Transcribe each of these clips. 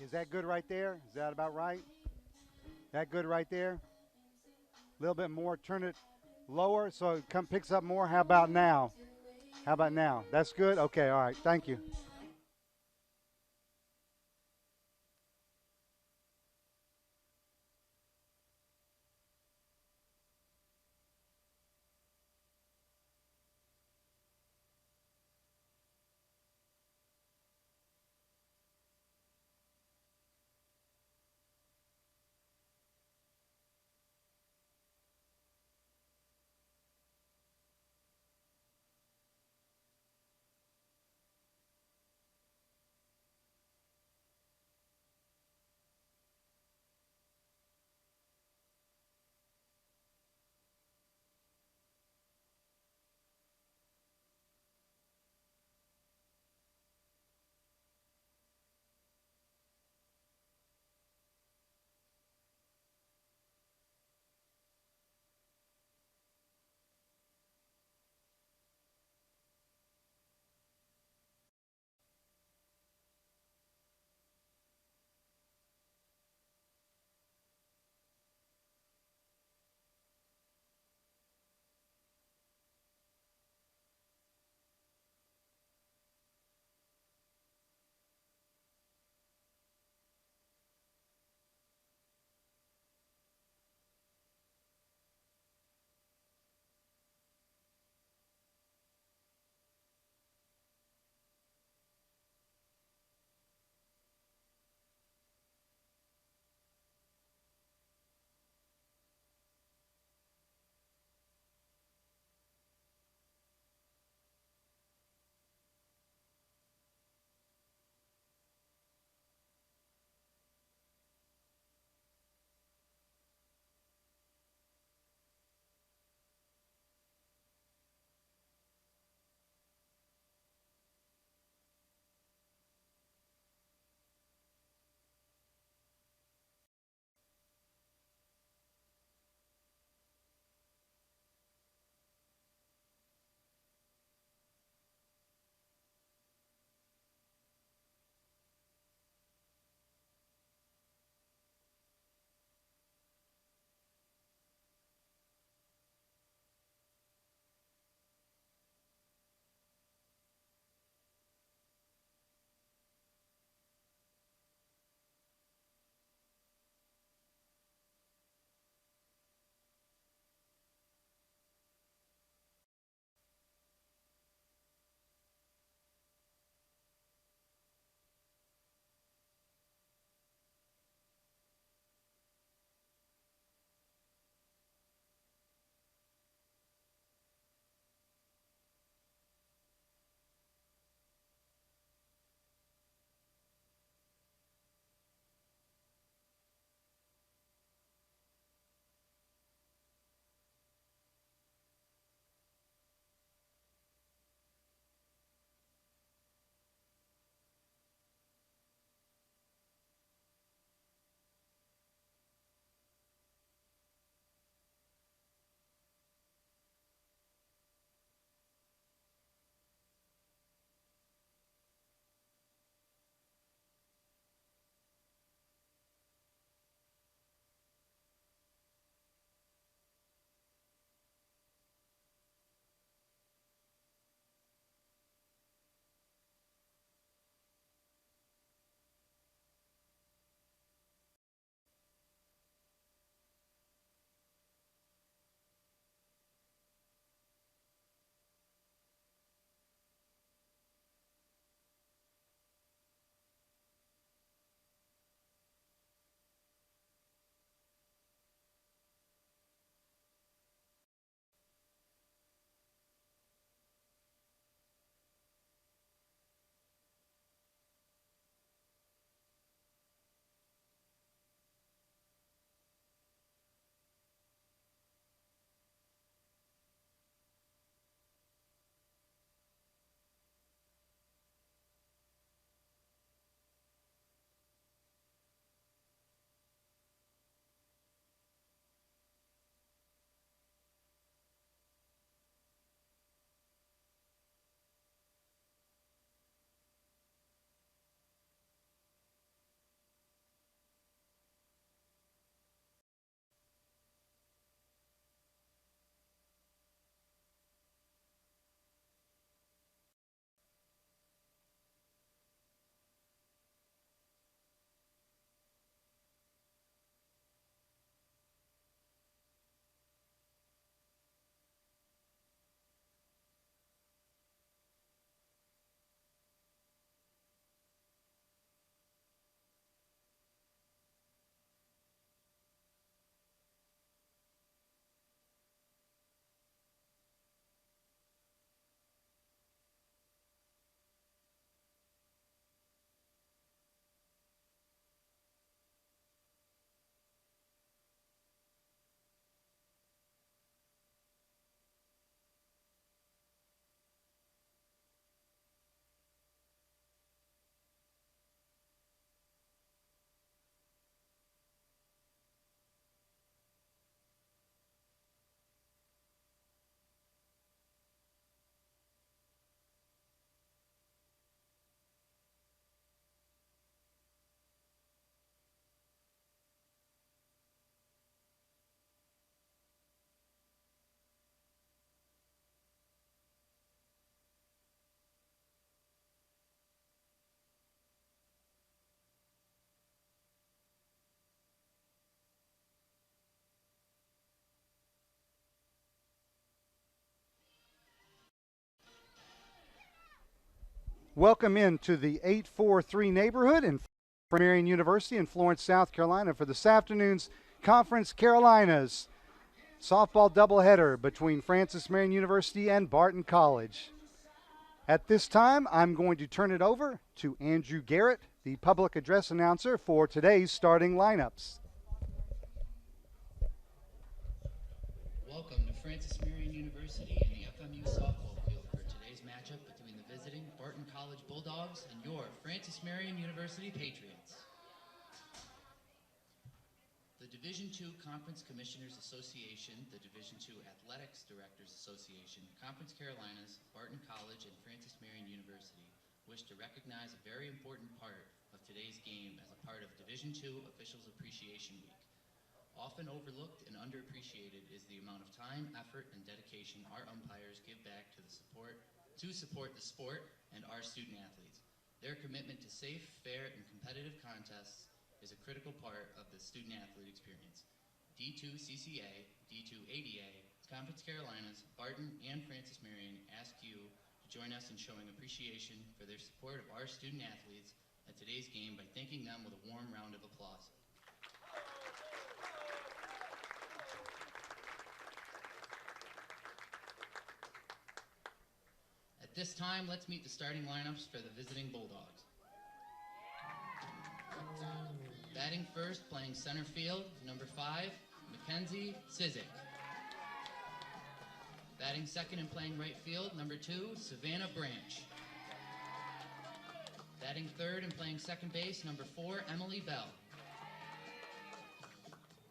Is that good right there? Is that about right? That good right there? A little bit more. Turn it lower so it picks up more. How about now? How about now? That's good? Okay, all right. Thank you. Welcome into the 843 neighborhood in Marion University in Florence, South Carolina for this afternoon's Conference Carolinas softball doubleheader between Francis Marion University and Barton College. At this time, I'm going to turn it over to Andrew Garrett, the public address announcer for today's starting lineups. Welcome to Francis Marion University and the FMU Softball field for today's matchup between the visiting Barton College Bulldogs and your Francis Marion University Patriots. The Division II Conference Commissioners Association, the Division II Athletics Directors Association, Conference Carolinas, Barton College, and Francis Marion University wish to recognize a very important part of today's game as a part of Division II Officials Appreciation Week. Often overlooked and underappreciated is the amount of time, effort, and dedication our umpires give back to support the sport and our student athletes. Their commitment to safe, fair, and competitive contests is a critical part of the student athlete experience. D2 CCA, D2 ADA, Conference Carolinas, Barton, and Francis Marion ask you to join us in showing appreciation for their support of our student athletes at today's game by thanking them with a warm round of applause. At this time, let's meet the starting lineups for the visiting Bulldogs. Batting first, playing center field, number 5, Mackenzie Sizik. Batting second and playing right field, number 2, Savannah Branch. Batting third and playing second base, number 4, Emily Bell.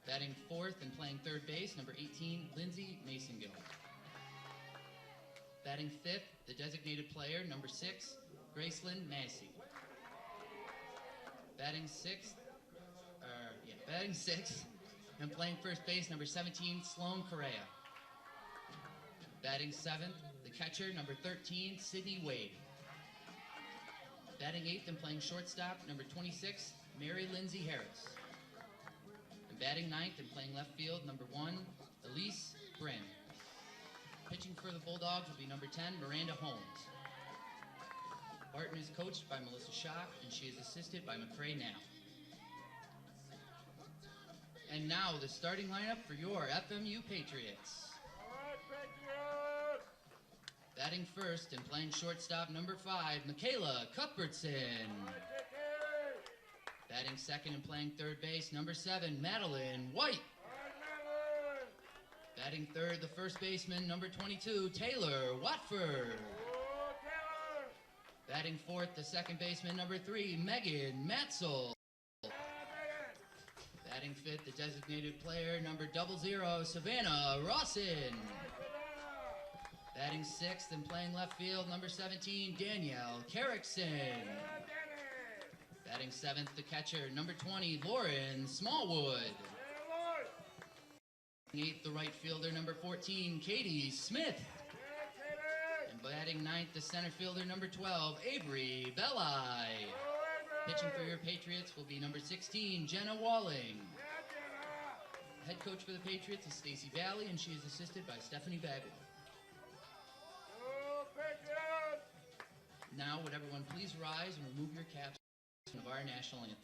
Batting fourth and playing third base, number 18, Lindsay Mason-Gill. Batting fifth, the designated player, number 6, Gracelyn Massey. Batting sixth and playing first base, number 17, Sloan Correa. Batting seventh, the catcher, number 13, Sydney Wade. Batting eighth and playing shortstop, number 26, Mary Lindsay Harris. And batting ninth and playing left field, number 1, Elise Brin. Pitching for the Bulldogs will be number 10, Miranda Holmes. Barton is coached by Melissa Schock, and she is assisted by McCray Knapp. And now the starting lineup for your FMU Patriots. All right, Patriots! Batting first and playing shortstop, number 5, Michaela Cuthbertson. All right, Dickie! Batting second and playing third base, number 7, Madeline White. All right, Madeline! Batting third, the first baseman, number 22, Taylor Watford. Oh, Taylor! Batting fourth, the second baseman, number 3, Megan Matzel. Batting fifth, the designated player, number 00, Savannah Rawson. Batting sixth and playing left field, number 17, Danielle Carrickson. Batting seventh, the catcher, number 20, Lauren Smallwood. Eighth, the right fielder, number 14, Katie Smith. And batting ninth, the center fielder, number 12, Avery Belli. Pitching for your Patriots will be number 16, Jenna Walling. Head coach for the Patriots is Stacy Valley, and she is assisted by Stephanie Bagwell. Now, would everyone please rise and remove your caps of our national anthem.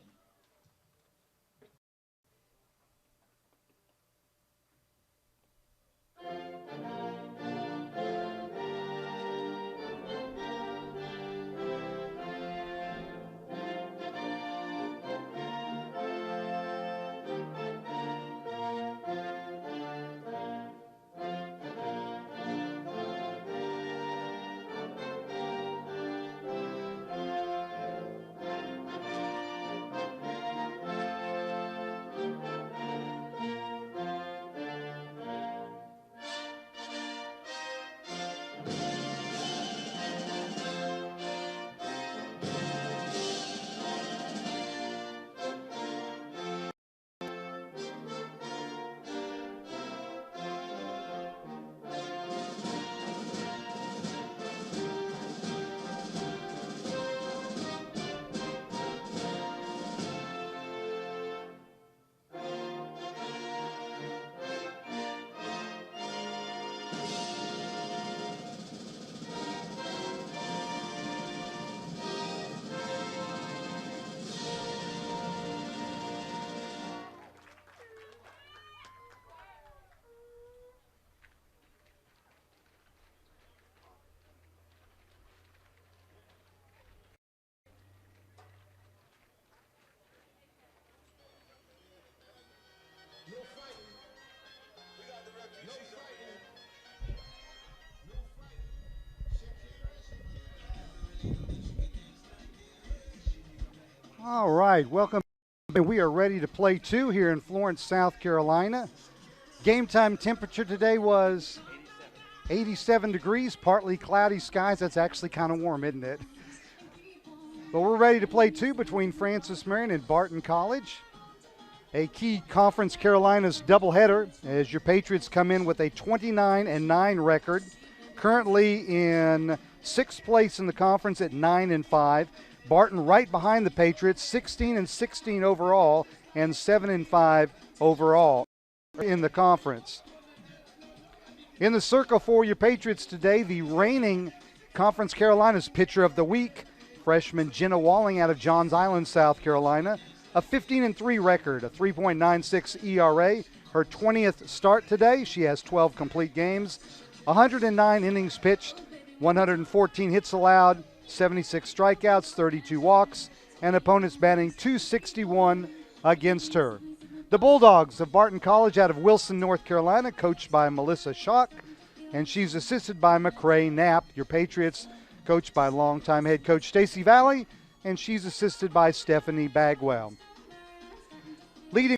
All right, welcome. We are ready to play two here in Florence, South Carolina. Game time temperature today was 87 degrees, partly cloudy skies. That's actually kind of warm, isn't it? But we're ready to play two between Francis Marion and Barton College. A key Conference Carolinas doubleheader as your Patriots come in with a 29-9 record. Currently in sixth place in the conference at 9-5. Barton right behind the Patriots, 16-16 overall and 7-5 overall in the conference. In the circle for your Patriots today, the reigning Conference Carolinas Pitcher of the Week, freshman Jenna Walling out of Johns Island, South Carolina. A 15-3 record, a 3.96 ERA. Her 20th start today. She has 12 complete games, 109 innings pitched, 114 hits allowed, 76 strikeouts, 32 walks, and opponents batting .261 against her. The Bulldogs of Barton College out of Wilson, North Carolina, coached by Melissa Schock, and she's assisted by McCrae Knapp. Your Patriots coached by longtime head coach Stacy Valley, and she's assisted by Stephanie Bagwell. Leading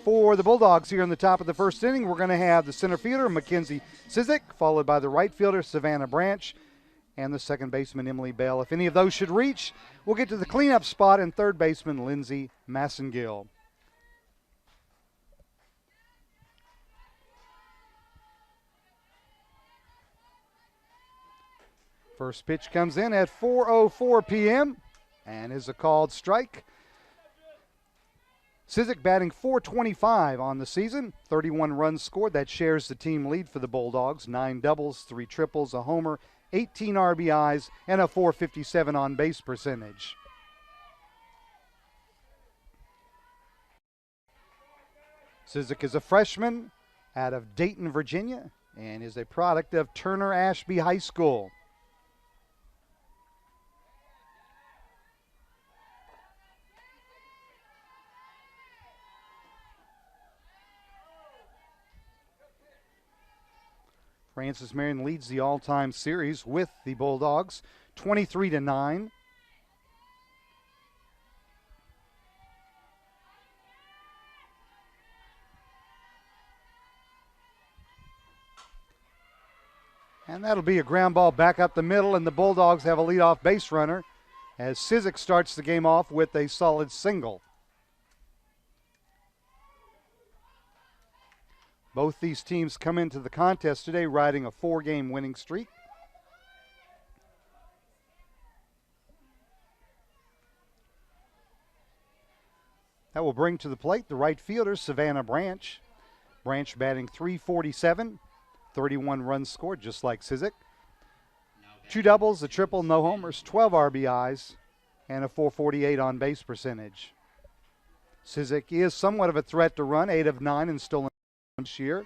for the Bulldogs here in the top of the first inning, we're going to have the center fielder, Mackenzie Sizik, followed by the right fielder, Savannah Branch, and the second baseman, Emily Bell. If any of those should reach, we'll get to the cleanup spot and third baseman, Lindsay Massengill. First pitch comes in at 4:04 p.m. and is a called strike. Sizik batting .425 on the season, 31 runs scored. That shares the team lead for the Bulldogs. 9 doubles, 3 triples, a homer, 18 RBIs, and a .457 on-base percentage. Sizik is a freshman out of Dayton, Virginia, and is a product of Turner Ashby High School. Francis Marion leads the all-time series with the Bulldogs, 23-9. And that'll be a ground ball back up the middle, and the Bulldogs have a leadoff base runner as Sizik starts the game off with a solid single. Both these teams come into the contest today riding a 4-game winning streak. That will bring to the plate the right fielder, Savannah Branch. Branch batting .347, 31 runs scored, just like Sizik. 2 doubles, a triple, no homers, 12 RBIs, and a .448 on-base percentage. Sizik is somewhat of a threat to run, 8 of 9 and stolen this year.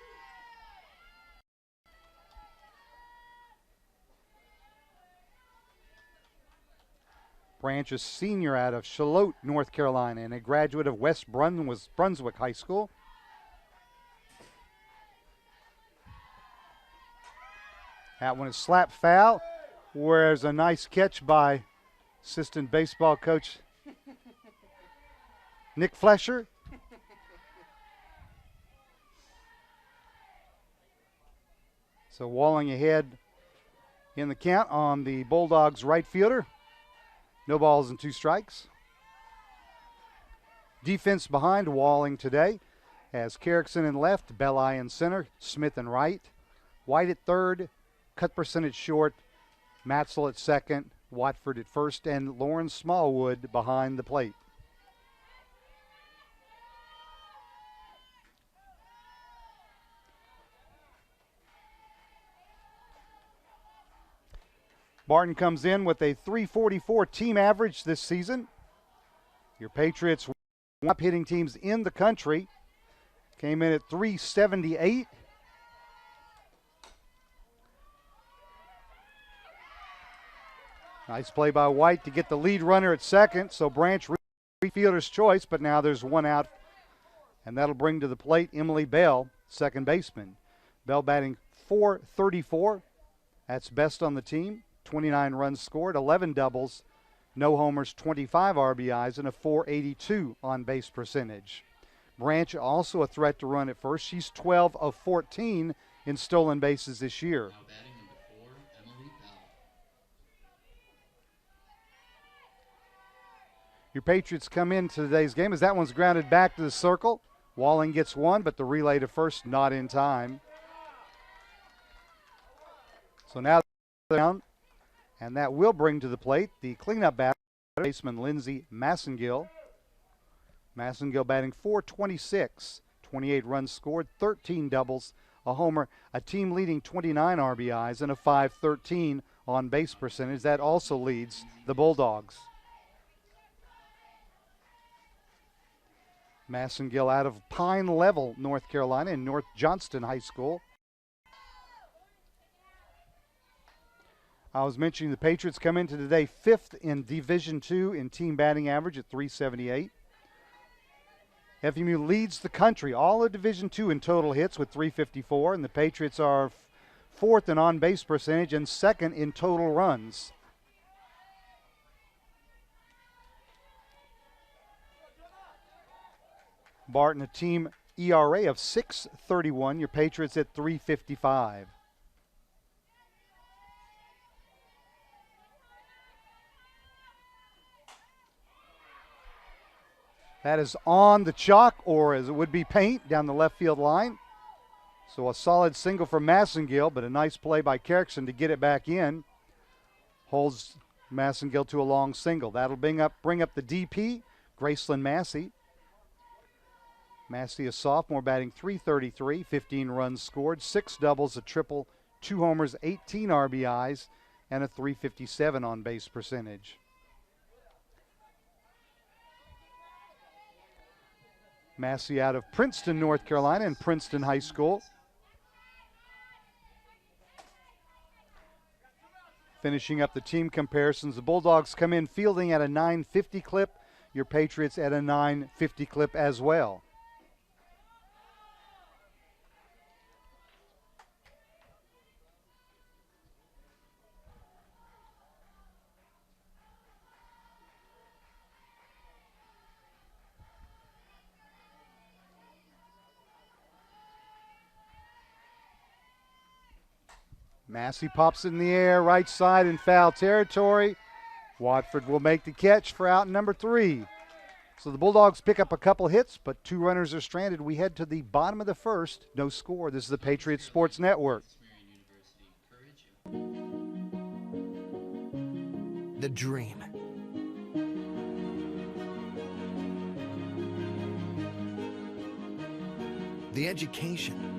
Branch is senior out of Charlotte, North Carolina, and a graduate of West Brunswick High School. That one is slapped foul, whereas a nice catch by assistant baseball coach Nick Flesher. So Walling ahead in the count on the Bulldogs right fielder. No balls and 2 strikes. Defense behind Walling today has Carrickson in left, Belli in center, Smith in right, White at third, cut percentage short, Matzel at second, Watford at first, and Lauren Smallwood behind the plate. Barton comes in with a .344 team average this season. Your Patriots, top hitting teams in the country, came in at .378. Nice play by White to get the lead runner at second, so Branch fielder's choice, but now there's one out, and that'll bring to the plate Emily Bell, second baseman. Bell batting .434. That's best on the team. 29 runs scored, 11 doubles, no homers, 25 RBIs, and a .482 on-base percentage. Branch also a threat to run at first. She's 12 of 14 in stolen bases this year. Now batting number 4, Emily Bell. Your Patriots come into today's game as that one's grounded back to the circle. Walling gets one, but the relay to first not in time. So now down, and that will bring to the plate the cleanup baseman Lindsay Massengill. Massengill batting .426, 28 runs scored, 13 doubles, a homer, a team leading 29 RBIs, and a .513 on base percentage. That also leads the Bulldogs. Massengill out of Pine Level, North Carolina, in North Johnston High School. I was mentioning the Patriots come into today 5th in Division II in team batting average at .378. FMU leads the country, all of Division II in total hits with .354, and the Patriots are 4th in on-base percentage and 2nd in total runs. Barton, a team ERA of 6.31, your Patriots at .355. That is on the chalk, or as it would be paint, down the left field line. So a solid single for Massengill, but a nice play by Kerrickson to get it back in. Holds Massengill to a long single. That'll bring up the DP, Graceland Massey. Massey, a sophomore, batting .333, 15 runs scored, 6 doubles, a triple, 2 homers, 18 RBIs, and a .357 on base percentage. Massey out of Princeton, North Carolina, and Princeton High School. Finishing up the team comparisons, the Bulldogs come in fielding at a .950 clip. Your Patriots at a .950 clip as well. Massey pops it in the air, right side in foul territory. Watford will make the catch for out number 3. So the Bulldogs pick up a couple hits, but 2 runners are stranded. We head to the bottom of the first. No score. This is the Patriots Sports Network. The dream. The education.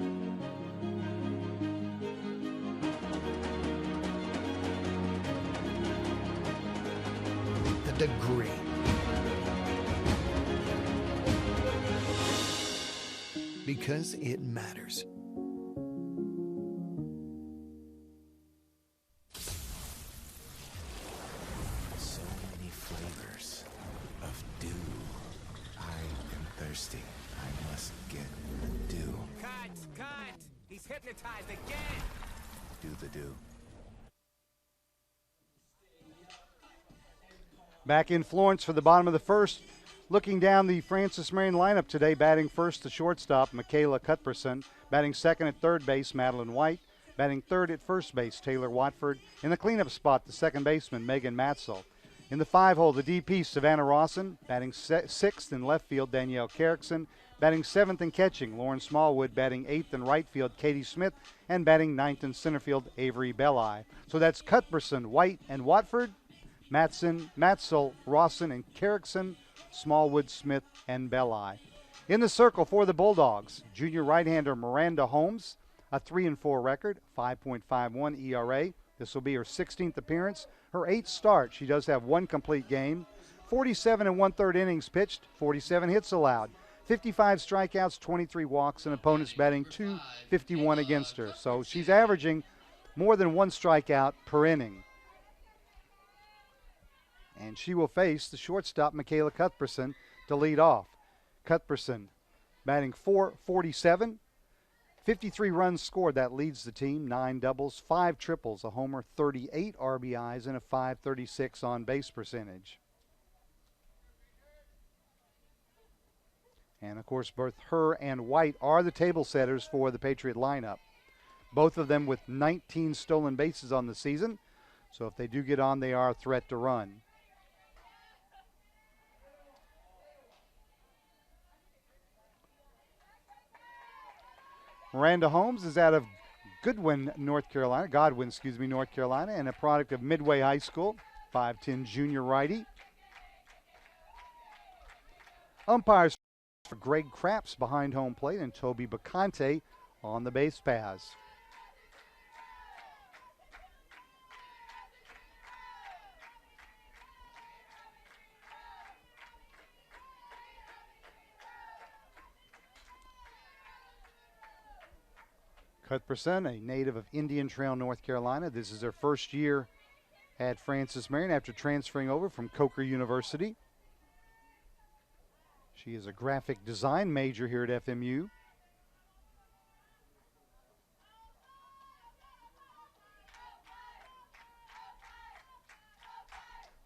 Degree. Because it matters. So many flavors of dew. I am thirsty. I must get the dew. Cut! He's hypnotized again! Do the dew. Back in Florence for the bottom of the first. Looking down the Francis Marion lineup today, batting first the shortstop, Michaela Cuthbertson. Batting second at third base, Madeline White. Batting third at first base, Taylor Watford. In the cleanup spot, the second baseman, Megan Matzel. In the 5-hole, the DP, Savannah Rawson. Batting sixth in left field, Danielle Kerrickson. Batting seventh in catching, Lauren Smallwood. Batting eighth in right field, Katie Smith. And batting ninth in center field, Avery Belli. So that's Cuthbertson, White, and Watford. Matzel, Rawson, and Kerrickson, Smallwood, Smith, and Belli. In the circle for the Bulldogs, junior right-hander Miranda Holmes, a 3-4 record, 5.51 ERA. This will be her 16th appearance, her 8th start. She does have 1 complete game, 47 1/3 innings pitched, 47 hits allowed, 55 strikeouts, 23 walks, and opponents batting .251 against her. So she's averaging more than 1 strikeout per inning. And she will face the shortstop, Michaela Cuthbertson, to lead off. Cuthbertson batting .447, 53 runs scored. That leads the team. 9 doubles, 5 triples, a homer, 38 RBIs, and a .536 on base percentage. And, of course, both her and White are the table setters for the Patriot lineup. Both of them with 19 stolen bases on the season. So if they do get on, they are a threat to run. Miranda Holmes is out of Godwin, North Carolina, and a product of Midway High School, 5'10" junior righty. Umpires for Greg Craps behind home plate and Toby Bacante on the base paths. Cuthbertson, a native of Indian Trail, North Carolina. This is her first year at Francis Marion after transferring over from Coker University. She is a graphic design major here at FMU.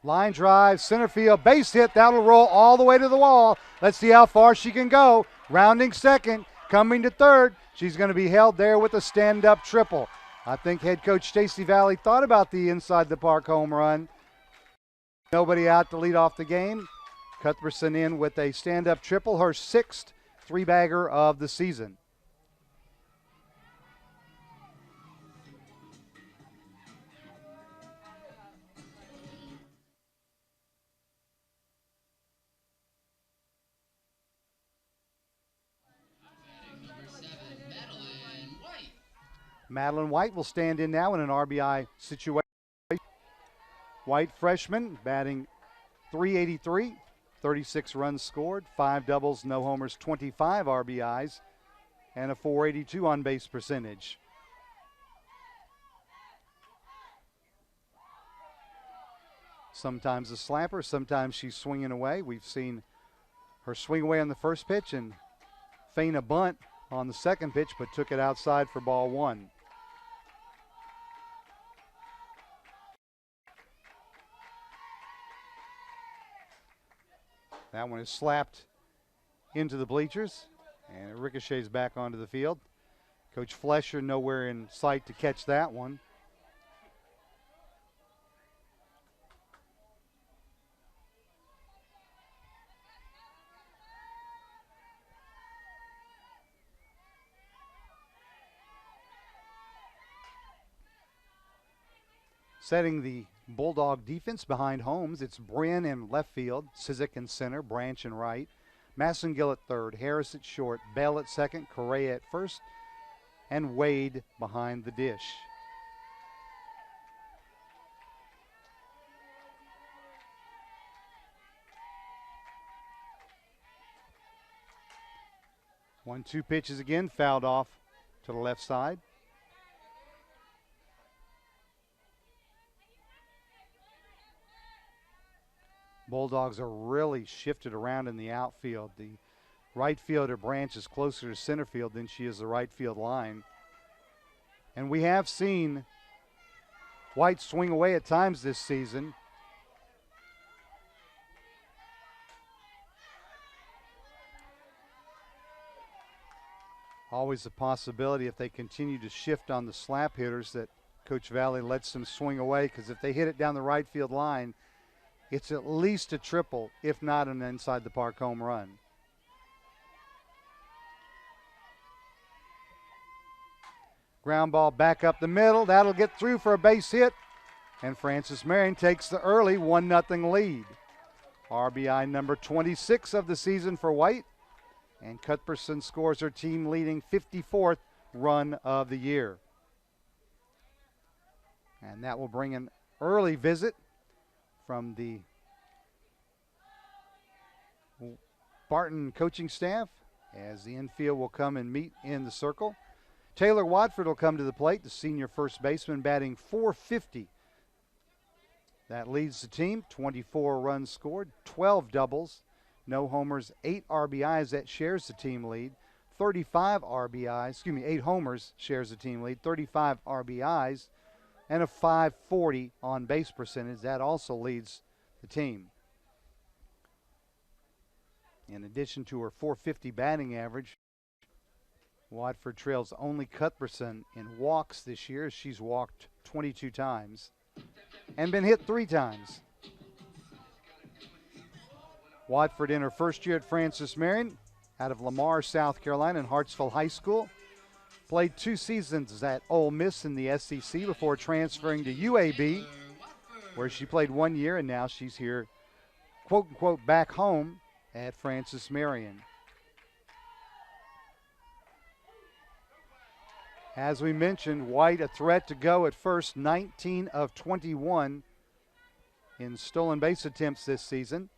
Line drive, center field, base hit. That'll roll all the way to the wall. Let's see how far she can go. Rounding second, coming to third. She's going to be held there with a stand-up triple. I think head coach Stacy Valley thought about the inside the park home run. Nobody out to lead off the game. Cuthbertson in with a stand-up triple, her 6th three-bagger of the season. Madeline White will stand in now in an RBI situation. White, freshman, batting .383, 36 runs scored, 5 doubles, no homers, 25 RBIs, and a .482 on base percentage. Sometimes a slapper, sometimes she's swinging away. We've seen her swing away on the first pitch and feign a bunt on the second pitch, but took it outside for ball 1. That one is slapped into the bleachers, and it ricochets back onto the field. Coach Flesher nowhere in sight to catch that one. Setting the Bulldog defense behind Holmes, it's Bryn in left field, Sizik in center, Branch in right, Massengill at third, Harris at short, Bell at second, Correa at first, and Wade behind the dish. One-two pitches again, fouled off to the left side. Bulldogs are really shifted around in the outfield. The right fielder Branch is closer to center field than she is the right field line. And we have seen White swing away at times this season. Always a possibility if they continue to shift on the slap hitters that Coach Valley lets them swing away, because if they hit it down the right field line, it's at least a triple, if not an inside the park home run. Ground ball back up the middle. That'll get through for a base hit. And Francis Marion takes the early 1-0 lead. RBI number 26 of the season for White. And Cuthbertson scores her team leading 54th run of the year. And that will bring an early visit from the Barton coaching staff, as the infield will come and meet in the circle. Taylor Watford will come to the plate, the senior first baseman, batting .450. That leads the team. 24 runs scored, 12 doubles, no homers, 8 RBIs. That shares the team lead. 35 RBIs, excuse me, 8 homers, shares the team lead, 35 RBIs, and a 540 on base percentage. That also leads the team. In addition to her 450 batting average, Watford trails only Cuthbertson in walks this year. She's walked 22 times and been hit 3 times. Watford in her first year at Francis Marion, out of Lamar, South Carolina, and Hartsville High School. Played 2 seasons at Ole Miss in the SEC before transferring to UAB, where she played 1 year, and now she's here, quote unquote, back home at Francis Marion. As we mentioned, White a threat to go at first, 19 of 21 in stolen base attempts this season.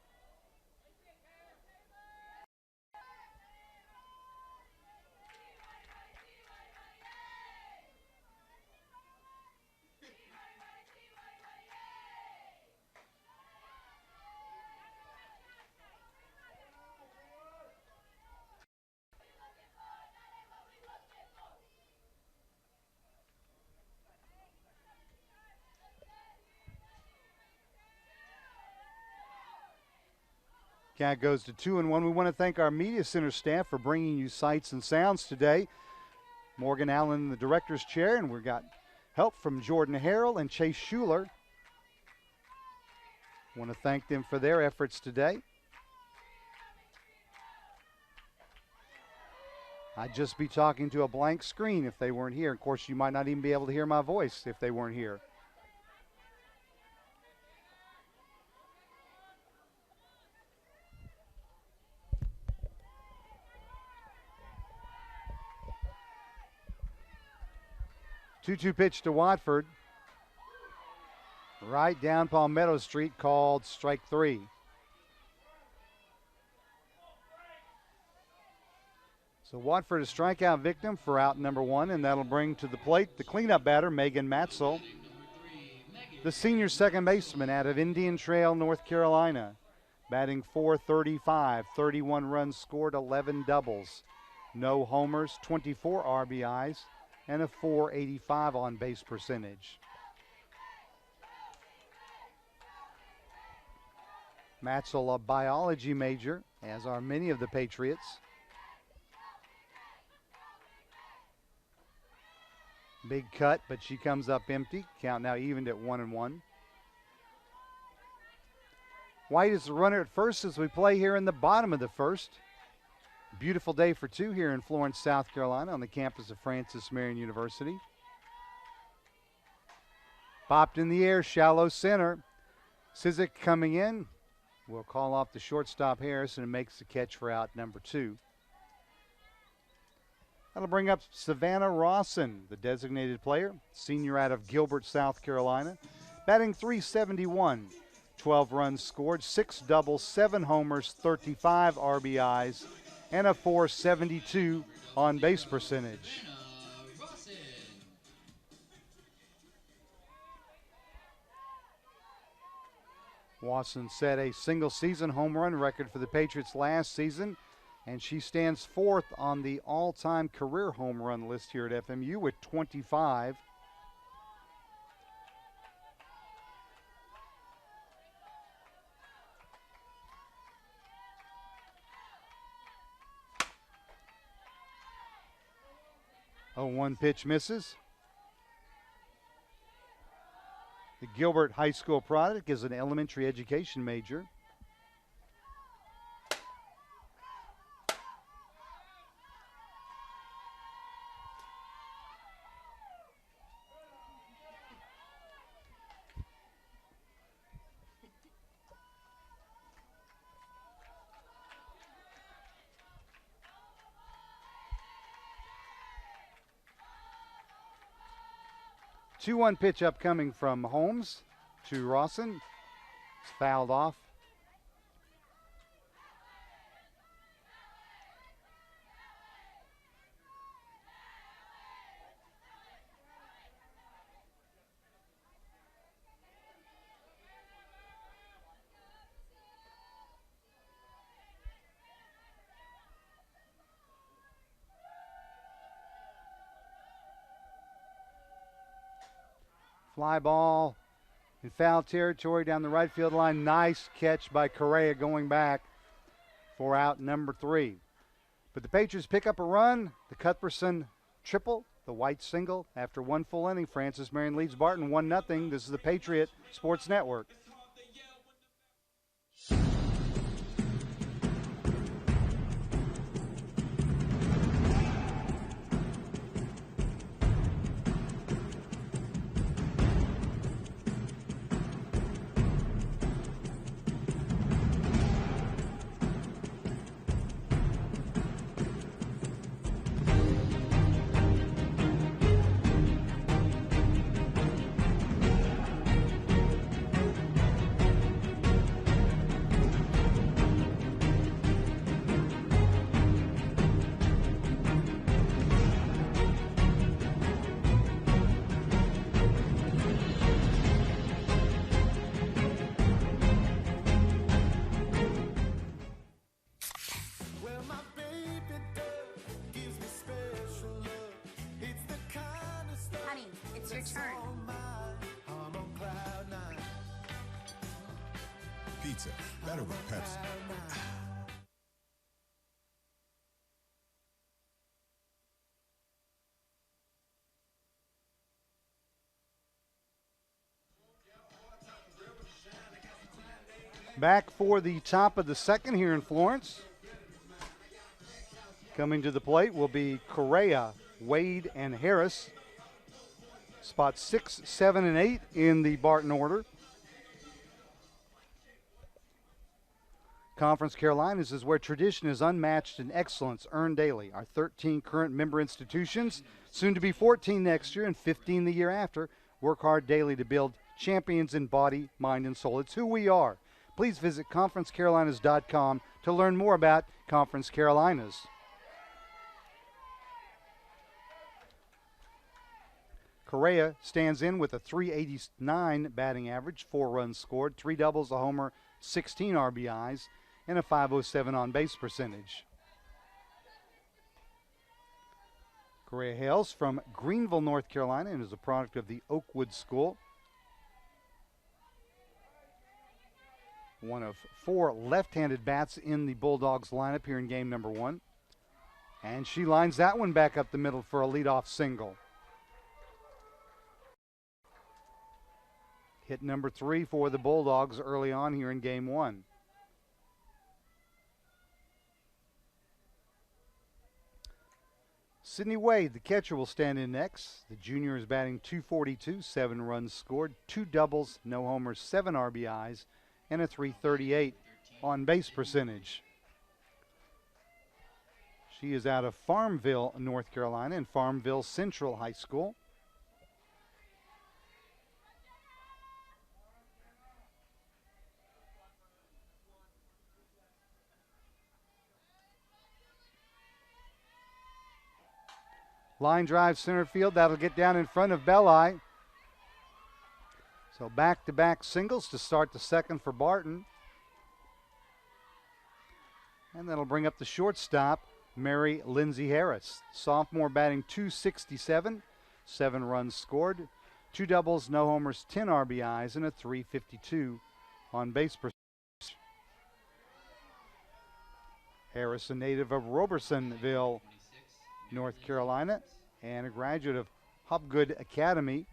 Count goes to 2-1. We want to thank our media center staff for bringing you sights and sounds today. Morgan Allen in the director's chair, and we've got help from Jordan Harrell and Chase Schuler. Want to thank them for their efforts today. I'd just be talking to a blank screen if they weren't here. Of course, you might not even be able to hear my voice if they weren't here. Two-two pitch to Watford. Right down Palmetto Street, called strike 3. So Watford a strikeout victim for out number 1, and that'll bring to the plate the cleanup batter, Megan Matzel, the senior second baseman out of Indian Trail, North Carolina, batting .435, 31 runs scored, 11 doubles, no homers, 24 RBIs, and a .485 on base percentage. Matzel, a biology major, as are many of the Patriots. Big cut, but she comes up empty. Count now evened at 1-1. White is the runner at first as we play here in the bottom of the first. Beautiful day for 2 here in Florence, South Carolina, on the campus of Francis Marion University. Popped in the air, shallow center. Sizik coming in. Will call off the shortstop Harrison and makes the catch for out number 2. That'll bring up Savannah Rawson, the designated player, senior out of Gilbert, South Carolina, batting .371, 12 runs scored, 6 doubles, 7 homers, 35 RBIs, and a .472 on base percentage. Watson set a single-season home run record for the Patriots last season, and she stands 4th on the all-time career home run list here at FMU with 25. Oh, 1 pitch misses. The Gilbert High School product is an elementary education major. Two-one pitch upcoming from Holmes to Rawson. It's fouled off. Fly ball in foul territory down the right field line. Nice catch by Correa going back for out number 3. But the Patriots pick up a run. The Cuthbertson triple, the White single. After one full inning, Francis Marion leads Barton 1-0. This is the Patriot Sports Network. Pizza, better with Pepsi. Back for the top of the second here in Florence. Coming to the plate will be Correa, Wade, and Harris. Spots 6, 7, and 8 in the Barton order. Conference Carolinas is where tradition is unmatched and excellence earned daily. Our 13 current member institutions, soon to be 14 next year and 15 the year after, work hard daily to build champions in body, mind, and soul. It's who we are. Please visit conferencecarolinas.com to learn more about Conference Carolinas. Correa stands in with a .389 batting average, 4 runs scored, 3 doubles, a homer, 16 RBIs, and a .507 on-base percentage. Correa hails from Greenville, North Carolina, and is a product of the Oakwood School. One of 4 left-handed bats in the Bulldogs lineup here in game number 1. And she lines that one back up the middle for a leadoff single. Hit number 3 for the Bulldogs early on here in game 1. Sydney Wade, the catcher, will stand in next. The junior is batting .242, 7 runs scored, 2 doubles, no homers, 7 RBIs, and a .338 on-base percentage. She is out of Farmville, North Carolina, and Farmville Central High School. Line drive center field. That'll get down in front of Belli. So back-to-back singles to start the second for Barton. And that'll bring up the shortstop, Mary Lindsay Harris. Sophomore batting .267, 7 runs scored, 2 doubles, no homers, 10 RBIs, and a .352 on base percentage. Harris, a native of Robersonville, North Carolina, and a graduate of Hopgood Academy.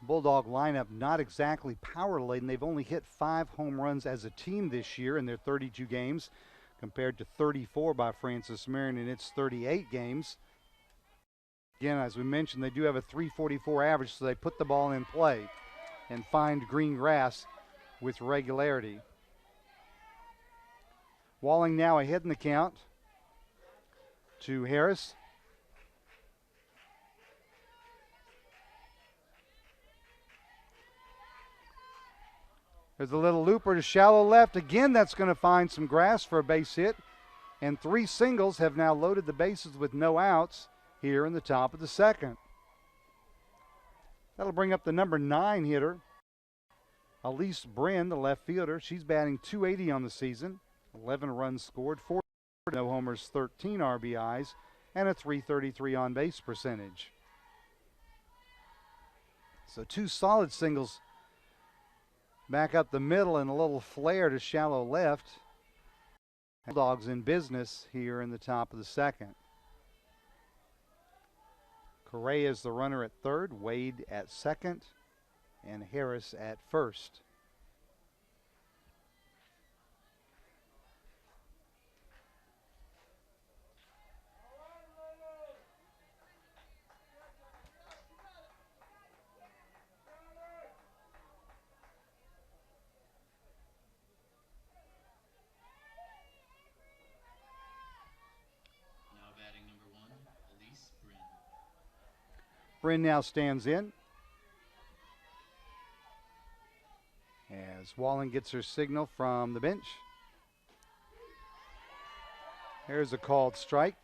Bulldog lineup not exactly power laden. They've only hit 5 home runs as a team this year in their 32 games, compared to 34 by Francis Marion in its 38 games. Again, as we mentioned, they do have a .344 average, so they put the ball in play and find green grass with regularity. Walling now ahead in the count to Harris. There's a little looper to shallow left. Again, that's going to find some grass for a base hit. and 3 singles have now loaded the bases with no outs here in the top of the second. That'll bring up the number 9 hitter, Elise Bryn, the left fielder. She's batting .280 on the season, 11 runs scored, 4 no homers, 13 RBIs, and a .333 on base percentage. So 2 solid singles back up the middle and a little flare to shallow left. Bulldogs in business here in the top of the second. Correa is the runner at third, Wade at second, and Harris at first. Now batting number 1, Elise Bryn. Bryn now stands in as Wallen gets her signal from the bench. Here's a called strike.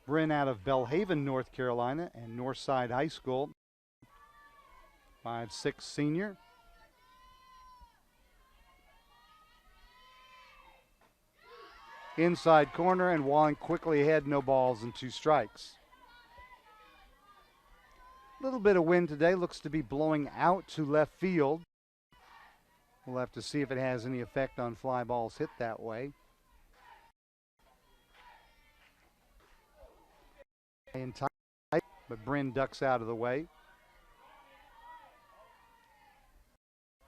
Bryn out of Belhaven, North Carolina, and Northside High School. 5'6" senior. Inside corner, and Wallen quickly ahead, no balls and 2 strikes. A little bit of wind today, looks to be blowing out to left field. We'll have to see if it has any effect on fly balls hit that way. And tight, but Bryn ducks out of the way.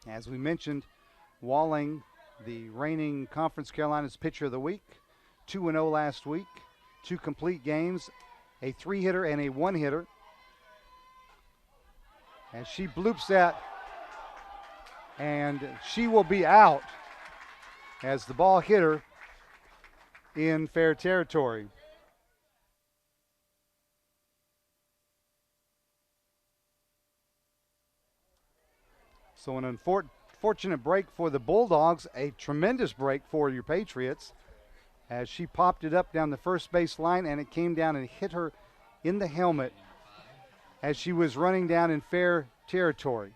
As we mentioned, Walling, the reigning Conference Carolinas Pitcher of the Week, 2-0 last week, 2 complete games, a 3-hitter and a 1-hitter. And she bloops that, and she will be out as the ball hit her in fair territory. So an unfortunate break for the Bulldogs, a tremendous break for your Patriots, as she popped it up down the first base line, and it came down and hit her in the helmet as she was running down in fair territory.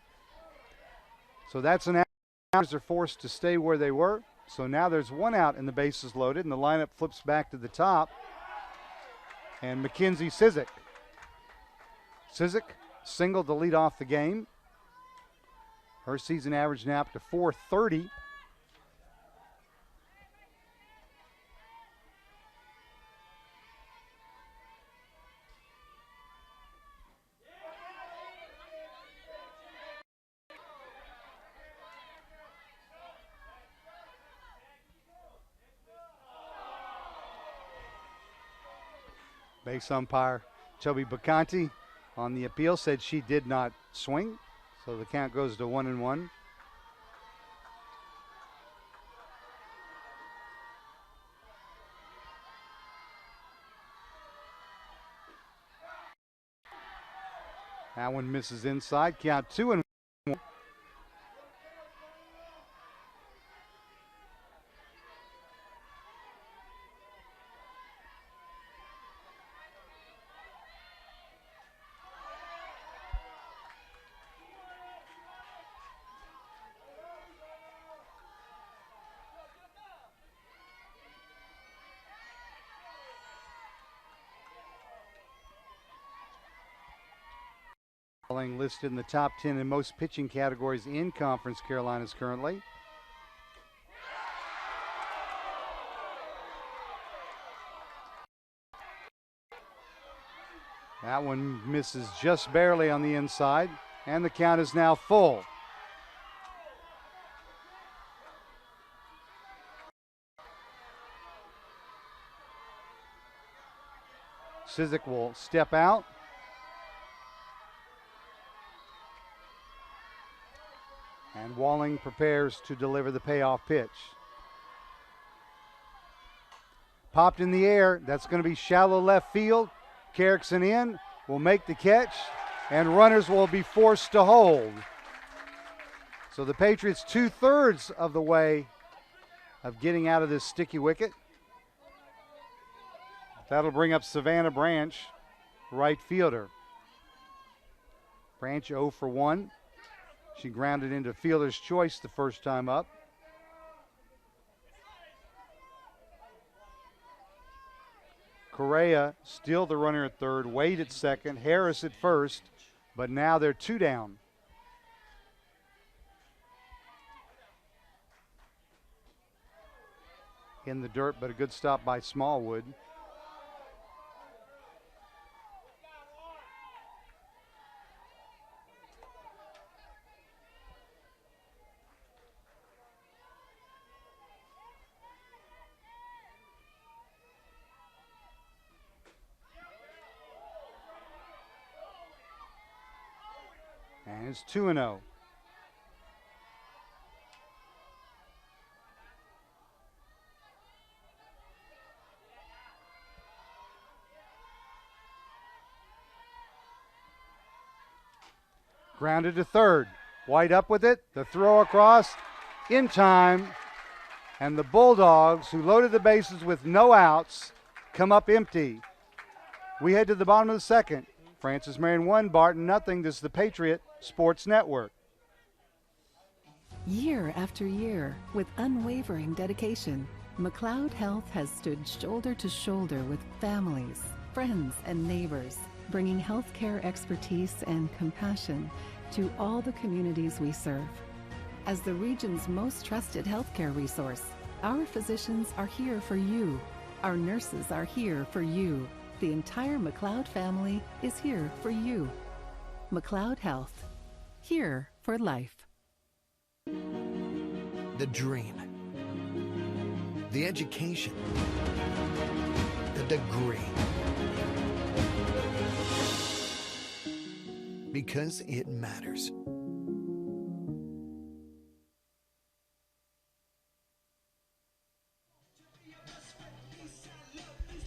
So that's an out. They're forced to stay where they were. So now there's 1 out and the bases loaded, and the lineup flips back to the top. And Mackenzie Sizik. Sizik singled to lead off the game. Her season average now up to .430. Base umpire Chubby Bacanti on the appeal said she did not swing, so the count goes to 1-1. That one misses inside, count 2-1. Listed in the top 10 in most pitching categories in Conference Carolinas currently. That one misses just barely on the inside, and the count is now full. Sizik will step out. And Walling prepares to deliver the payoff pitch. Popped in the air. That's going to be shallow left field. Carrickson in, will make the catch, and runners will be forced to hold. So the Patriots 2/3 of the way of getting out of this sticky wicket. That'll bring up Savannah Branch, right fielder. Branch 0 for 1. She grounded into fielder's choice the first time up. Correa still the runner at third, Wade at second, Harris at first, but now they're 2 down. In the dirt, but a good stop by Smallwood. And it's 2-0. Grounded to third. White up with it. The throw across in time. And the Bulldogs, who loaded the bases with no outs, come up empty. We head to the bottom of the second. Francis Marion 1, Barton nothing. This is the Patriot Sports Network. Year after year, with unwavering dedication, McLeod Health has stood shoulder to shoulder with families, friends, and neighbors, bringing healthcare expertise and compassion to all the communities we serve. As the region's most trusted healthcare resource, our physicians are here for you. Our nurses are here for you. The entire McLeod family is here for you. McLeod Health, here for life. The dream, the education, the degree. Because it matters.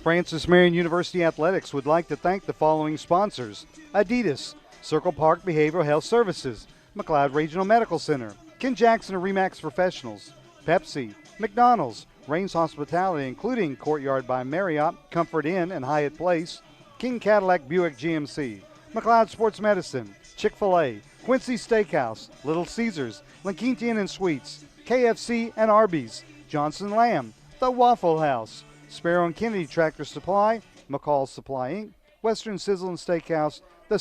Francis Marion University Athletics would like to thank the following sponsors: Adidas, Circle Park Behavioral Health Services, McLeod Regional Medical Center, Ken Jackson of Remax Professionals, Pepsi, McDonald's, Rains Hospitality, including Courtyard by Marriott, Comfort Inn, and Hyatt Place, King Cadillac Buick GMC, McLeod Sports Medicine, Chick-fil-A, Quincy Steakhouse, Little Caesars, LaQuintian and Suites, KFC and Arby's, Johnson Lamb, The Waffle House, Sparrow and Kennedy Tractor Supply, McCall's Supply Inc., Western Sizzle and Steakhouse, The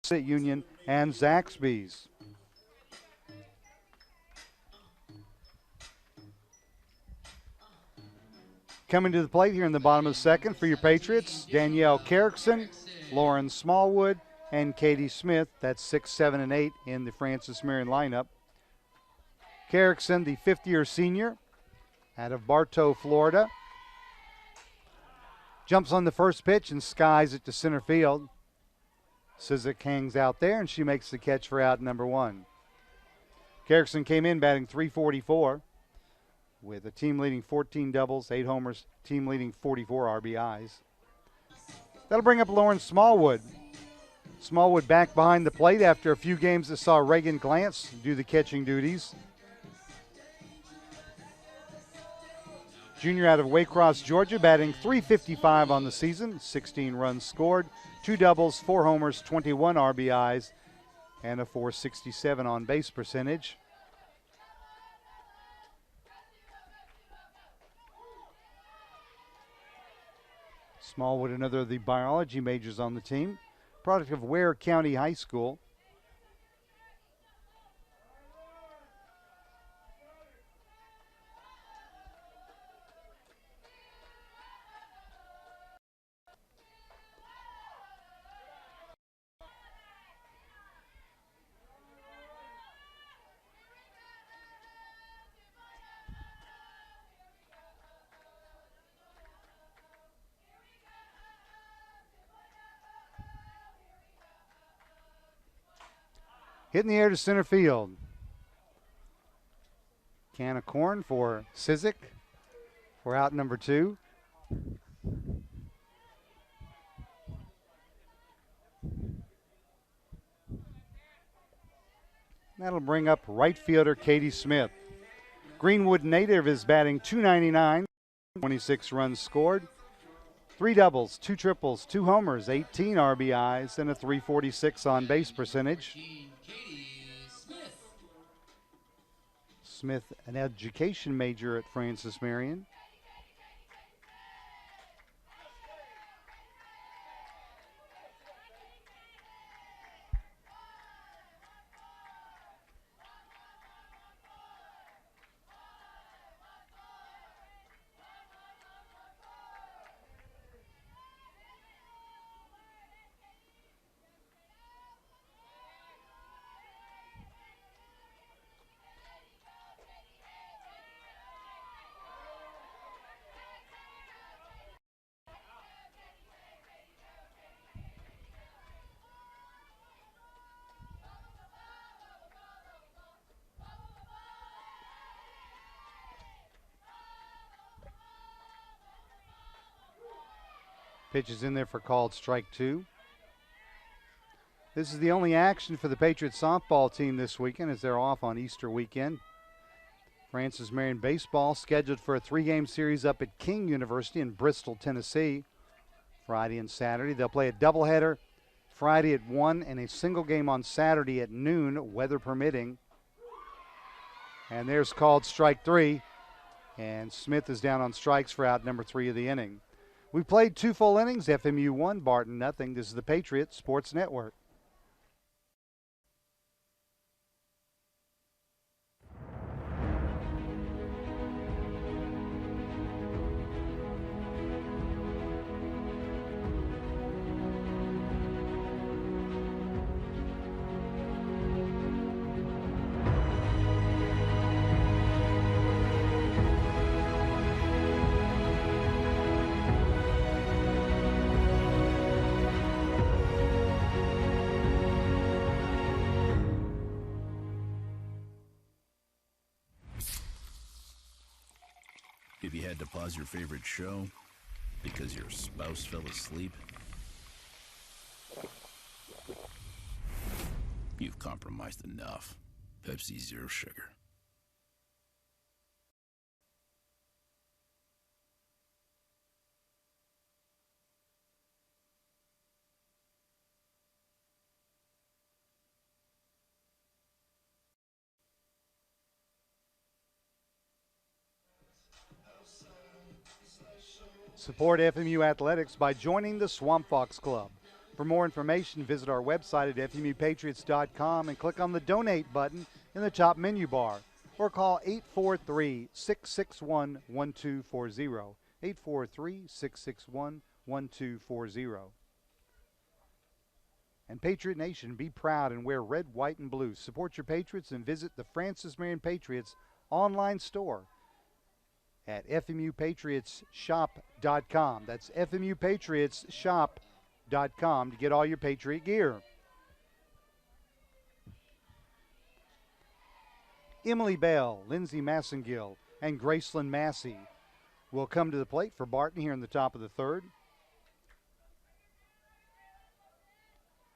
State Union, and Zaxby's. Coming to the plate here in the bottom of the second for your Patriots, Danielle Carrickson, Lauren Smallwood, and Katie Smith. That's 6, 7, and 8 in the Francis Marion lineup. Carrickson, the fifth-year senior out of Bartow, Florida. Jumps on the first pitch and skies it to center field. Sizik hangs out there, and she makes the catch for out number 1. Carrickson came in batting .344 with a team-leading 14 doubles, 8 homers, team-leading 44 RBIs. That'll bring up Lauren Smallwood. Smallwood back behind the plate after a few games that saw Reagan Glantz do the catching duties. Junior out of Waycross, Georgia, batting .355 on the season, 16 runs scored, 2 doubles, 4 homers, 21 RBIs, and a .467 on base percentage. Smallwood, another of the biology majors on the team, product of Ware County High School. Hit in the air to center field. Can of corn for Sizik for out number 2. That'll bring up right fielder Katie Smith. Greenwood native is batting .299, 26 runs scored, 3 doubles, 2 triples, 2 homers, 18 RBIs, and a .346 on base percentage. Smith, an education major at Francis Marion. Pitch is in there for called strike 2. This is the only action for the Patriots softball team this weekend as they're off on Easter weekend. Francis Marion baseball scheduled for a 3-game series up at King University in Bristol, Tennessee, Friday and Saturday. They'll play a doubleheader Friday at 1 and a single game on Saturday at noon, weather permitting. And there's called strike 3, and Smith is down on strikes for out number 3 of the inning. We played 2 full innings, FMU 1, Barton nothing. This is the Patriots Sports Network. If you had to pause your favorite show because your spouse fell asleep, you've compromised enough. Pepsi Zero Sugar. Support FMU athletics by joining the Swamp Fox Club. For more information, visit our website at FMUPatriots.com and click on the donate button in the top menu bar, or call 843-661-1240, 843-661-1240. And Patriot Nation, be proud and wear red, white, and blue. Support your Patriots and visit the Francis Marion Patriots online store at FMUPatriotsShop.com. That's FMUPatriotsShop.com to get all your Patriot gear. Emily Bell, Lindsay Massengill, and Gracelyn Massey will come to the plate for Barton here in the top of the third.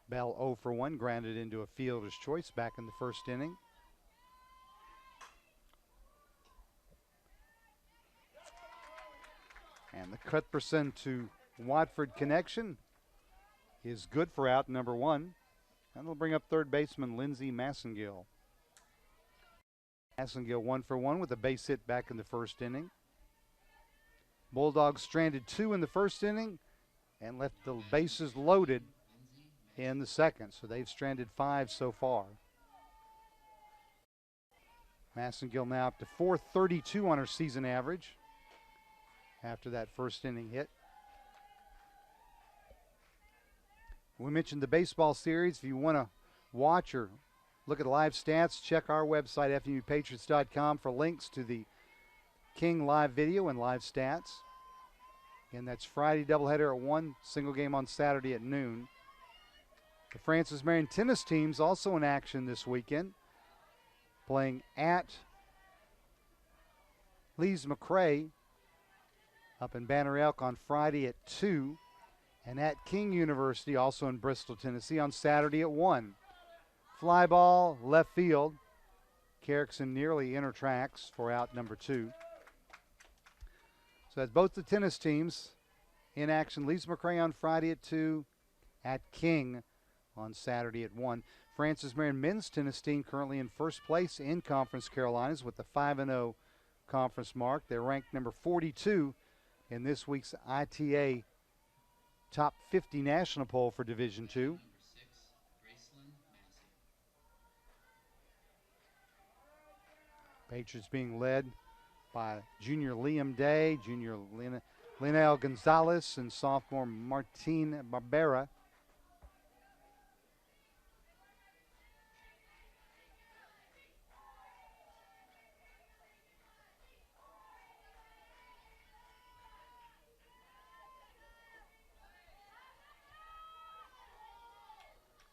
Bell 0 for 1, grounded into a fielder's choice back in the first inning. And the Cuthbertson to Watford connection is good for out number 1. And it'll bring up third baseman Lindsay Massengill. Massengill 1 for 1 with a base hit back in the first inning. Bulldogs stranded 2 in the first inning and left the bases loaded in the second. So they've stranded 5 so far. Massengill now up to .432 on her season average after that first inning hit. We mentioned the baseball series. If you want to watch or look at live stats, check our website, FMUPatriots.com, for links to the King live video and live stats. And that's Friday doubleheader at 1, single game on Saturday at noon. The Francis Marion tennis team's also in action this weekend, playing at Lees McRae up in Banner Elk on Friday at 2, and at King University, also in Bristol, Tennessee, on Saturday at 1. Fly ball, left field. Carrickson nearly intertracks for out number 2. So that's both the tennis teams in action. Leeds McRae on Friday at 2, at King on Saturday at 1. Francis Marion men's tennis team currently in first place in Conference Carolinas with the 5-0 conference mark. They're ranked number 42 in this week's ITA Top 50 national poll for Division II. Patriots being led by junior Liam Day, junior Linnell Gonzalez, and sophomore Martine Barbera.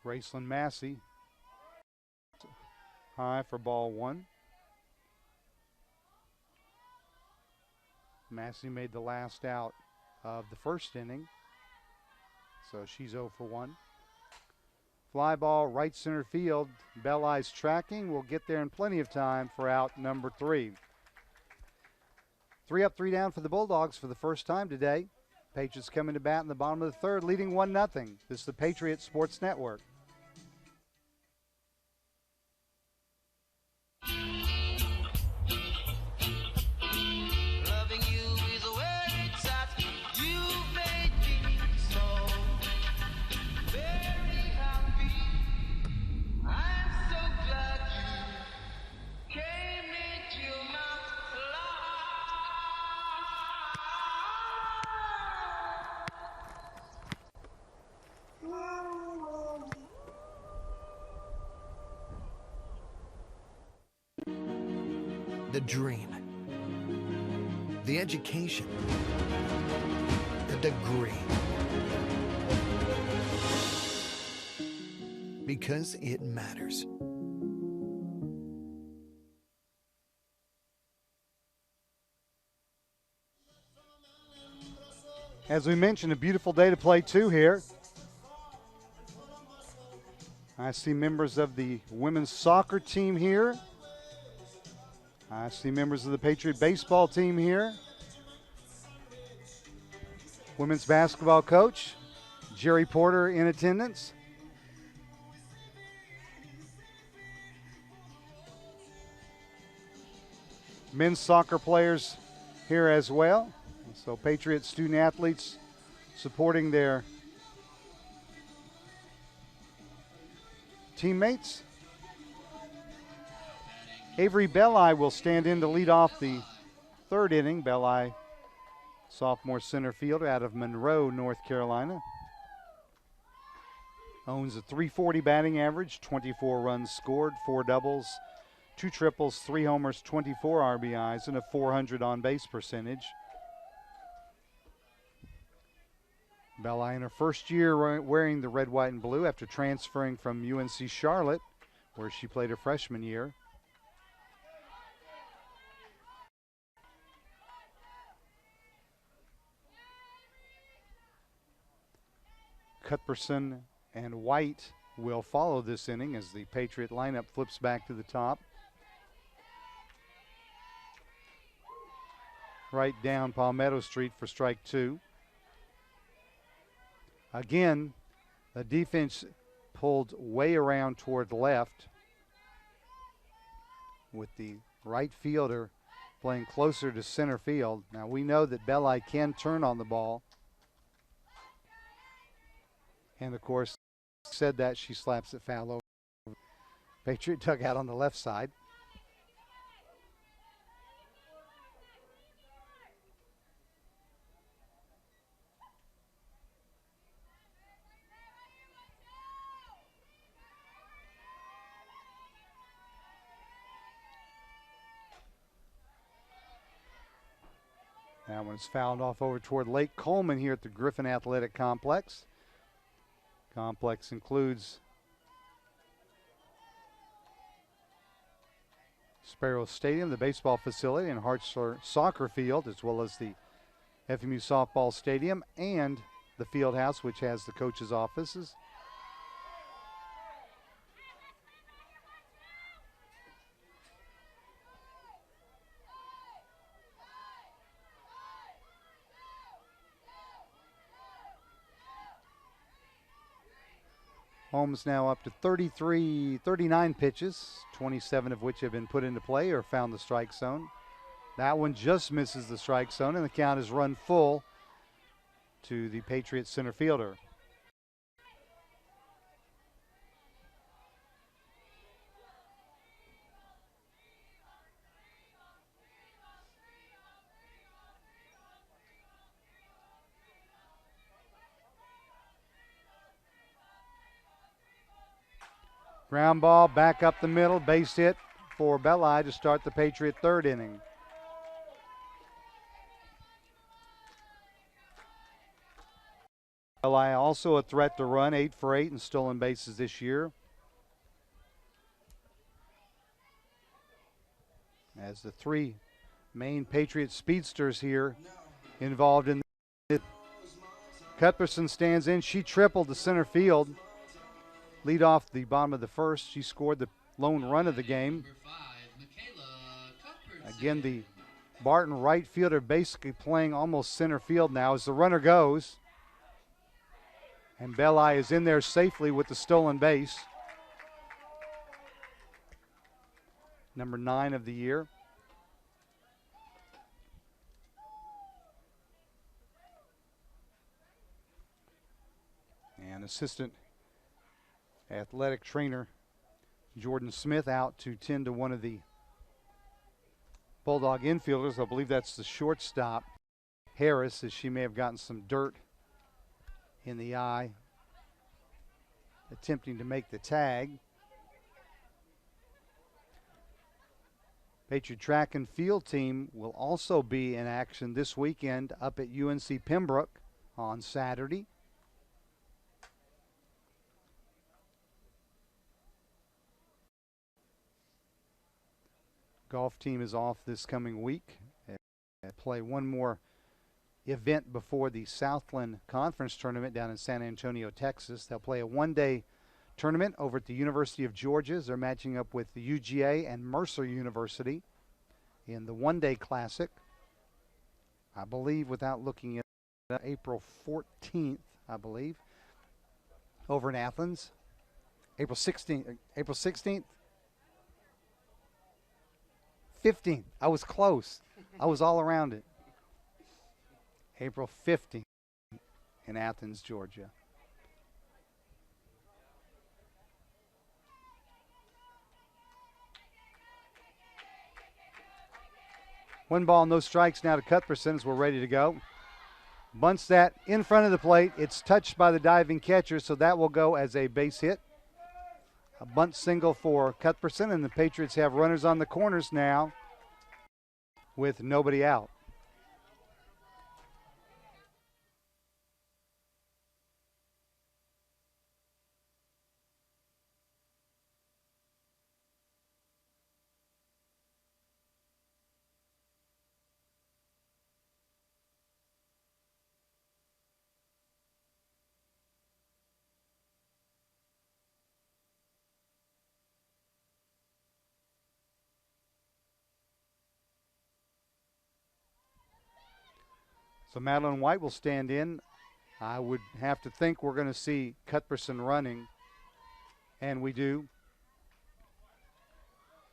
Graceland Massey high for ball 1. Massey made the last out of the first inning, so she's 0 for 1. Fly ball right center field. Belli's tracking. Will get there in plenty of time for out number 3. 3 up, 3 down for the Bulldogs for the first time today. Patriots coming to bat in the bottom of the third, leading 1-0. This is the Patriots Sports Network. The dream, the education, the degree. Because it matters. As we mentioned, a beautiful day to play 2 here. I see members of the women's soccer team here. I see members of the Patriot baseball team here. Women's basketball coach, Jerry Porter, in attendance. Men's soccer players here as well. So Patriot student athletes supporting their teammates. Avery Belli will stand in to lead off the third inning. Belli, sophomore center fielder out of Monroe, North Carolina. Owns a .340 batting average, 24 runs scored, 4 doubles, 2 triples, 3 homers, 24 RBIs, and a .400 on-base percentage. Belli in her first year wearing the red, white, and blue after transferring from UNC Charlotte, where she played her freshman year. Cuthbertson and White will follow this inning as the Patriot lineup flips back to the top. Right down Palmetto Street for strike 2. Again, the defense pulled way around toward left with the right fielder playing closer to center field. Now we know that Belli can turn on the ball. And of course, said that, she slaps it foul over. Patriot dugout on the left side. That one's fouled off over toward Lake Coleman here at the Griffin Athletic Complex. Complex includes Sparrow Stadium, the baseball facility, and Hartzler Soccer Field, as well as the FMU Softball Stadium and the field house, which has the coaches' offices. Holmes now up to 39 pitches, 27 of which have been put into play or found the strike zone. That one just misses the strike zone, and the count is run full to the Patriots center fielder. Ground ball back up the middle, base hit for Belli to start the Patriot third inning. Belli also a threat to run, 8 for 8 in stolen bases this year. As the three main Patriot speedsters here involved in it. Cuthbertson stands in. She tripled to center field. Lead off the bottom of the first. She scored the lone run of the game. Again, the Barton right fielder basically playing almost center field now as the runner goes. And Belli is in there safely with the stolen base. Number 9 of the year. And assistant athletic trainer Jordan Smith out to tend to one of the Bulldog infielders. I believe that's the shortstop, Harris, as she may have gotten some dirt in the eye, attempting to make the tag. Patriot track and field team will also be in action this weekend up at UNC Pembroke on Saturday. Golf team is off this coming week. Play one more event before the Southland Conference Tournament down in San Antonio, Texas. They'll play a one-day tournament over at the University of Georgia. They're matching up with the UGA and Mercer University in the one-day classic. I believe, without looking at April 14th, I believe, over in Athens. April 16th. 15th. I was close. I was all around it. April 15th in Athens, Georgia. One ball, no strikes now to Cuthbertson as we're ready to go. Bunts that in front of the plate. It's touched by the diving catcher, so that will go as a base hit. A bunt single for Cuthbertson, and the Patriots have runners on the corners now with nobody out. So Madeline White will stand in. I would have to think we're going to see Cuthbertson running, and we do.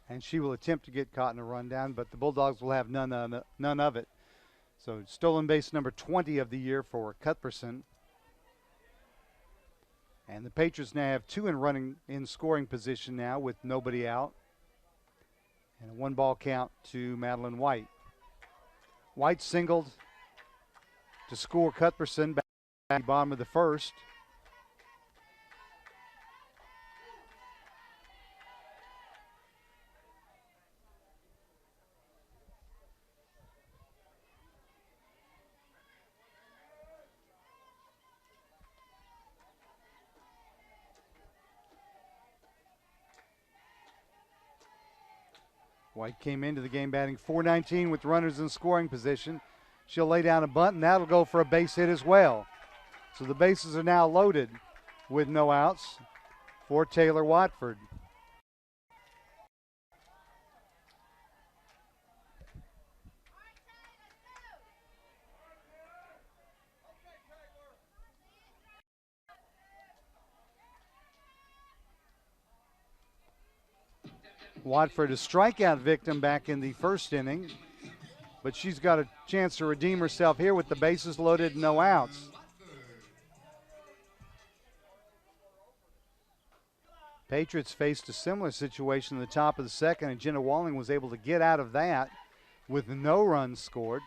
And she will attempt to get caught in a rundown, but the Bulldogs will have none of it. So stolen base number 20 of the year for Cuthbertson. And the Patriots now have 2 in scoring position now with nobody out. And a 1-ball count to Madeline White. White singled to score Cuthbertson back at the bottom of the first. White came into the game batting .419 with runners in scoring position. She'll lay down a bunt, and that'll go for a base hit as well. So the bases are now loaded with no outs for Taylor Watford. Watford, a strikeout victim back in the first inning, but she's got a chance to redeem herself here with the bases loaded and no outs. Patriots faced a similar situation in the top of the second, and Jenna Walling was able to get out of that with no runs scored.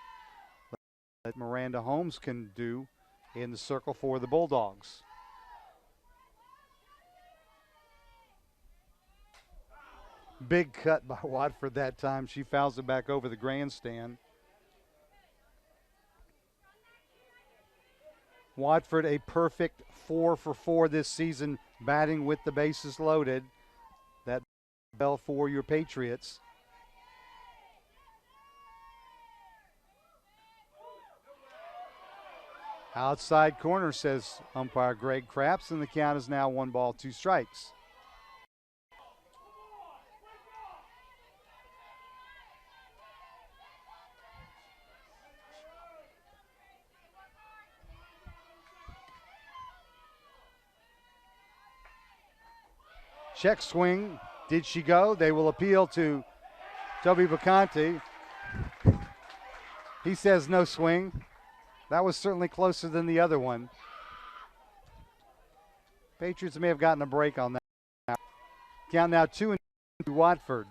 That Miranda Holmes can do in the circle for the Bulldogs. Big cut by Watford that time. She fouls it back over the grandstand. Watford, a perfect 4 for 4 this season, batting with the bases loaded. That bell for your Patriots. Outside corner, says umpire Greg Craps, and the count is now 1 ball, 2 strikes. Check swing. Did she go? They will appeal to Toby Bacanti. He says no swing. That was certainly closer than the other one. Patriots may have gotten a break on that. Count now 2-2 Watford.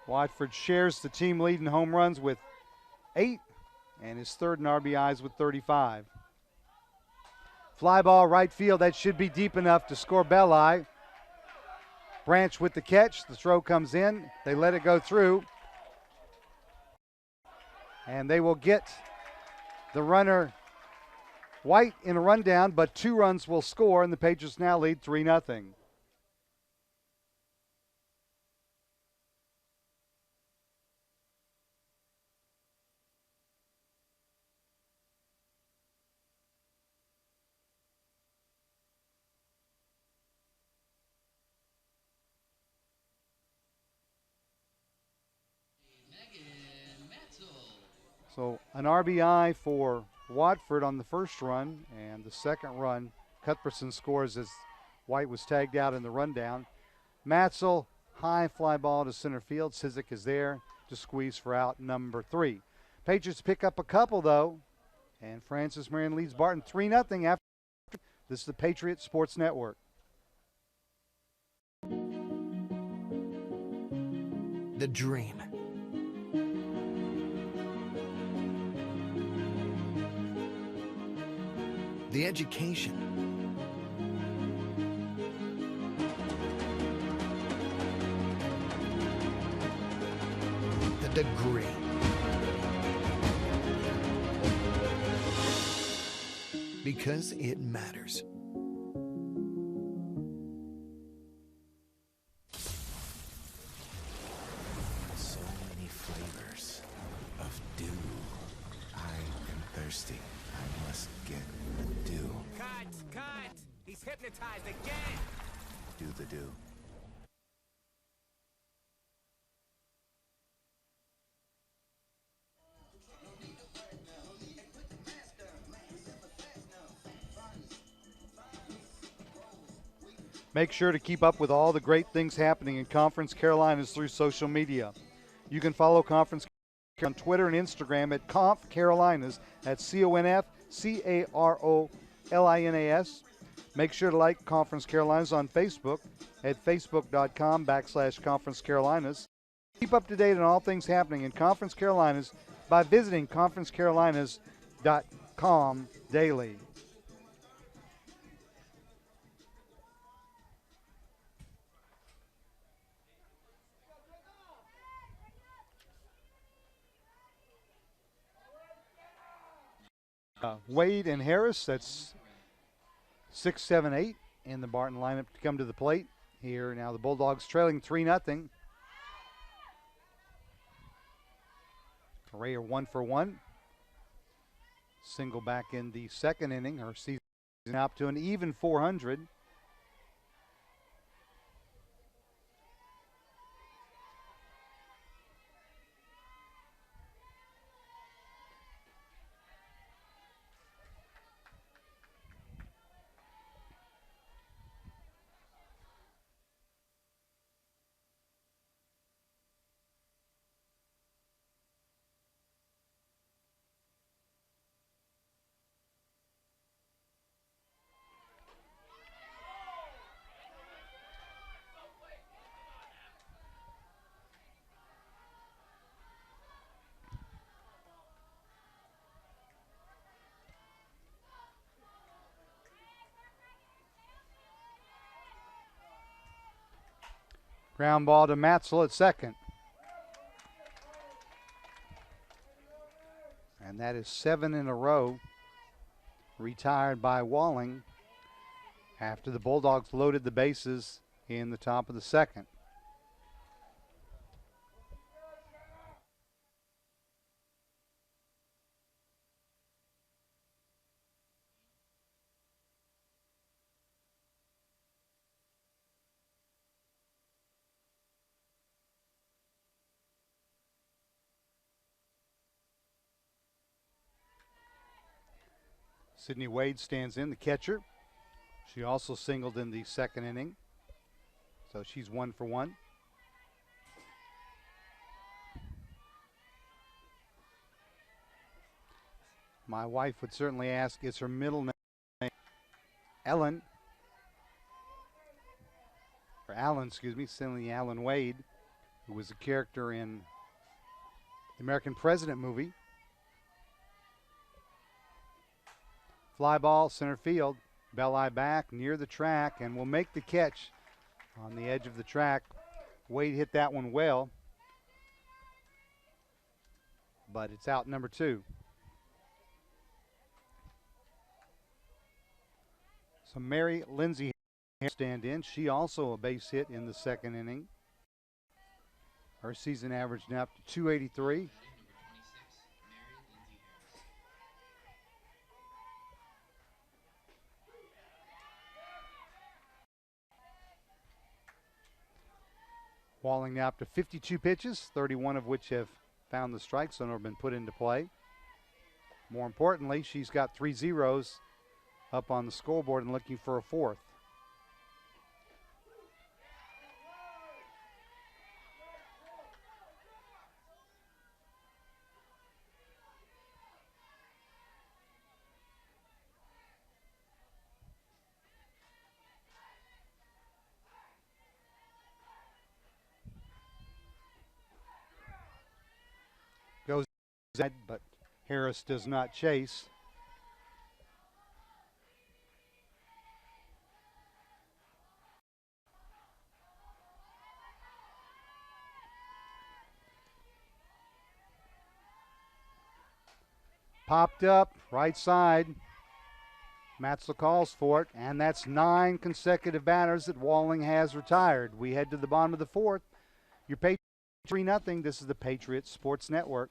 Watford shares the team lead in home runs with 8 and is third in RBIs with 35. Fly ball right field. That should be deep enough to score Belli. Branch with the catch. The throw comes in. They let it go through. And they will get the runner White in a rundown, but 2 runs will score, and the Patriots now lead 3-0. So an RBI for Watford on the first run, and the second run, Cuthbertson scores as White was tagged out in the rundown. Matzel, high fly ball to center field. Sizik is there to squeeze for out number 3. Patriots pick up a couple, though, and Francis Marion leads Barton 3-0 after. This is the Patriot Sports Network. The dream. The education. The degree. Because it matters. So many flavors of dew. I am thirsty. I must get the dew. Cut! He's hypnotized again! Do the dew. Make sure to keep up with all the great things happening in Conference Carolinas through social media. You can follow Conference on Twitter and Instagram at Conf Carolinas. That's CONFCAROLINAS. Make sure to like Conference Carolinas on Facebook at facebook.com/Conference Carolinas. Keep up to date on all things happening in Conference Carolinas by visiting conferencecarolinas.com daily. Wade and Harris, that's 6, 7, 8 in the Barton lineup to come to the plate here. Now the Bulldogs trailing 3-0. Correa 1 for 1. Single back in the second inning. Her season up to an even 400. Ground ball to Matzel at second. And that is 7 in a row retired by Walling after the Bulldogs loaded the bases in the top of the second. Sydney Wade stands in, the catcher. She also singled in the second inning, so she's 1 for 1. My wife would certainly ask, is her middle name Ellen? Or Alan, excuse me, Cindy Allen Wade, who was a character in the American President movie. Fly ball, center field. Belli back near the track and will make the catch on the edge of the track. Wade hit that one well, but it's out number 2. So Mary Lindsay stand in. She also a base hit in the second inning. Her season average now up to 283. Walling now up to 52 pitches, 31 of which have found the strike zone or been put into play. More importantly, she's got 3 zeros up on the scoreboard and looking for a 4th. Goes inside, but Harris does not chase. Popped up, right side. Matzel calls for it, and that's 9 consecutive batters that Walling has retired. We head to the bottom of the 4th. Your Patriots 3-0. This is the Patriots Sports Network.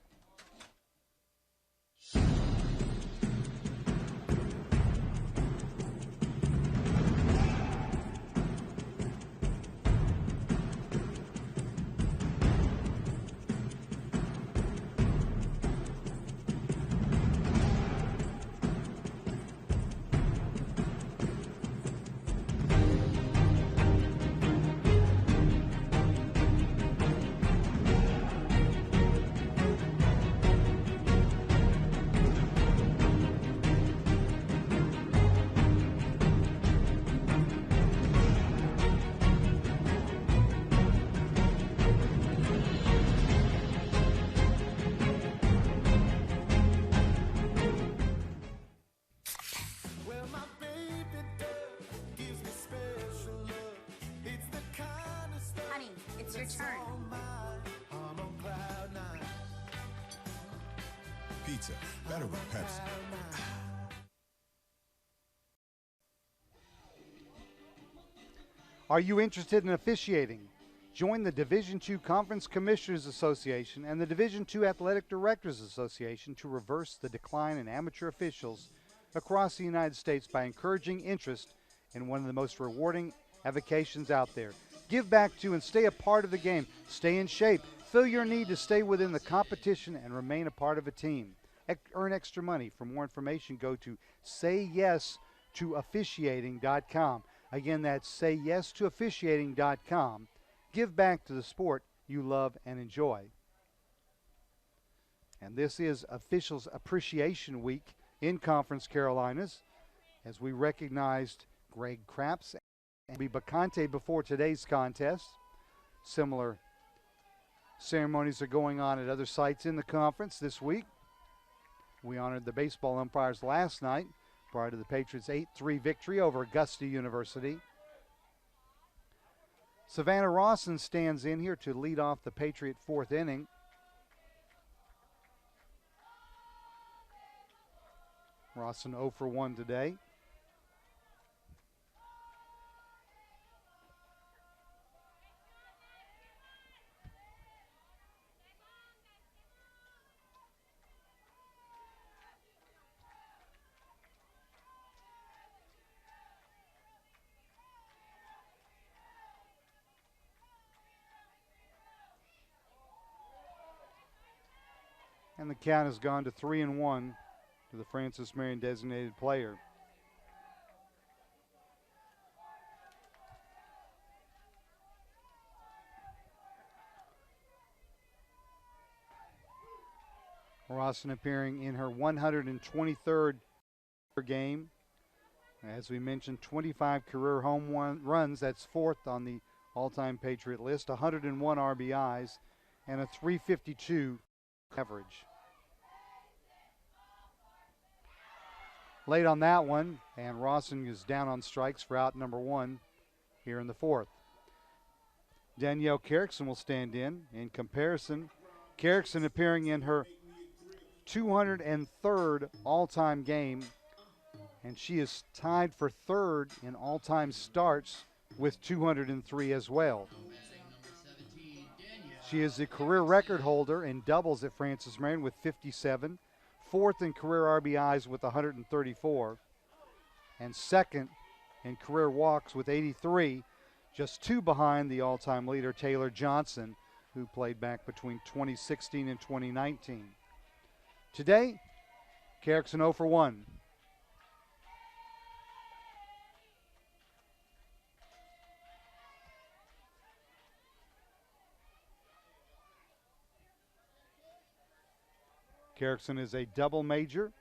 Pizza, better with Pepsi. Are you interested in officiating? Join the Division II Conference Commissioners Association and the Division II Athletic Directors Association to reverse the decline in amateur officials across the United States by encouraging interest in one of the most rewarding avocations out there. Give back to and stay a part of the game. Stay in shape. Feel your need to stay within the competition and remain a part of a team. Earn extra money. For more information, go to sayyes2officiating.com. Again, that's sayyes2officiating.com. Give back to the sport you love and enjoy. And this is Officials Appreciation Week in Conference Carolinas, as we recognized Greg Craps and Bacante before today's contest. Similar ceremonies are going on at other sites in the conference this week. We honored the baseball umpires last night prior to the Patriots' 8-3 victory over Augusta University. Savannah Rawson stands in here to lead off the Patriot fourth inning. Rawson 0 for 1 today. And the count has gone to 3-1 to the Francis Marion designated player. Rawson appearing in her 123rd game. As we mentioned, 25 career home runs. That's fourth on the all-time Patriot list. 101 RBIs and a 352 average. Late on that one, and Rawson is down on strikes for out number 1 here in the fourth. Danielle Carrickson will stand in comparison. Carrickson appearing in her 203rd all-time game, and she is tied for third in all-time starts with 203 as well. She is the career record holder in doubles at Francis Marion with 57, fourth in career RBIs with 134, and second in career walks with 83, just 2 behind the all-time leader Taylor Johnson, who played back between 2016 and 2019. Today, Carrickson 0 for 1. Carrickson is a double major,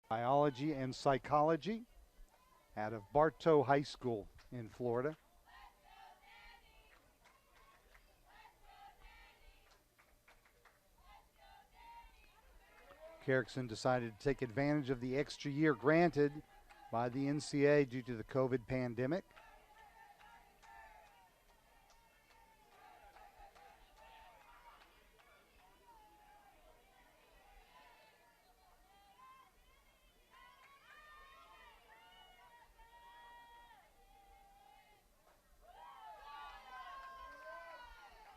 biology and psychology, out of Bartow High School in Florida. Carrickson decided to take advantage of the extra year granted by the NCAA due to the COVID pandemic.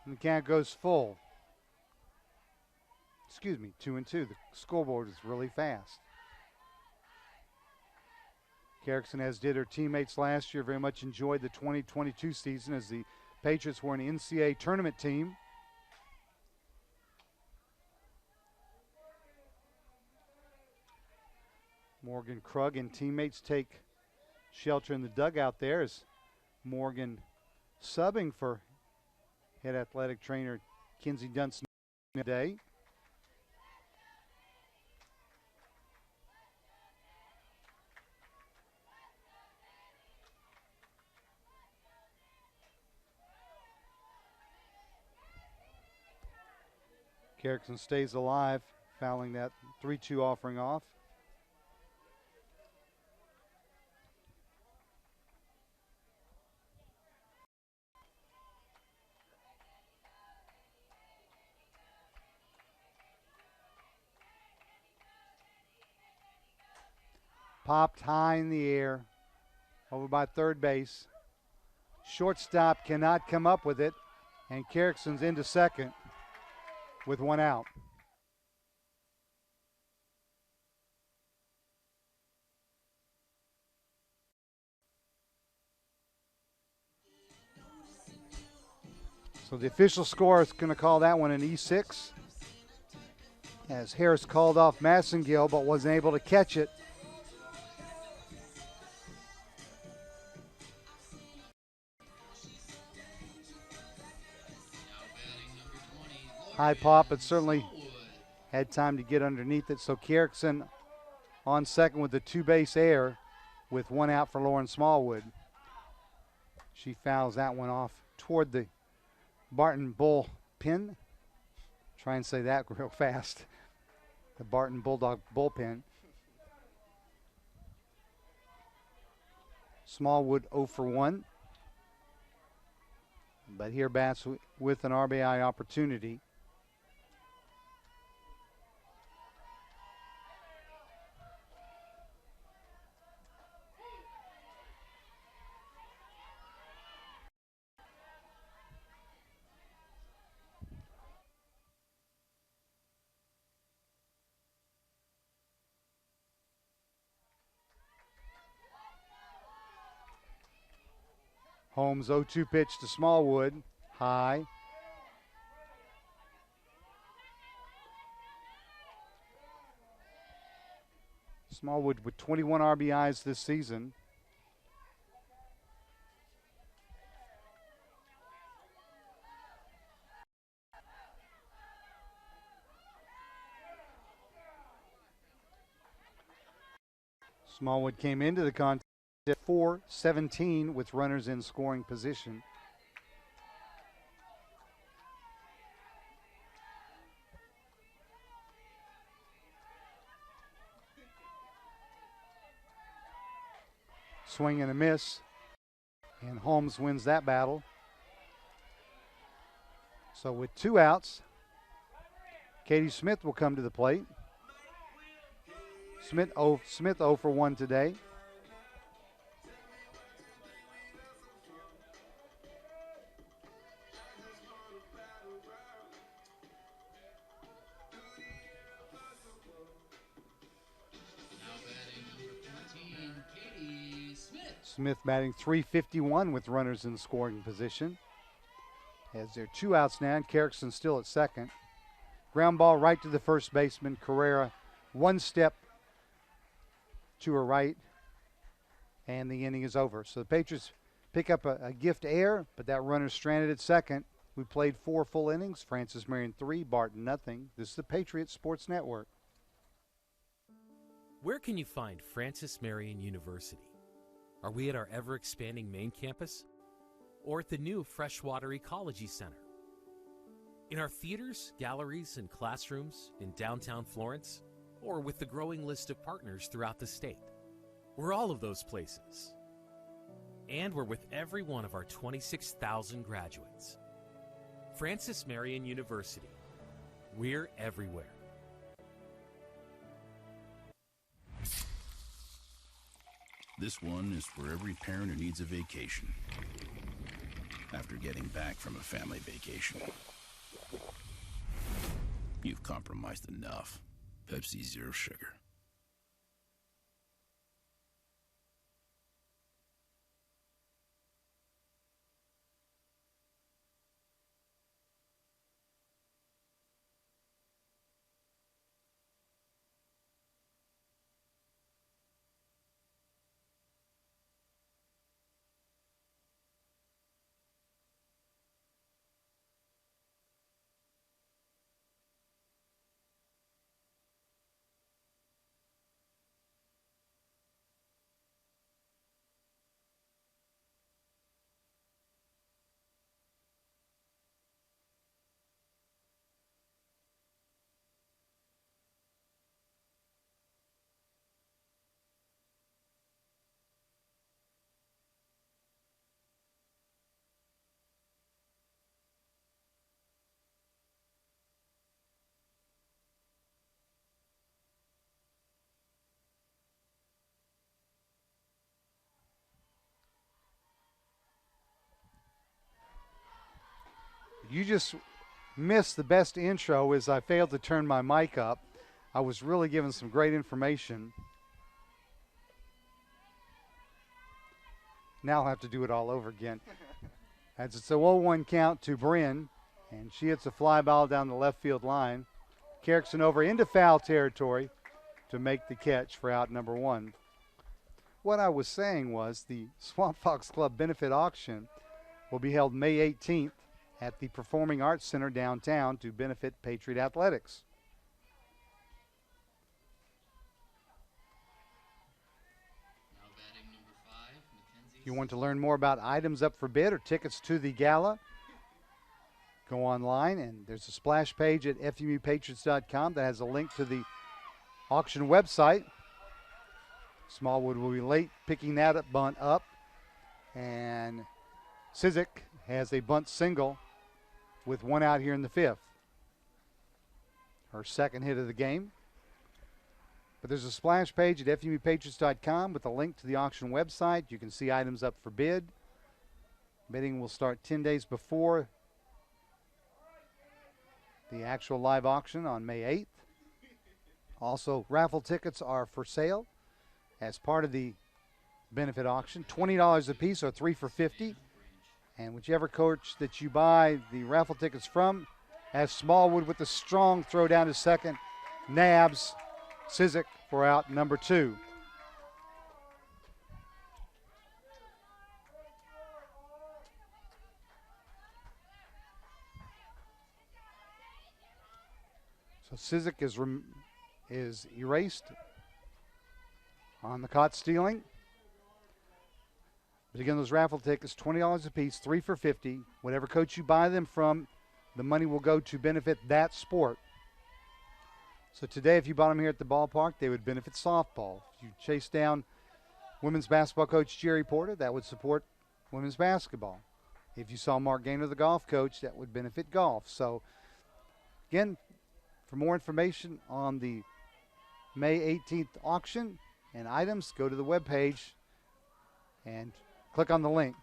And the count goes full. Excuse me, 2-2. The scoreboard is really fast. Carrickson, as did her teammates last year, very much enjoyed the 2022 season as the Patriots were an NCAA tournament team. Morgan Krug and teammates take shelter in the dugout there as Morgan subbing for head athletic trainer Kinsey Dunson today. Carrickson stays alive, fouling that 3-2 offering off. Popped high in the air over by third base. Shortstop cannot come up with it, and Carrickson's into second with 1 out. So the official score is going to call that one an E6, as Harris called off Massengill but wasn't able to catch it. High pop, but certainly had time to get underneath it. So Carrickson on second with the 2-base error with 1 out for Lauren Smallwood. She fouls that one off toward the Barton Bull pin. Try and say that real fast. The Barton Bulldog bullpen. Smallwood 0 for 1. But here bats with an RBI opportunity. Holmes 0-2 pitch to Smallwood. High. Smallwood with 21 RBIs this season. Smallwood came into the contest at 4-17 with runners in scoring position. Swing and a miss, and Holmes wins that battle. So with 2 outs, Katie Smith will come to the plate. Smith 0 for 1 today. Smith batting .351 with runners in scoring position. As there are 2 outs now, and Carrickson still at second. Ground ball right to the first baseman. Carrera 1 step to her right, and the inning is over. So the Patriots pick up a gift air, but that runner's stranded at second. We played 4 full innings. Francis Marion 3, Barton nothing. This is the Patriots Sports Network. Where can you find Francis Marion University? Are we at our ever-expanding main campus? Or at the new freshwater ecology center? In our theaters, galleries, and classrooms in downtown Florence? Or with the growing list of partners throughout the state? We're all of those places. And we're with every one of our 26,000 graduates. Francis Marion University. We're everywhere. This one is for every parent who needs a vacation after getting back from a family vacation. You've compromised enough. Pepsi Zero Sugar. You just missed the best intro as I failed to turn my mic up. I was really giving some great information. Now I'll have to do it all over again. As it's a 0-1 count to Bryn, and she hits a fly ball down the left field line. Carrickson over into foul territory to make the catch for out number 1. What I was saying was the Swamp Fox Club benefit auction will be held May 18th at the Performing Arts Center downtown to benefit Patriot Athletics. Now batting number 5, Mackenzie. If you want to learn more about items up for bid or tickets to the gala, go online, and there's a splash page at FMUPatriots.com that has a link to the auction website. Smallwood will be late picking that bunt up, and Sizik has a bunt single with one out here in the fifth. Her second hit of the game. But there's a splash page at FMUPatriots.com with a link to the auction website. You can see items up for bid. Bidding will start 10 days before the actual live auction on May 8th. Also, raffle tickets are for sale as part of the benefit auction. $20 a piece, or 3 for $50. And whichever coach that you buy the raffle tickets from has Smallwood with a strong throw down to second. Nabs Sizik for out number 2. So Sizik is erased on the caught stealing. But again, those raffle tickets, $20 a piece, 3 for $50. Whatever coach you buy them from, the money will go to benefit that sport. So today, if you bought them here at the ballpark, they would benefit softball. If you chase down women's basketball coach Jerry Porter, that would support women's basketball. If you saw Mark Gaynor, the golf coach, that would benefit golf. So again, for more information on the May 18th auction and items, go to the webpage and click on the link.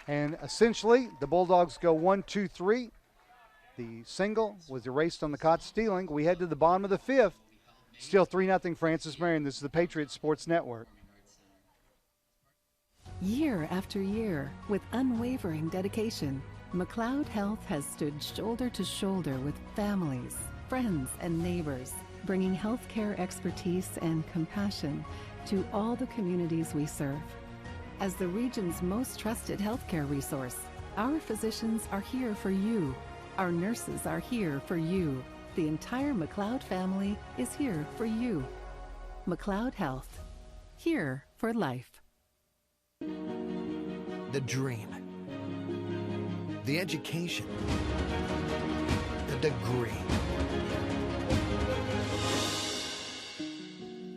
And essentially, the Bulldogs go 1, 2, 3. The single was erased on the caught stealing. We head to the bottom of the fifth. Still 3-0 Francis Marion. This is the Patriots Sports Network. Year after year, with unwavering dedication, McLeod Health has stood shoulder to shoulder with families, friends, and neighbors, bringing healthcare expertise and compassion to all the communities we serve. As the region's most trusted healthcare resource, our physicians are here for you. Our nurses are here for you. The entire McLeod family is here for you. McLeod Health, here for life. The dream, the education, the degree.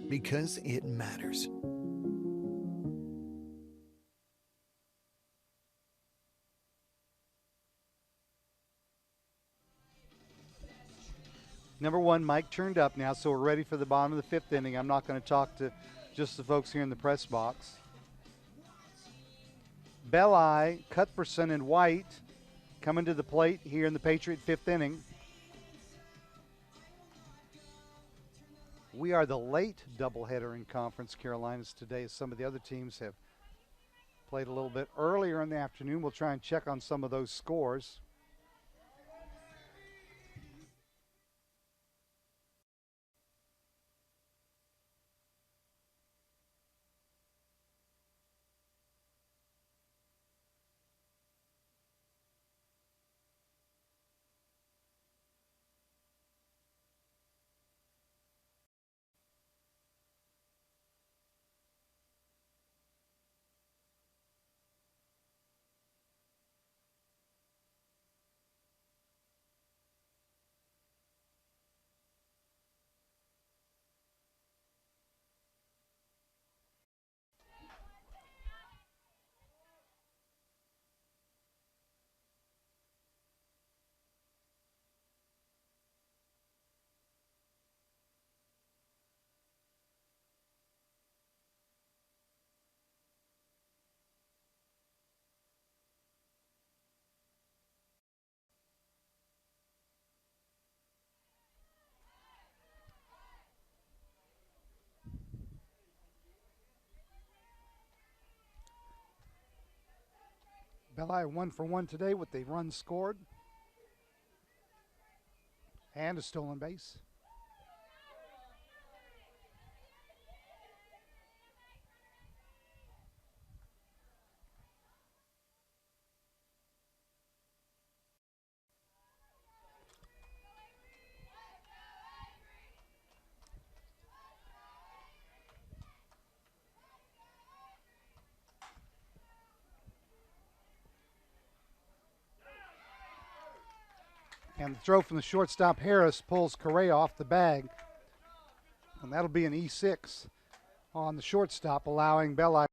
Because it matters. Number 1, Mike turned up now, so we're ready for the bottom of the fifth inning. I'm not going to talk to just the folks here in the press box. Belli, Cuthbertson, and White coming to the plate here in the Patriot fifth inning. We are the late doubleheader in Conference Carolinas today, as some of the other teams have played a little bit earlier in the afternoon. We'll try and check on some of those scores. Belli 1 for 1 today with the run scored and a stolen base. And the throw from the shortstop, Harris, pulls Correa off the bag. And that'll be an E6 on the shortstop, allowing Belli.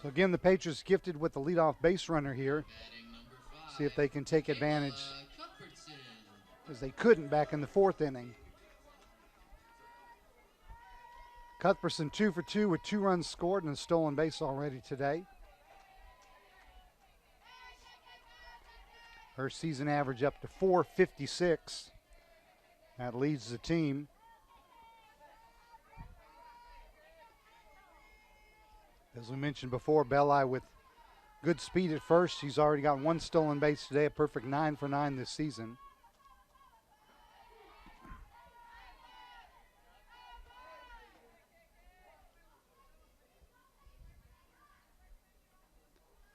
So again, the Patriots gifted with the leadoff base runner here. See if they can take advantage, as they couldn't back in the 4th inning. Cuthbertson 2 for 2 with 2 runs scored and a stolen base already today. Her season average up to .456. That leads the team. As we mentioned before, Belli with good speed at first. She's already got 1 stolen base today, a perfect 9 for 9 this season.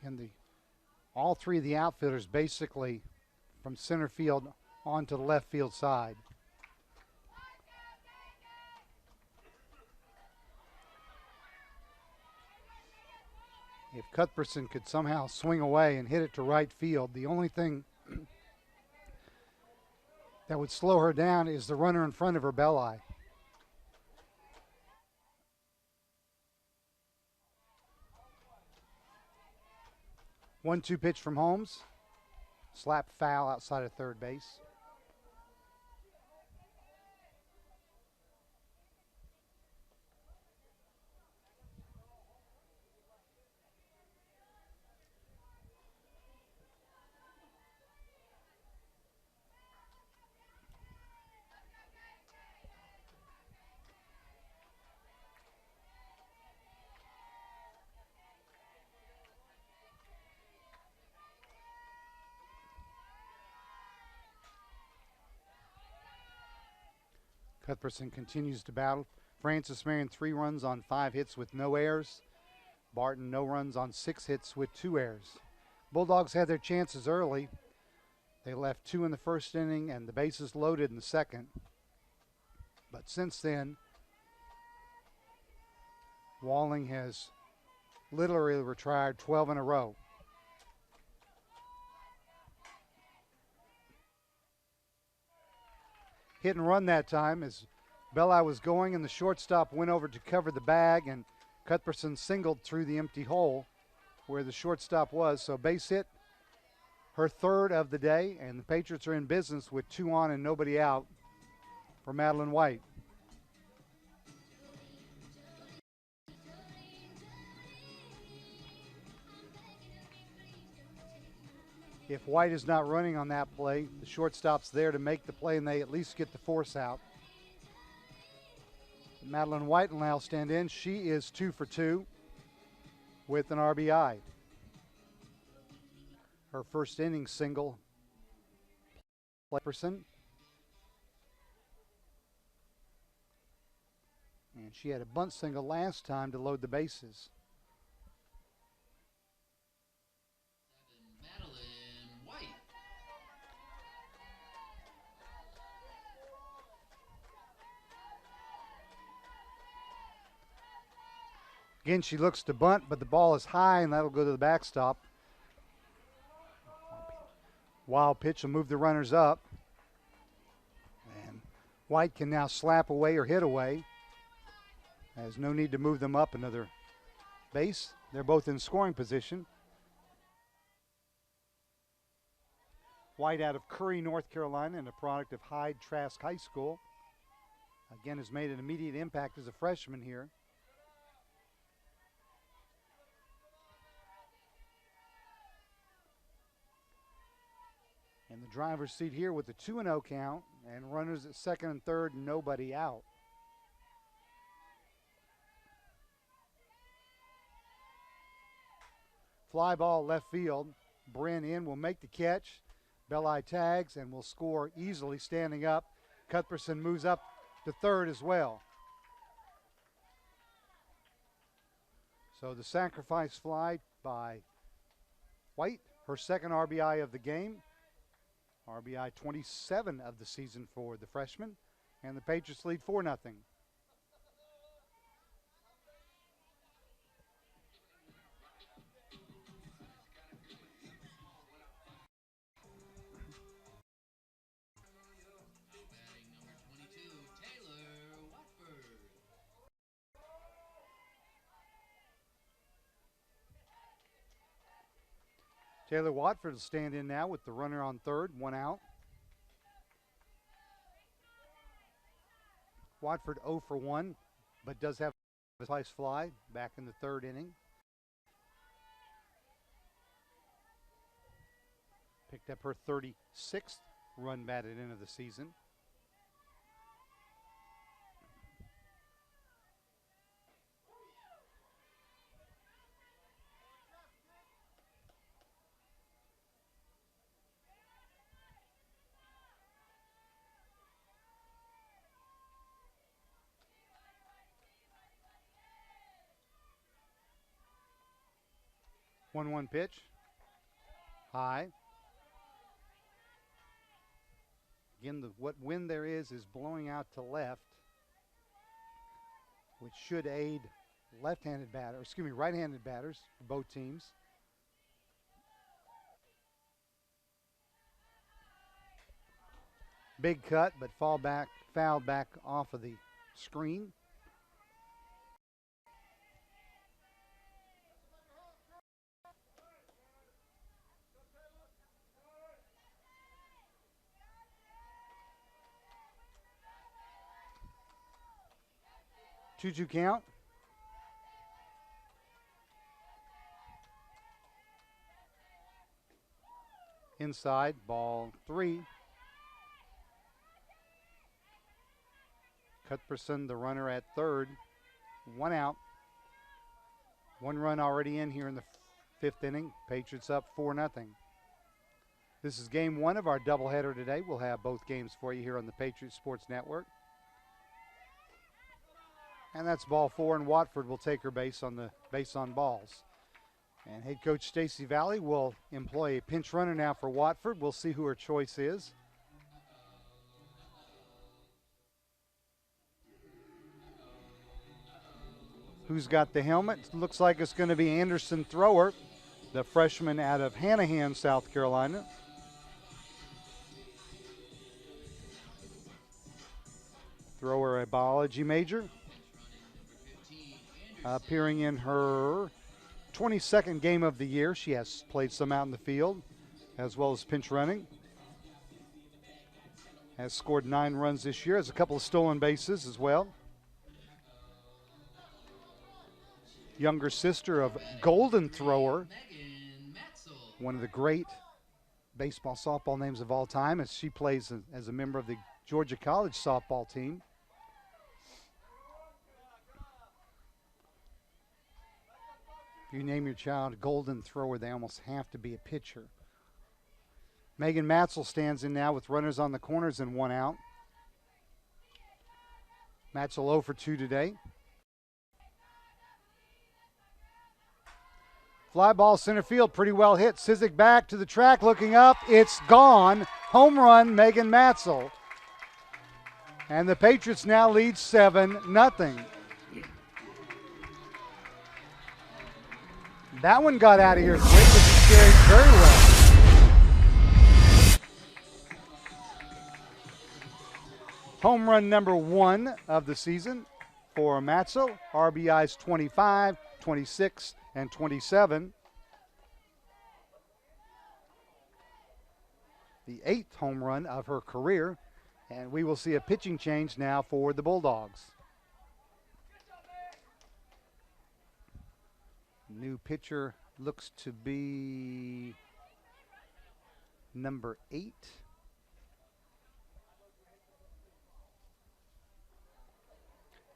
And all 3 of the outfielders basically from center field onto the left field side. If Cuthbertson could somehow swing away and hit it to right field, the only thing that would slow her down is the runner in front of her, Belli. One-two pitch from Holmes. Slap foul outside of third base. Cuthbertson continues to battle. Francis Marion 3 runs on 5 hits with no errors. Barton no runs on 6 hits with 2 errors. Bulldogs had their chances early. They left 2 in the 1st inning and the bases loaded in the 2nd. But since then, Walling has literally retired 12 in a row. Hit and run that time as Belli was going and the shortstop went over to cover the bag, and Cuthbertson singled through the empty hole where the shortstop was. So base hit, her 3rd of the day, and the Patriots are in business with 2 on and nobody out for Madeline White. If White is not running on that play, the shortstop's there to make the play, and they at least get the force out. Madeline White will now stand in. She is 2 for 2 with an RBI. Her 1st inning single. And she had a bunt single last time to load the bases. Again, she looks to bunt, but the ball is high, and that'll go to the backstop. Wild pitch will move the runners up. And White can now slap away or hit away. There's no need to move them up another base. They're both in scoring position. White out of Curry, North Carolina, and a product of Hyde Trask High School. Again, has made an immediate impact as a freshman here. In the driver's seat here with the 2-0 count and runners at 2nd and 3rd, nobody out. Fly ball left field. Bryn in will make the catch. Belli tags and will score easily standing up. Cuthbertson moves up to 3rd as well. So the sacrifice fly by White, her 2nd RBI of the game. RBI 27 of the season for the freshman, and the Patriots lead 4-0. Taylor Watford will stand in now with the runner on third, 1 out. Watford 0 for 1, but does have a slice fly back in the third inning. Picked up her 36th run batted in of the season. One pitch. High. Again, what wind there is blowing out to left, which should aid right-handed batters for both teams. Big cut, but fouled back off of the screen. Two count. Inside, ball 3. Cuthbertson, the runner at third. 1 out. 1 run already in here in the 5th inning. Patriots up 4-0. This is game 1 of our doubleheader today. We'll have both games for you here on the Patriots Sports Network. And that's ball 4, and Watford will take her base on balls. And head coach Stacy Valley will employ a pinch runner now for Watford. We'll see who her choice is. Who's got the helmet? Looks like it's going to be Anderson Thrower, the freshman out of Hanahan, South Carolina. Thrower, a biology major. Appearing in her 22nd game of the year. She has played some out in the field as well as pinch running. Has scored 9 runs this year. Has a couple of stolen bases as well. Younger sister of Golden Thrower, one of the great baseball softball names of all time, as she plays as a member of the Georgia College softball team. If you name your child Golden Thrower, they almost have to be a pitcher. Megan Matzel stands in now with runners on the corners and 1 out. Matzel 0 for 2 today. Fly ball center field, pretty well hit. Sizik back to the track, looking up. It's gone. Home run, Megan Matzel. And the Patriots now lead 7-0. That one got out of here quick, but he carried very well. Home run number 1 of the season for Matzel. RBIs 25, 26, and 27. The 8th home run of her career. And we will see a pitching change now for the Bulldogs. New pitcher looks to be number 8.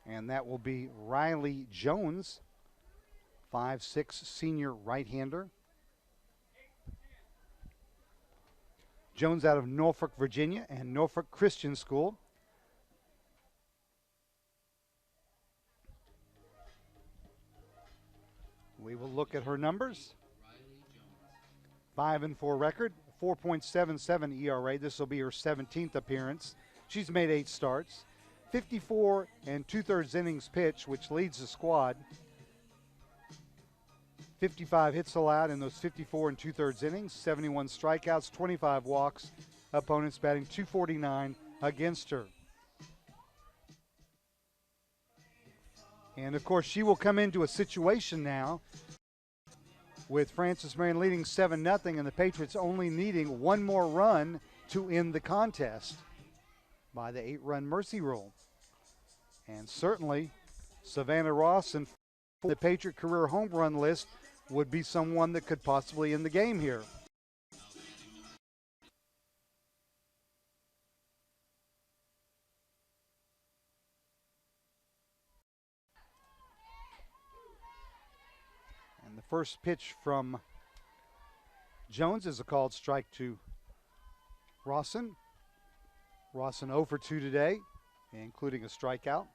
And that will be Riley Jones, 5'6" senior right-hander. Jones out of Norfolk, Virginia, and Norfolk Christian School. We will look at her numbers. 5-4 record, 4.77 ERA. This will be her 17th appearance. She's made 8 starts. 54 2/3 innings pitched, which leads the squad. 55 hits allowed in those 54 2/3 innings, 71 strikeouts, 25 walks. Opponents batting .249 against her. And, of course, she will come into a situation now with Francis Marion leading 7-0 and the Patriots only needing one more run to end the contest by the 8-run mercy rule. And certainly Savannah Rawson, the Patriot career home run list, would be someone that could possibly end the game here. And the first pitch from Jones is a called strike to Rawson. Rawson 0 for 2 today, including a strikeout.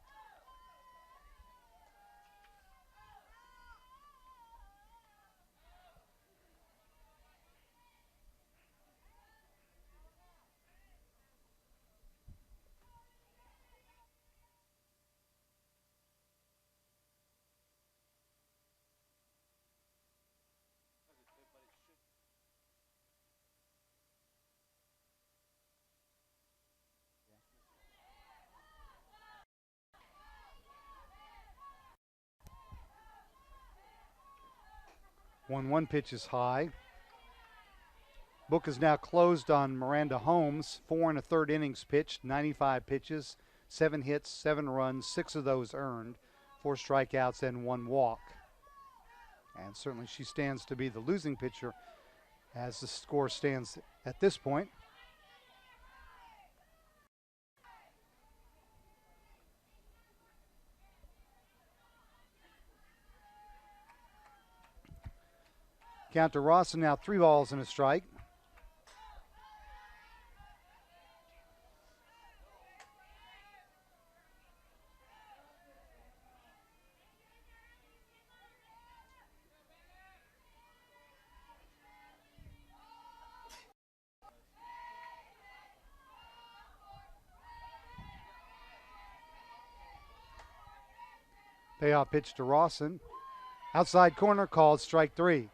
One pitch is high. Book is now closed on Miranda Holmes. 4 1/3 innings pitched, 95 pitches, 7 hits, 7 runs, 6 of those earned, 4 strikeouts and 1 walk. And certainly she stands to be the losing pitcher as the score stands at this point. Count to Rawson now 3 balls and a strike. Payoff pitch to Rawson. Outside corner called strike 3.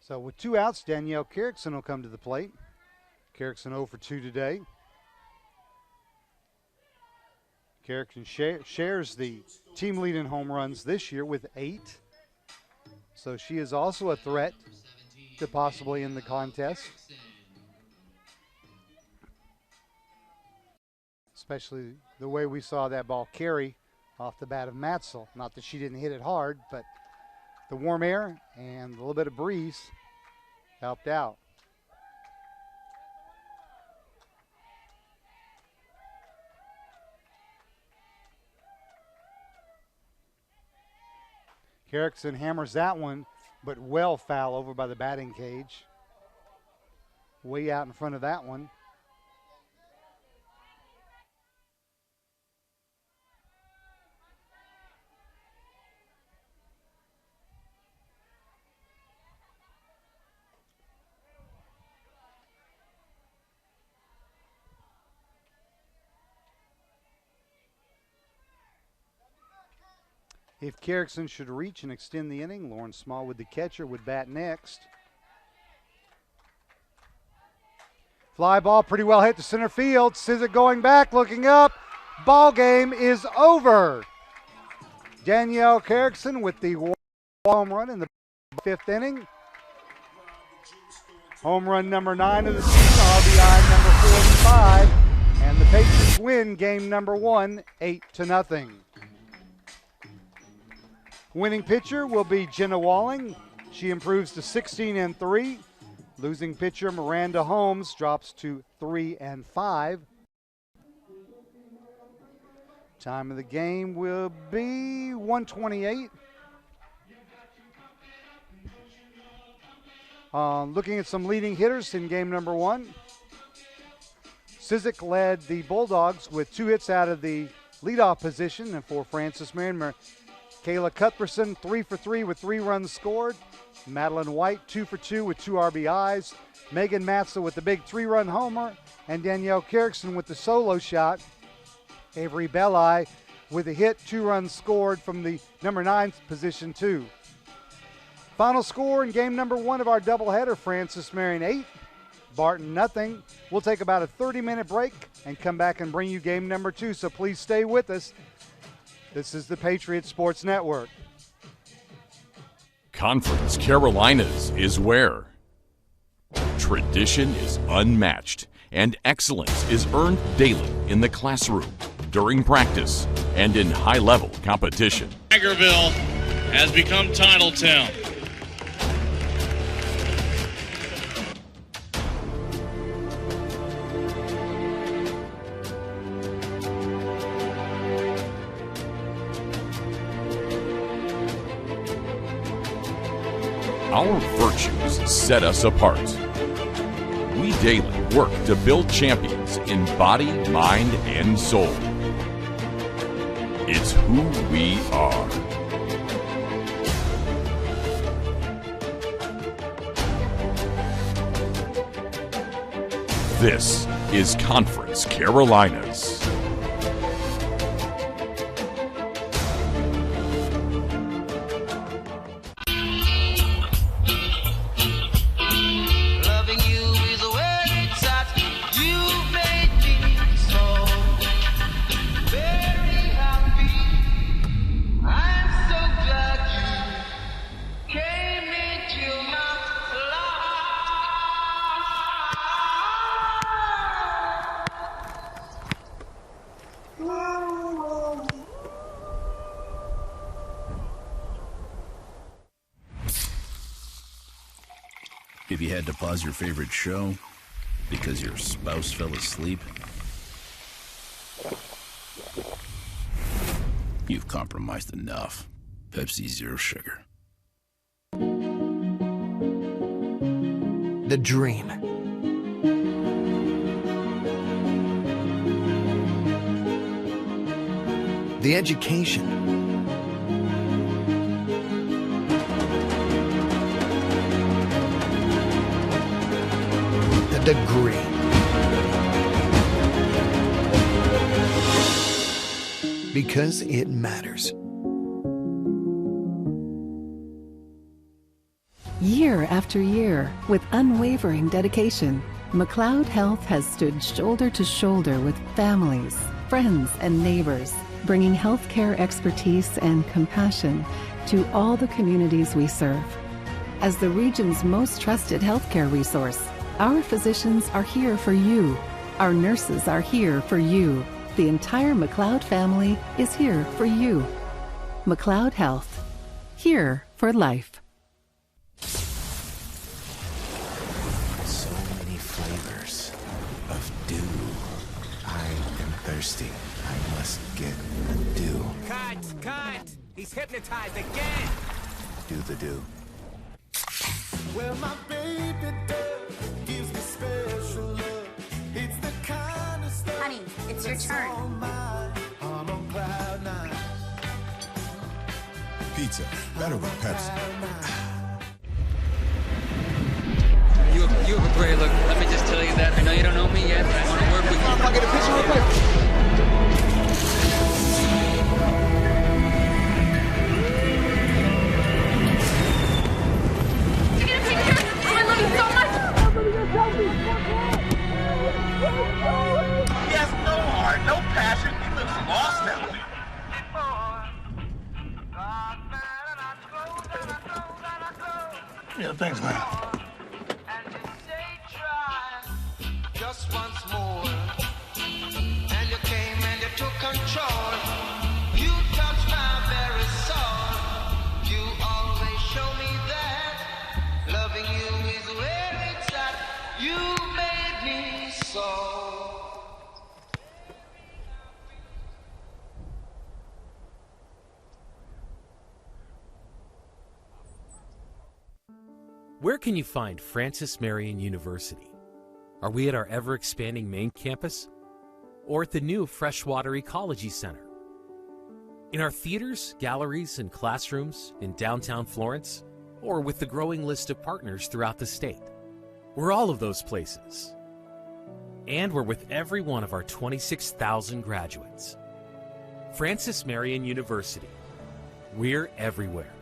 So with 2 outs, Danielle Carrickson will come to the plate. Carrickson 0 for 2 today. Carrickson shares the team lead in home runs this year with 8. So she is also a threat to possibly end the contest. Especially the way we saw that ball carry off the bat of Matzel. Not that she didn't hit it hard, but the warm air and a little bit of breeze helped out. Carrickson hammers that one, but well foul over by the batting cage. Way out in front of that one. If Carrickson should reach and extend the inning, Lauren Smallwood, the catcher, would bat next. Fly ball pretty well hit to center field. Sizik going back, looking up. Ball game is over. Danielle Carrickson with the home run in the 5th inning. Home run number 9 of the season, RBI number 45. And the Patriots win game number 1, 8-0. Winning pitcher will be Jenna Walling. She improves to 16-3. Losing pitcher Miranda Holmes drops to 3-5. Time of the game will be 1:28. Looking at some leading hitters in game number 1. Sizik led the Bulldogs with 2 hits out of the leadoff position, and for Francis Marion, Kayla Cuthbertson 3 for 3 with 3 runs scored. Madeline White 2 for 2 with 2 RBIs. Megan Matzel with the big 3-run homer, and Danielle Carrickson with the solo shot. Avery Belli with a hit, 2 runs scored from the number 9 position too. Final score in game number 1 of our doubleheader: Francis Marion 8, Barton nothing. We'll take about a 30-minute break and come back and bring you game number 2. So please stay with us. This is the Patriots Sports Network. Conference Carolinas is where tradition is unmatched and excellence is earned daily in the classroom, during practice, and in high-level competition. Tigerville has become Titletown. Our virtues set us apart. We daily work to build champions in body, mind, and soul. It's who we are. This is Conference Carolinas. If you had to pause your favorite show because your spouse fell asleep, you've compromised enough. Pepsi Zero Sugar. The dream. The education. The degree. Because it matters. Year after year, with unwavering dedication, McLeod Health has stood shoulder to shoulder with families, friends, and neighbors, bringing healthcare expertise and compassion to all the communities we serve. As the region's most trusted healthcare resource, our physicians are here for you. Our nurses are here for you. The entire McLeod family is here for you. McLeod Health, here for life. So many flavors of dew. I am thirsty. I must get the dew. Cut! He's hypnotized again! Do the dew. Well, my baby does gives me special love. It's the kind of stuff. Honey, it's your turn. I'm on cloud nine. Pizza, better with Pepsi. You have a great look. Let me just tell you that. I know you don't know me yet, but I want to work with you. I'll get a picture real quick. He has no heart, no passion. He lives lost out there. Yeah, thanks, man. Just once more. And you came and you took control. You touched my very soul. You always show me that loving you is where it's at. You made me so. Where can you find Francis Marion University? Are we at our ever-expanding main campus? Or at the new freshwater ecology center? In our theaters, galleries, and classrooms in downtown Florence? Or with the growing list of partners throughout the state? We're all of those places. And we're with every one of our 26,000 graduates. Francis Marion University. We're everywhere.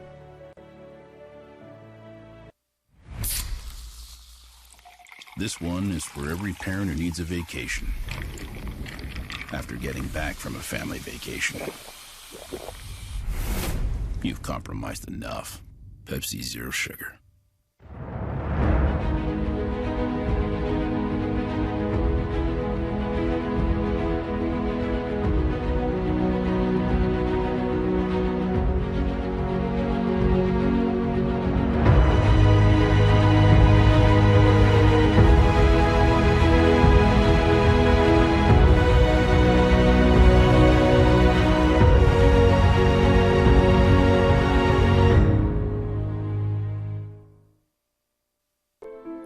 This one is for every parent who needs a vacation after getting back from a family vacation. You've compromised enough. Pepsi Zero Sugar.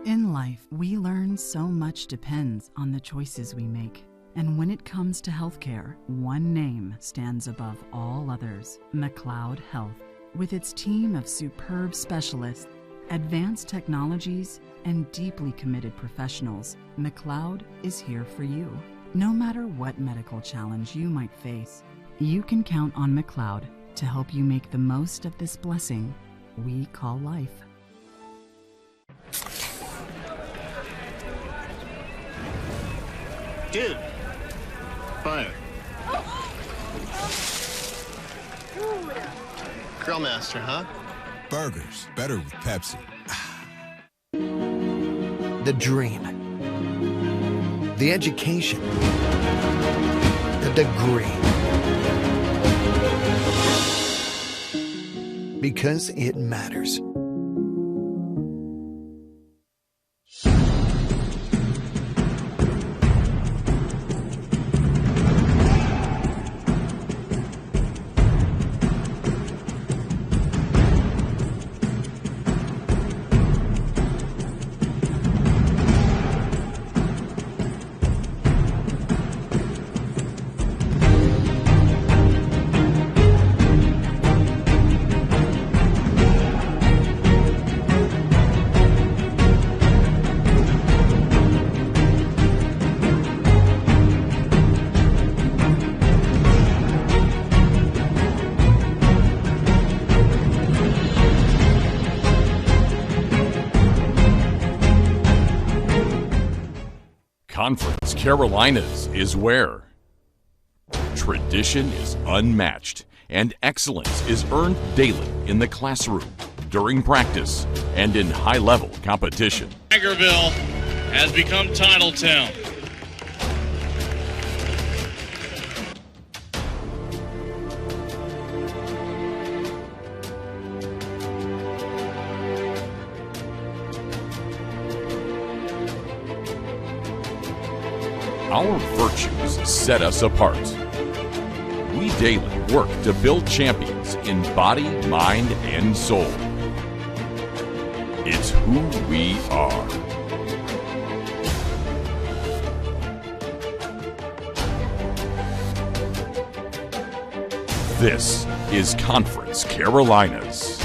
In life, we learn so much depends on the choices we make. And when it comes to healthcare, one name stands above all others: McLeod Health. With its team of superb specialists, advanced technologies, and deeply committed professionals, McLeod is here for you. No matter what medical challenge you might face, you can count on McLeod to help you make the most of this blessing we call life. Dude, fire. Grill master, huh? Burgers, better with Pepsi. The dream. The education. The degree. Because it matters. Conference Carolinas is where tradition is unmatched and excellence is earned daily in the classroom, during practice, and in high-level competition. Tigerville has become Titletown. Our virtues set us apart. We daily work to build champions in body, mind, and soul. It's who we are. This is Conference Carolinas.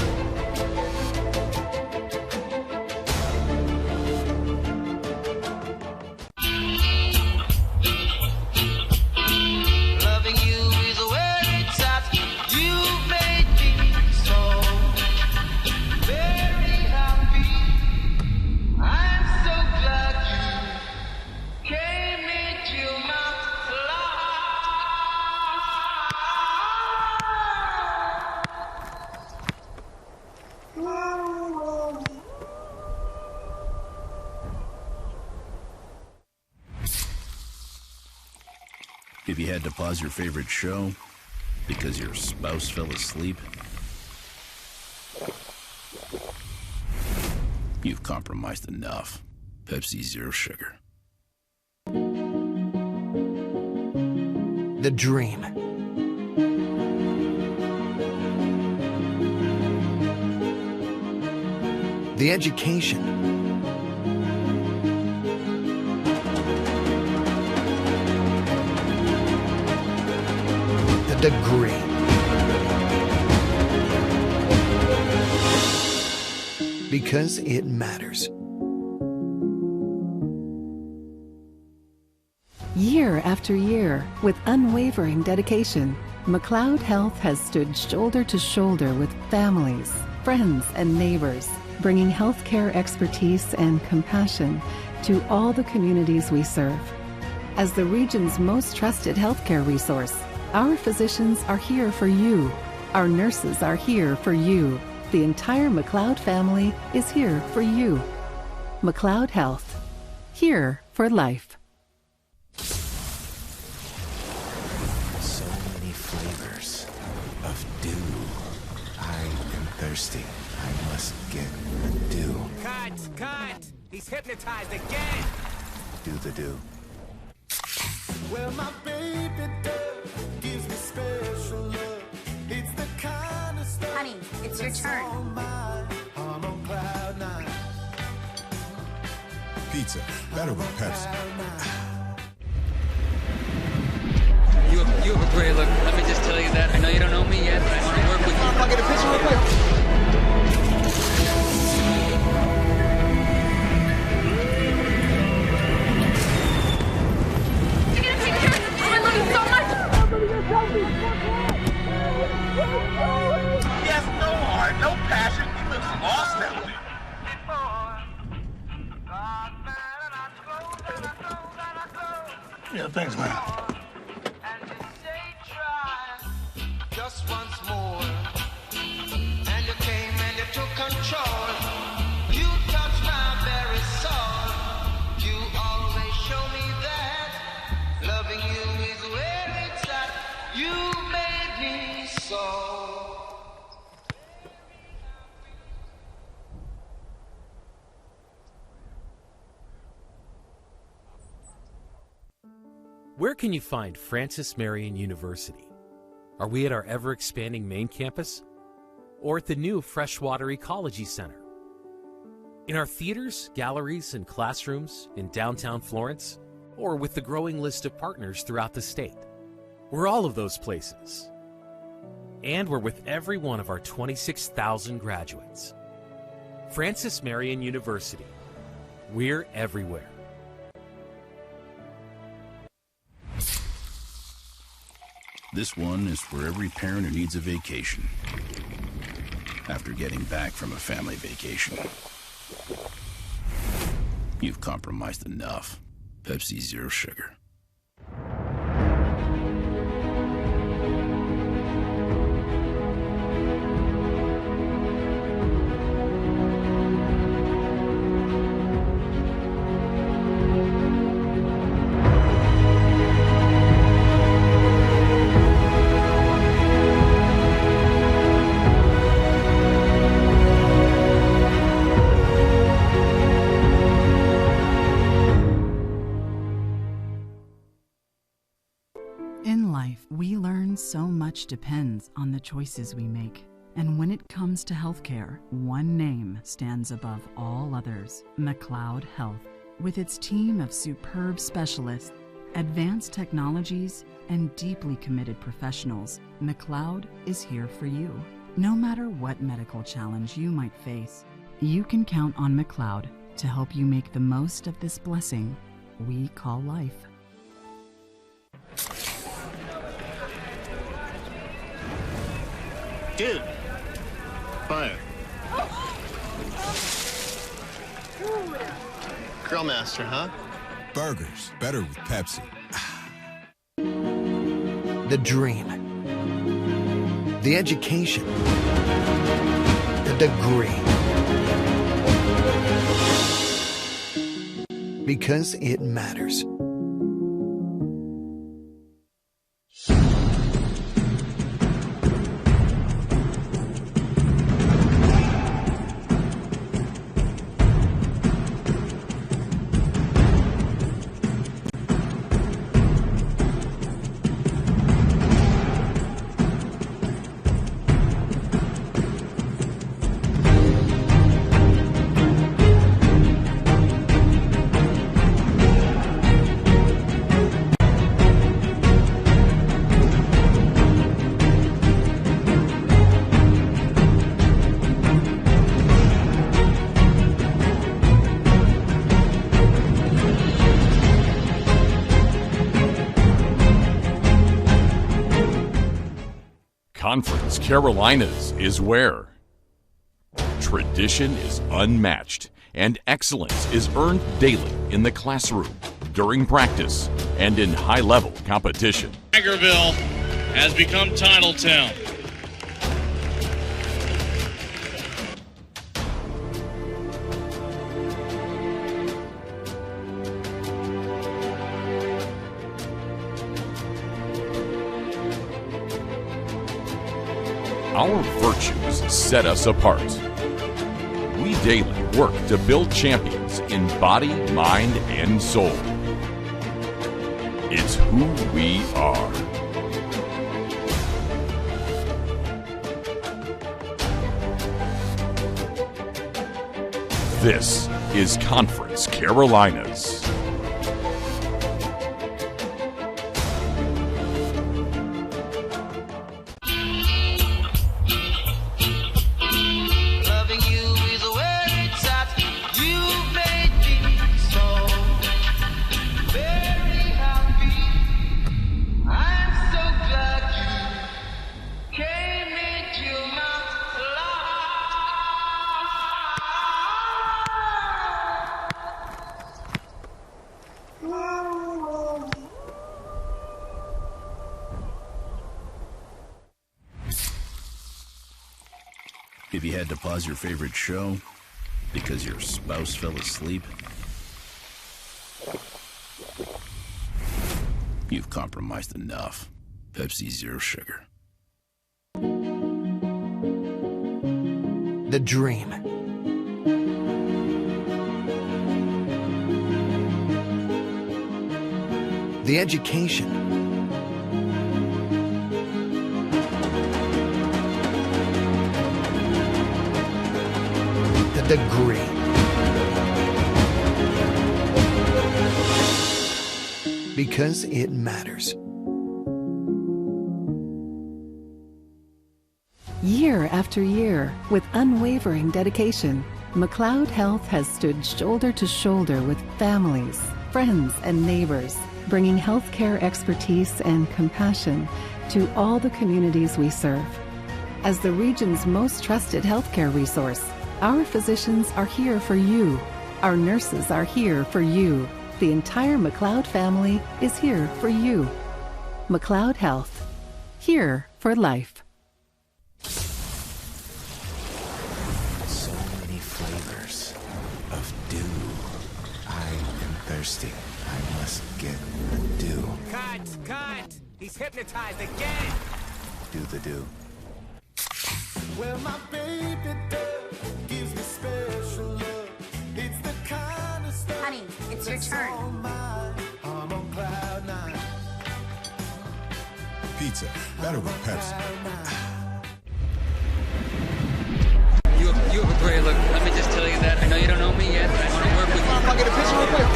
If you had to pause your favorite show because your spouse fell asleep, you've compromised enough. Pepsi Zero Sugar. The dream. The education. The degree. Because it matters. Year after year, with unwavering dedication, McLeod Health has stood shoulder to shoulder with families, friends, and neighbors, bringing healthcare expertise and compassion to all the communities we serve. As the region's most trusted healthcare resource, Our physicians are here for you. Our nurses are here for you. The entire McLeod family is here for you. McLeod Health, here for life. So many flavors of dew. I am thirsty. I must get the dew. Cut! He's hypnotized again! Do the dew. Well, my baby does gives me special love. It's the kind of stuff. Honey, it's your turn. I'm on cloud nine. Pizza, better with Pepsi. You have a great look. Let me just tell you that. I know you don't know me yet, but I want to work with you. I'll get a picture real quick. He has no heart, no passion. He looks lost out there. Yeah, thanks, man. Just once more. And you came and you took control. You touched my very soul. You always show me that loving you is where it's at. You made me so. Where can you find Francis Marion University? Are we at our ever-expanding main campus? Or at the new freshwater ecology center? In our theaters, galleries, and classrooms in downtown Florence? Or with the growing list of partners throughout the state? We're all of those places. And we're with every one of our 26,000 graduates. Francis Marion University. We're everywhere. This one is for every parent who needs a vacation after getting back from a family vacation. You've compromised enough. Pepsi Zero Sugar. In life, we learn so much depends on the choices we make. And when it comes to healthcare, one name stands above all others: McLeod Health. With its team of superb specialists, advanced technologies, and deeply committed professionals, McLeod is here for you. No matter what medical challenge you might face, you can count on McLeod to help you make the most of this blessing we call life. Dude. Fire. Grill master, huh? Burgers, better with Pepsi. The dream. The education. The degree. Because it matters. Conference Carolinas is where tradition is unmatched and excellence is earned daily in the classroom, during practice, and in high-level competition. Tigerville has become Titletown. Our virtues set us apart. We daily work to build champions in body, mind, and soul. It's who we are. This is Conference Carolinas. Loving you is where it's at. You made me so very happy. I'm so glad you came into my life. If you had to pause your favorite show because your spouse fell asleep, you've compromised enough. Pepsi Zero Sugar. The dream. The education. The degree. Because it matters. Year after year, with unwavering dedication, McLeod Health has stood shoulder to shoulder with families, friends, and neighbors, bringing healthcare expertise and compassion to all the communities we serve. As the region's most trusted healthcare resource, our physicians are here for you. Our nurses are here for you. The entire McLeod family is here for you. McLeod Health, here for life. So many flavors of dew. I am thirsty. I must get the dew. Cut! He's hypnotized again! Do the dew. Well, my baby does gives me special love. It's the kind of stuff. Honey, it's your turn. I'm on cloud nine. Pizza, better with Pepsi. You have a great look. Let me just tell you that. I know you don't know me yet, but I want to work with you. I'll get a picture real quick.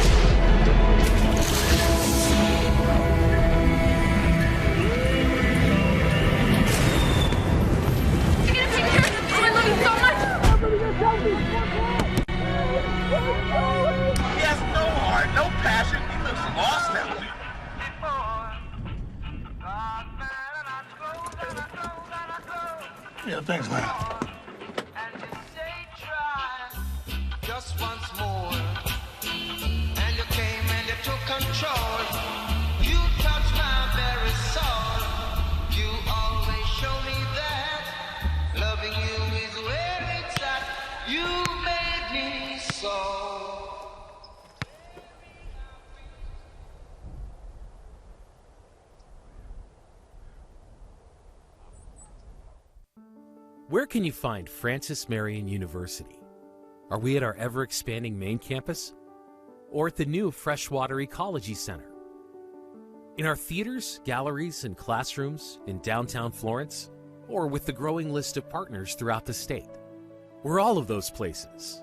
He has no heart, no passion. He looks lost out there. Yeah, thanks, man. Just once more, and you came and you took control. You touched my very soul. You always show me that loving you is where it's at. You made me so. Where can you find Francis Marion University? Are we at our ever-expanding main campus? Or at the new Freshwater Ecology Center? In our theaters, galleries, and classrooms in downtown Florence? Or with the growing list of partners throughout the state? We're all of those places.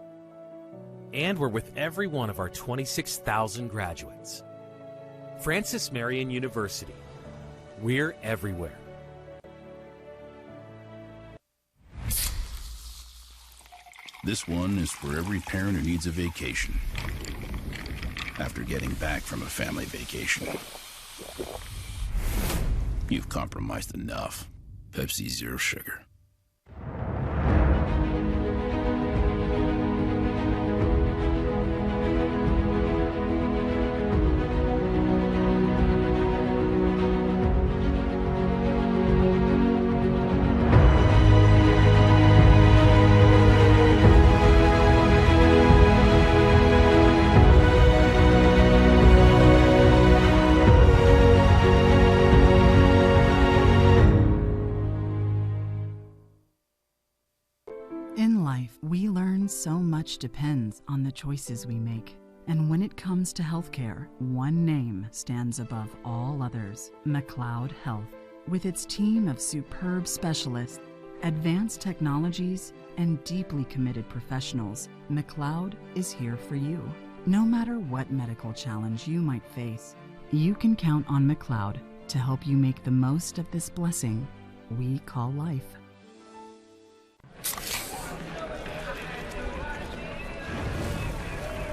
And we're with every one of our 26,000 graduates. Francis Marion University. We're everywhere. This one is for every parent who needs a vacation after getting back from a family vacation. You've compromised enough. Pepsi Zero Sugar. In life, we learn so much depends on the choices we make. And when it comes to healthcare, one name stands above all others: McLeod Health. With its team of superb specialists, advanced technologies, and deeply committed professionals, McLeod is here for you. No matter what medical challenge you might face, you can count on McLeod to help you make the most of this blessing we call life.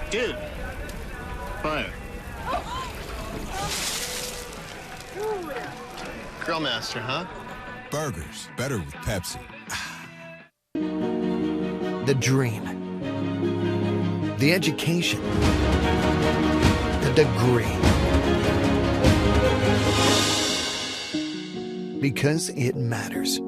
Dude. Fire. Grill master, huh? Burgers, better with Pepsi. The dream. The education. The degree. Because it matters.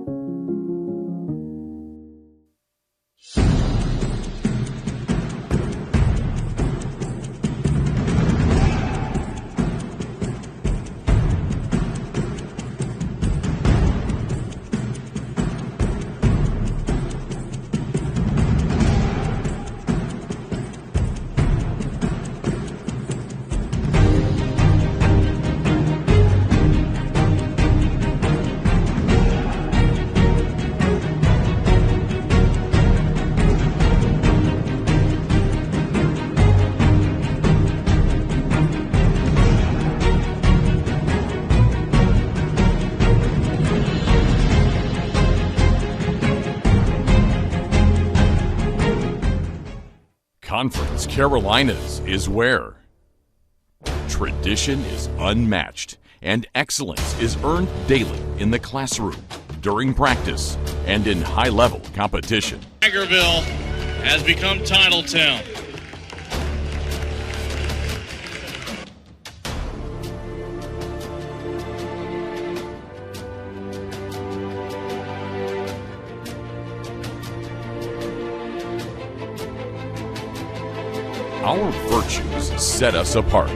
Conference Carolinas is where tradition is unmatched and excellence is earned daily in the classroom, during practice, and in high-level competition. Tigerville has become Titletown. Our virtues set us apart.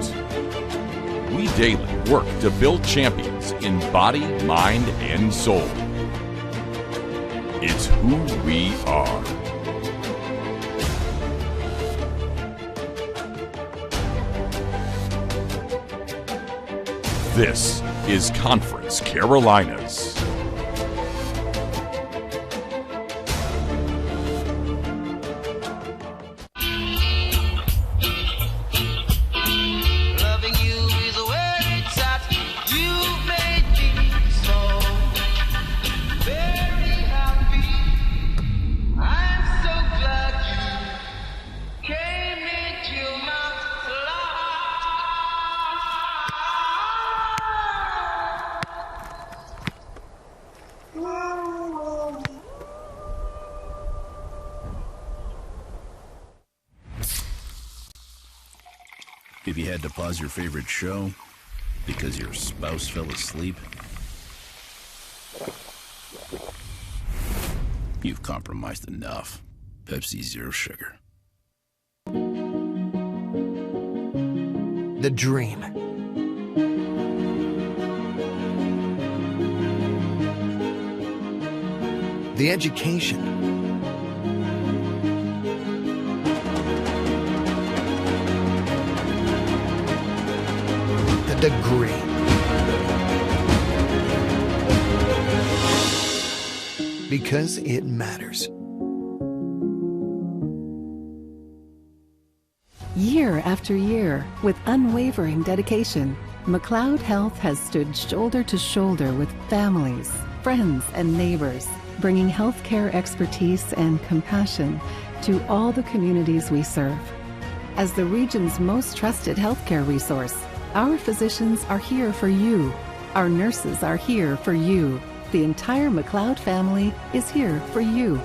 We daily work to build champions in body, mind, and soul. It's who we are. This is Conference Carolinas. If you had to pause your favorite show because your spouse fell asleep, you've compromised enough. Pepsi Zero Sugar. The dream. The education. The degree. Because it matters. Year after year, with unwavering dedication, McLeod Health has stood shoulder to shoulder with families, friends, and neighbors, bringing healthcare expertise and compassion to all the communities we serve. As the region's most trusted healthcare resource, our physicians are here for you. Our nurses are here for you. The entire McLeod family is here for you.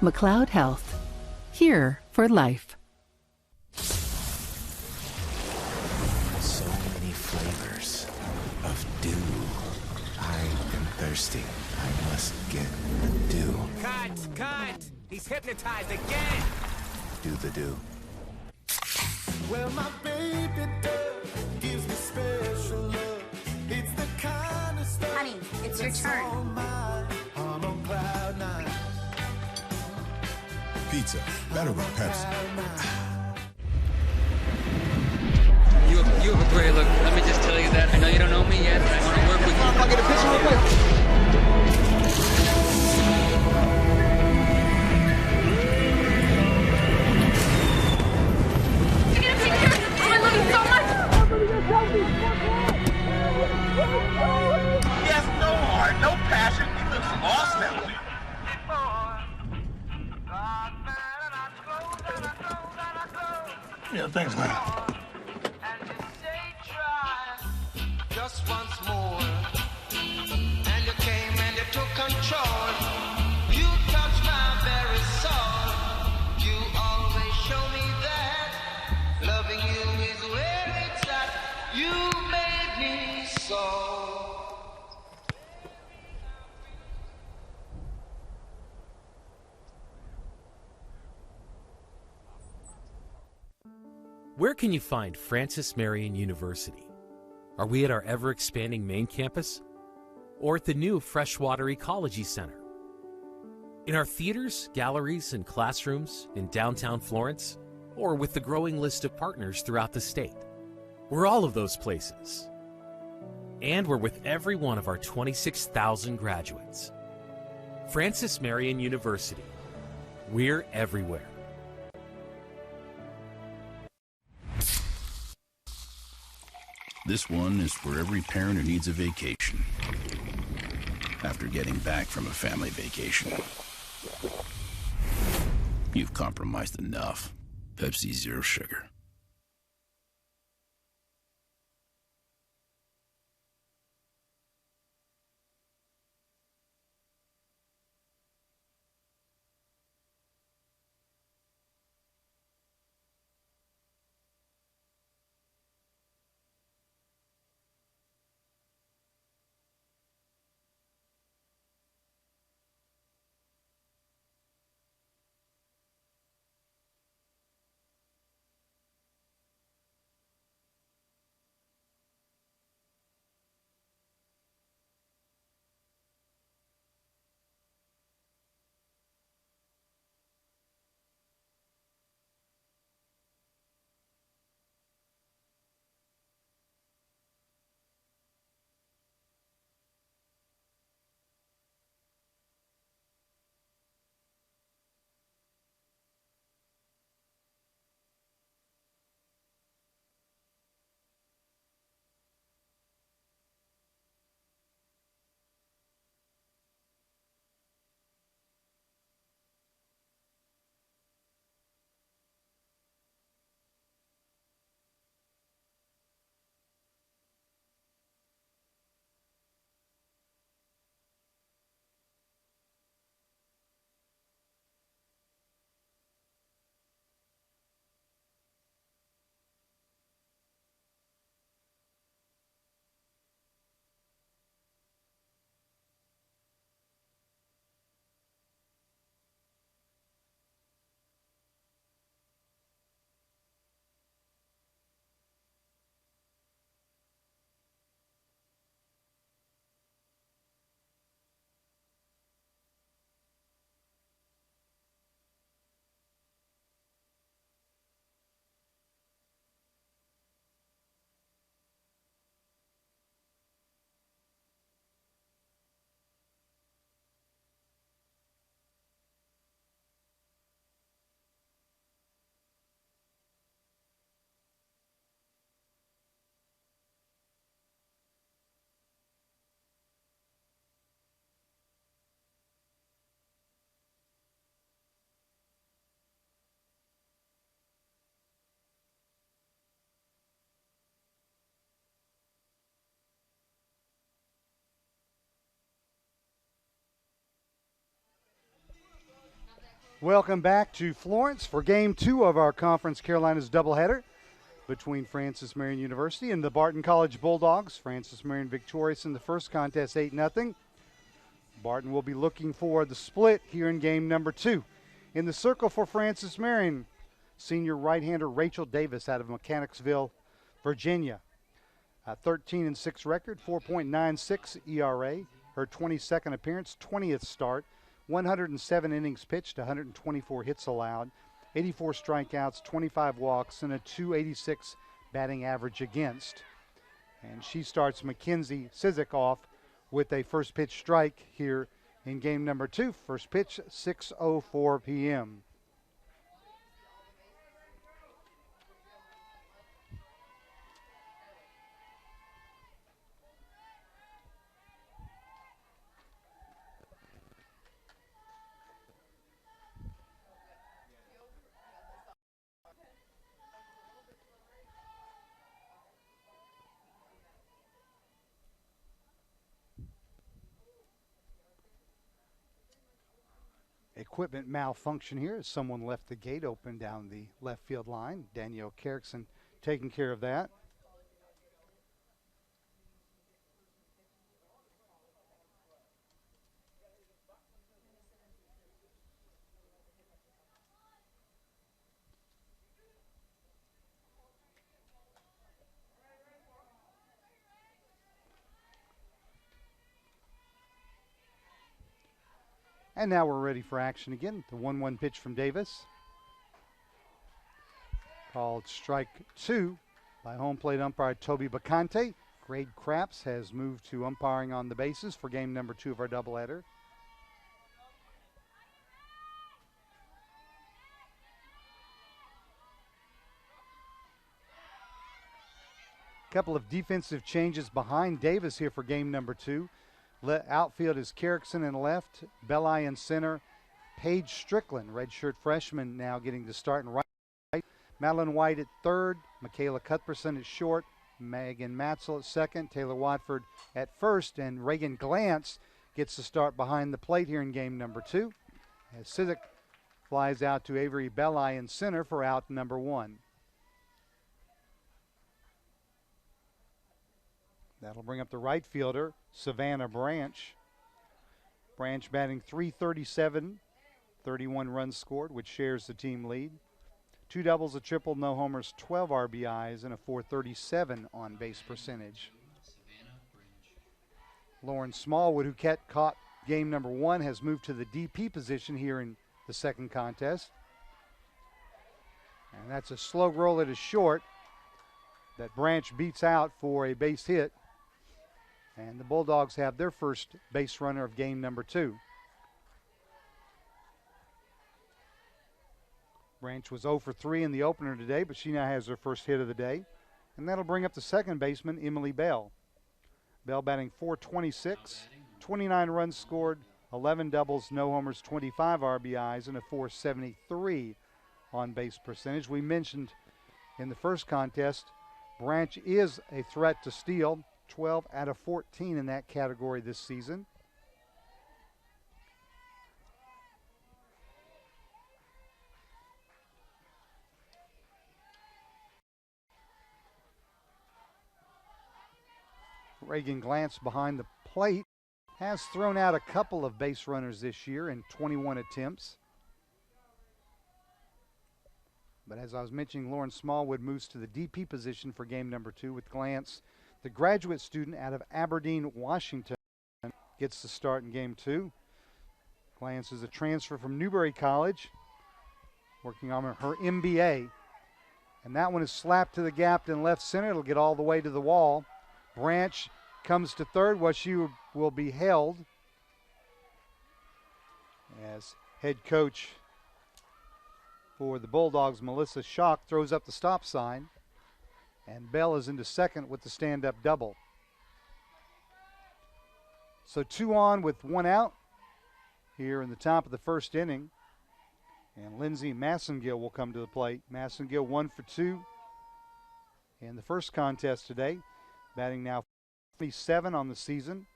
McLeod Health, here for life. So many flavors of dew. I am thirsty. I must get the dew. Cut! He's hypnotized again! Do the dew. Well, my baby does gives me special love. It's the kind of stuff. Honey, it's your turn. I'm on cloud nine. Pizza, better with Pepsi. You have a great look. Let me just tell you that. I know you don't know me yet, but I want to work with you. I'll get a picture real quick. He has no heart, no passion. He looks lost now. Yeah, thanks, man. Just once more, and you came and you took control. You touched my very soul. You always show me that loving you is where it's at. You made me so. Where can you find Francis Marion University? Are we at our ever-expanding main campus? Or at the new Freshwater Ecology Center? In our theaters, galleries, and classrooms in downtown Florence? Or with the growing list of partners throughout the state? We're all of those places. And we're with every one of our 26,000 graduates. Francis Marion University. We're everywhere. This one is for every parent who needs a vacation after getting back from a family vacation. You've compromised enough. Pepsi Zero Sugar. Welcome back to Florence for Game 2 of our Conference Carolinas doubleheader between Francis Marion University and the Barton College Bulldogs. Francis Marion victorious in the first contest 8-0. Barton will be looking for the split here in game number 2. In the circle for Francis Marion, senior right-hander Rachel Davis out of Mechanicsville, Virginia. 13-6 record, 4.96 ERA. Her 22nd appearance, 20th start. 107 innings pitched, 124 hits allowed, 84 strikeouts, 25 walks, and a 286 batting average against. And she starts Mackenzie Sizik off with a first pitch strike here in game number 2. First pitch, 6:04 p.m. Equipment malfunction here as someone left the gate open down the left field line. Danielle Kerrickson taking care of that. And now we're ready for action again. The 1-1 pitch from Davis. Called strike 2 by home plate umpire Toby Bacante. Grade Craps has moved to umpiring on the bases for game number 2 of our doubleheader. Couple of defensive changes behind Davis here for game number 2. Outfield is Kerrickson in left, Belli in center, Paige Strickland, redshirt freshman, now getting to start in right. Madeline White at third, Michaela Cuthbertson at short, Megan Matzel at second, Taylor Watford at first, and Reagan Glantz gets to start behind the plate here in game number 2. As Sizik flies out to Avery Belli in center for out number 1. That'll bring up the right fielder, Savannah Branch. Branch batting .337, 31 runs scored, which shares the team lead. 2 doubles, a triple, no homers, 12 RBIs, and a .437 on base percentage. Lauren Smallwood, who caught game number 1, has moved to the DP position here in the second contest. And that's a slow roll at a short that Branch beats out for a base hit. And the Bulldogs have their first base runner of game number 2. Branch was 0 for 3 in the opener today, but she now has her first hit of the day. And that'll bring up the second baseman, Emily Bell. Bell batting .426, 29 runs scored, 11 doubles, no homers, 25 RBIs, and a .473 on base percentage. We mentioned in the first contest, Branch is a threat to steal. 12 out of 14 in that category this season. Reagan Glantz behind the plate has thrown out a couple of base runners this year in 21 attempts. But as I was mentioning, Lauren Smallwood moves to the DP position for game number 2 with Glantz. The graduate student out of Aberdeen, Washington, gets to start in game 2. Glantz is a transfer from Newberry College, working on her MBA. And that one is slapped to the gap in left center. It'll get all the way to the wall. Branch comes to third, where she will be held as head coach for the Bulldogs, Melissa Schock, throws up the stop sign. And Bell is into second with the stand-up double. So 2 on with 1 out here in the top of the first inning. And Lindsay Massengill will come to the plate. Massengill 1 for 2 in the first contest today. Batting now 47 on the season.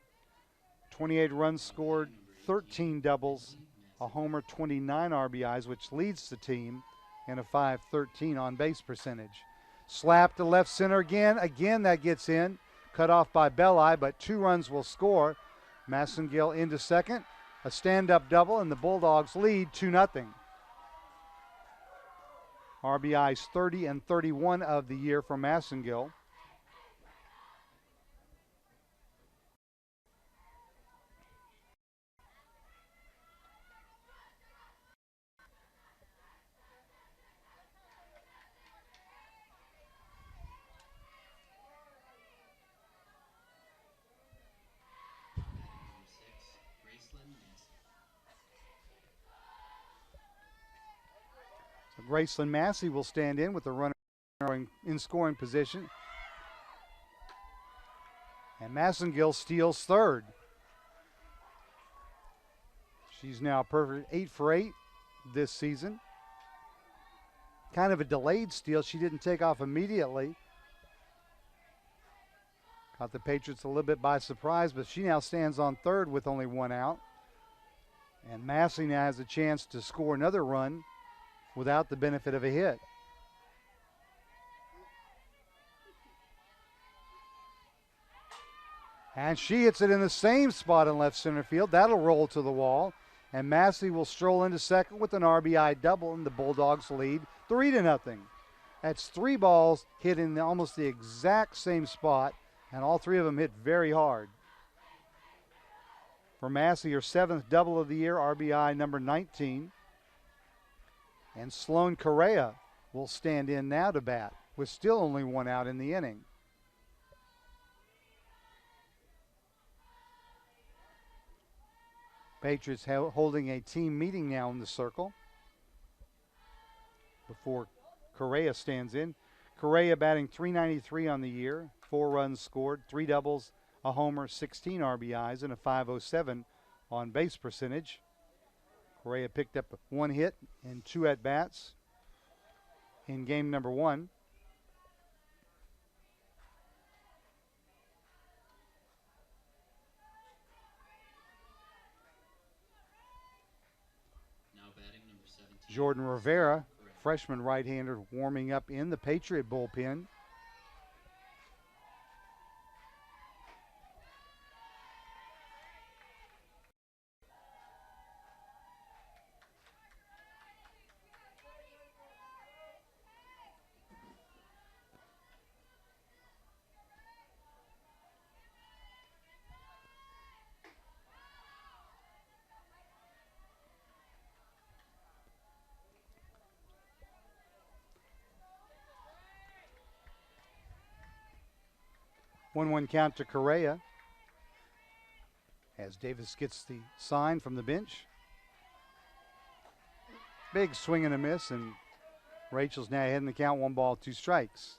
28 runs scored, 13 doubles, a homer, 29 RBIs, which leads the team in a .513 on base percentage. Slap to left center again. Again, that gets in. Cut off by Belli, but 2 runs will score. Massengill into second. A stand-up double, and the Bulldogs lead 2-0. RBIs 30 and 31 of the year for Massengill. So Graceland Massey will stand in with the runner in scoring position. And Massengill steals third. She's now perfect 8 for 8 this season. Kind of a delayed steal. She didn't take off immediately. Caught the Patriots a little bit by surprise, but she now stands on third with only 1 out. And Massey now has a chance to score another run without the benefit of a hit. And she hits it in the same spot in left center field. That'll roll to the wall. And Massey will stroll into second with an RBI double, and the Bulldogs lead 3-0. That's 3 balls hit in almost the exact same spot, and all 3 of them hit very hard. For Massey, her 7th double of the year, RBI number 19. And Sloan Correa will stand in now to bat with still only 1 out in the inning. Patriots holding a team meeting now in the circle before Correa stands in. Correa batting .393 on the year, 4 runs scored, 3 doubles, a homer, 16 RBIs, and a .507 on base percentage. Correa picked up 1 hit and 2 at-bats in game number 1. Jordan Rivera, freshman right-hander, warming up in the Patriot bullpen. One count to Correa as Davis gets the sign from the bench. Big swing and a miss, and Rachel's now ahead in the count, 1 ball, 2 strikes.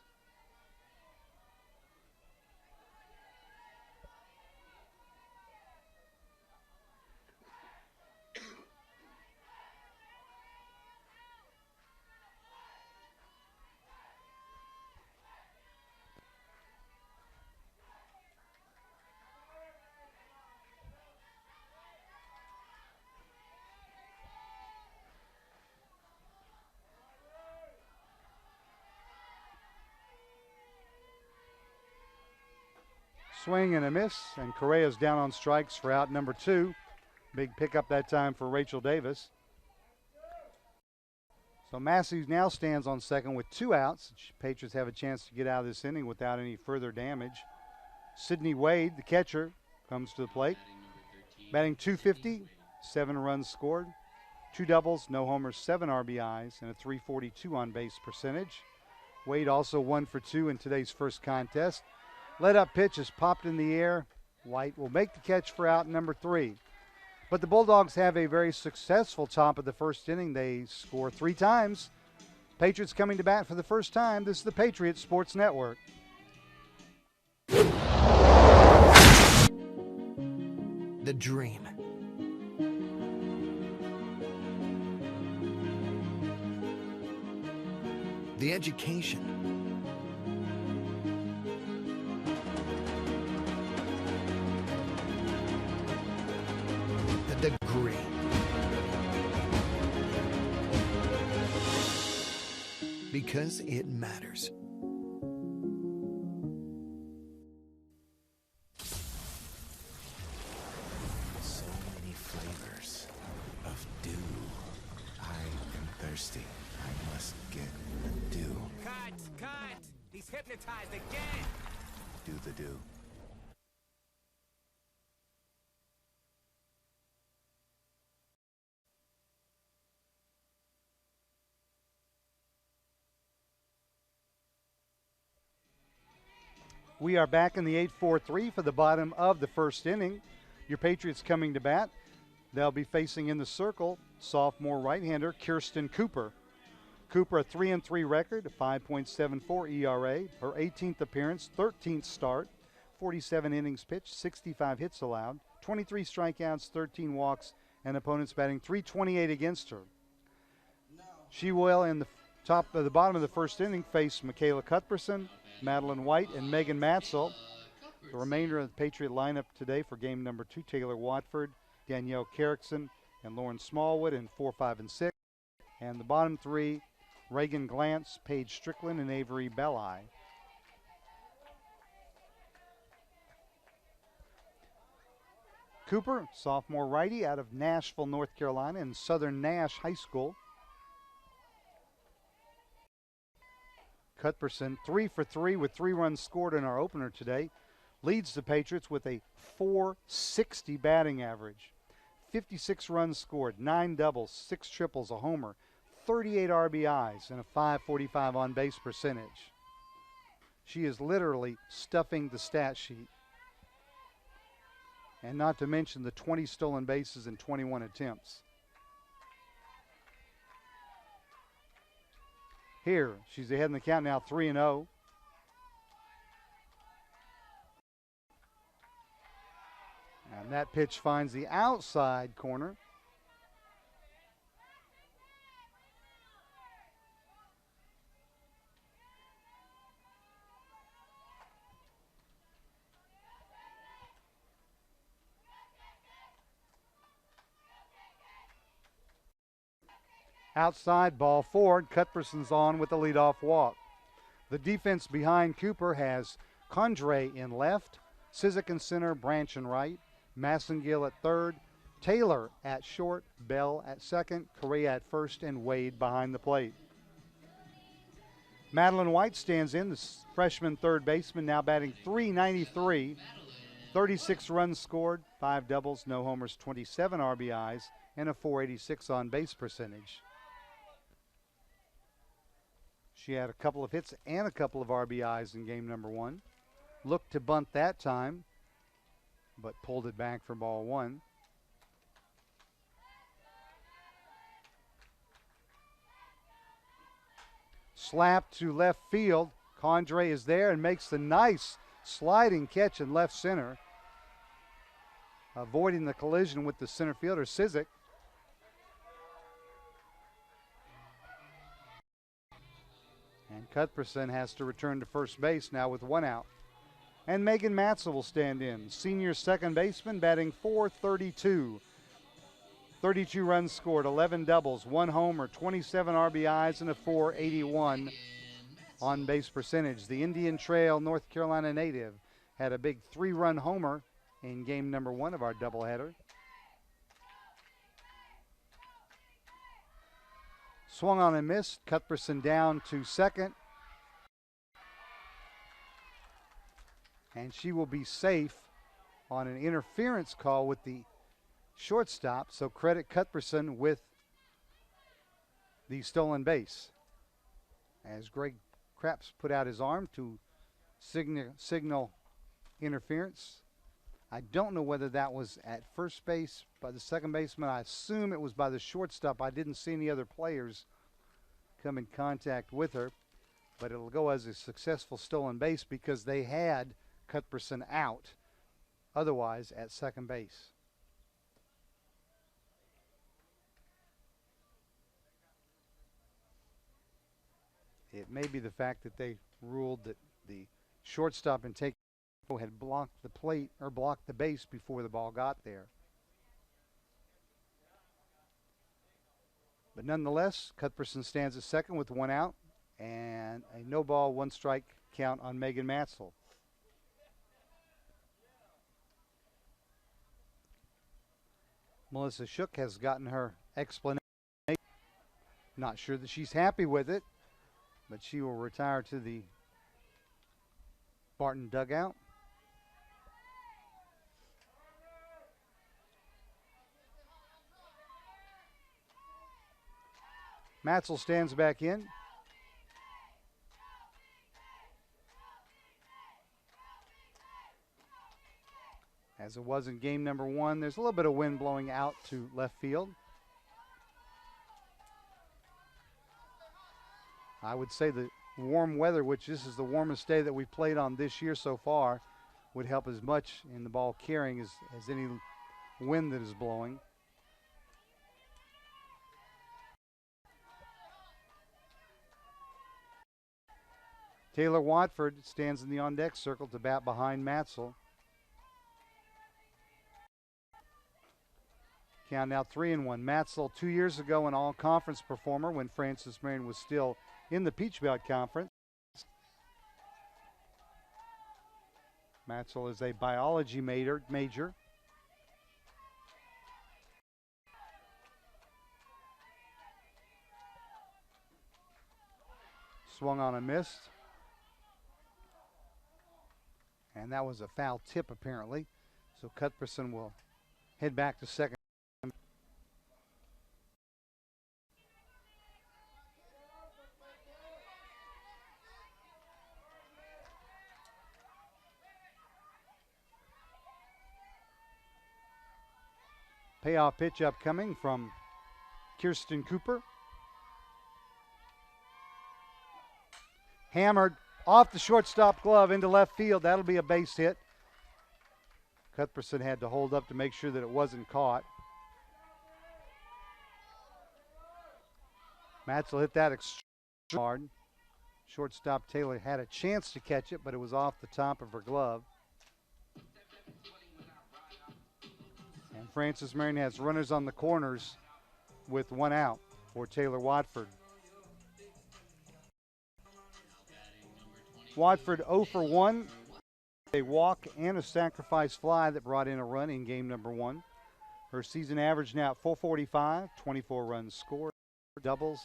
Swing and a miss, and Correa's down on strikes for out number 2. Big pickup that time for Rachel Davis. So Massey now stands on second with 2 outs. Patriots have a chance to get out of this inning without any further damage. Sydney Wade, the catcher, comes to the plate. Batting .250, 7 runs scored, 2 doubles, no homers, 7 RBIs, and a .342 on base percentage. Wade also 1 for 2 in today's first contest. Let up pitch is popped in the air. White will make the catch for out number 3. But the Bulldogs have a very successful top of the first inning. They score 3 times. Patriots coming to bat for the first time. This is the Patriots Sports Network. The dream. The education. Degree. Because it matters. So many flavors of dew. I am thirsty. I must get the dew. Cut! He's hypnotized again! Do the dew. We are back in the 8-4-3 for the bottom of the first inning. Your Patriots coming to bat. They'll be facing in the circle sophomore right-hander Kirsten Cooper. Cooper, a 3-3 record, a 5.74 ERA. Her 18th appearance, 13th start, 47 innings pitched, 65 hits allowed, 23 strikeouts, 13 walks, and opponents batting .328 against her. She will, in the bottom of the first inning, face Michaela Cuthbertson, Madeline White, and Megan Matzel. The remainder of the Patriot lineup today for game number 2, Taylor Watford, Danielle Carrickson, and Lauren Smallwood in 4, 5, and 6. And the bottom 3, Reagan Glantz, Paige Strickland, and Avery Belli. Cooper, sophomore righty out of Nashville, North Carolina, and Southern Nash High School. Cuthbertson, 3 for 3 with 3 runs scored in our opener today. Leads the Patriots with a .460 batting average. 56 runs scored, 9 doubles, 6 triples, a homer, 38 RBIs, and a .545 on-base percentage. She is literally stuffing the stat sheet. And not to mention the 20 stolen bases and 21 attempts. Here, she's ahead in the count now, 3-0. And that pitch finds the outside corner. Outside, ball forward. Cuthbertson's on with the leadoff walk. The defense behind Cooper has Condre in left, Sizik in center, Branch in right, Massengill at third, Taylor at short, Bell at second, Correa at first, and Wade behind the plate. Madeline White stands in, the freshman third baseman, now batting .393, 36 runs scored, 5 doubles, no homers, 27 RBIs, and a .486 on base percentage. She had a couple of hits and a couple of RBIs in game number 1. Looked to bunt that time, but pulled it back for ball 1. Slap to left field. Condre is there and makes the nice sliding catch in left center, avoiding the collision with the center fielder, Sizik. And Cuthbertson has to return to first base now with 1 out. And Megan Matzel will stand in. Senior second baseman batting .432. 32 runs scored, 11 doubles, 1 homer, 27 RBIs, and a .481 on base percentage. The Indian Trail, North Carolina native, had a big 3-run homer in game number 1 of our doubleheader. Swung on and missed. Cuthbertson down to second. And she will be safe on an interference call with the shortstop. So credit Cuthbertson with the stolen base. As Greg Krapps put out his arm to signal interference. I don't know whether that was at first base by the second baseman. I assume it was by the shortstop. I didn't see any other players come in contact with her, but it'll go as a successful stolen base because they had Cuthbertson out otherwise at second base. It may be the fact that they ruled that the shortstop and take had blocked the plate or blocked the base before the ball got there. But nonetheless, Cuthbertson stands at second with 1 out and a no ball, 1 strike count on Megan Matzel. Melissa Shook has gotten her explanation. Not sure that she's happy with it, but she will retire to the Barton dugout. Matzel stands back in. As it was in game number 1, there's a little bit of wind blowing out to left field. I would say the warm weather, which this is the warmest day that we've played on this year so far, would help as much in the ball carrying as any wind that is blowing. Taylor Watford stands in the on-deck circle to bat behind Matzel. Count now 3-1. Matzel 2 years ago an all-conference performer when Francis Marion was still in the Peach Belt Conference. Matzel is a biology major. Swung on a miss. And that was a foul tip apparently. So Cuthbertson will head back to second. Payoff pitch upcoming from Kirsten Cooper. Hammered off the shortstop glove into left field. That'll be a base hit. Cuthbertson had to hold up to make sure that it wasn't caught. Matzel hit that extremely hard. Shortstop Taylor had a chance to catch it, but it was off the top of her glove. And Francis Marion has runners on the corners with one out for Taylor Watford. Watford 0 for 1. A walk and a sacrifice fly that brought in a run in game number 1. Her season average now at 445, 24 runs scored, doubles.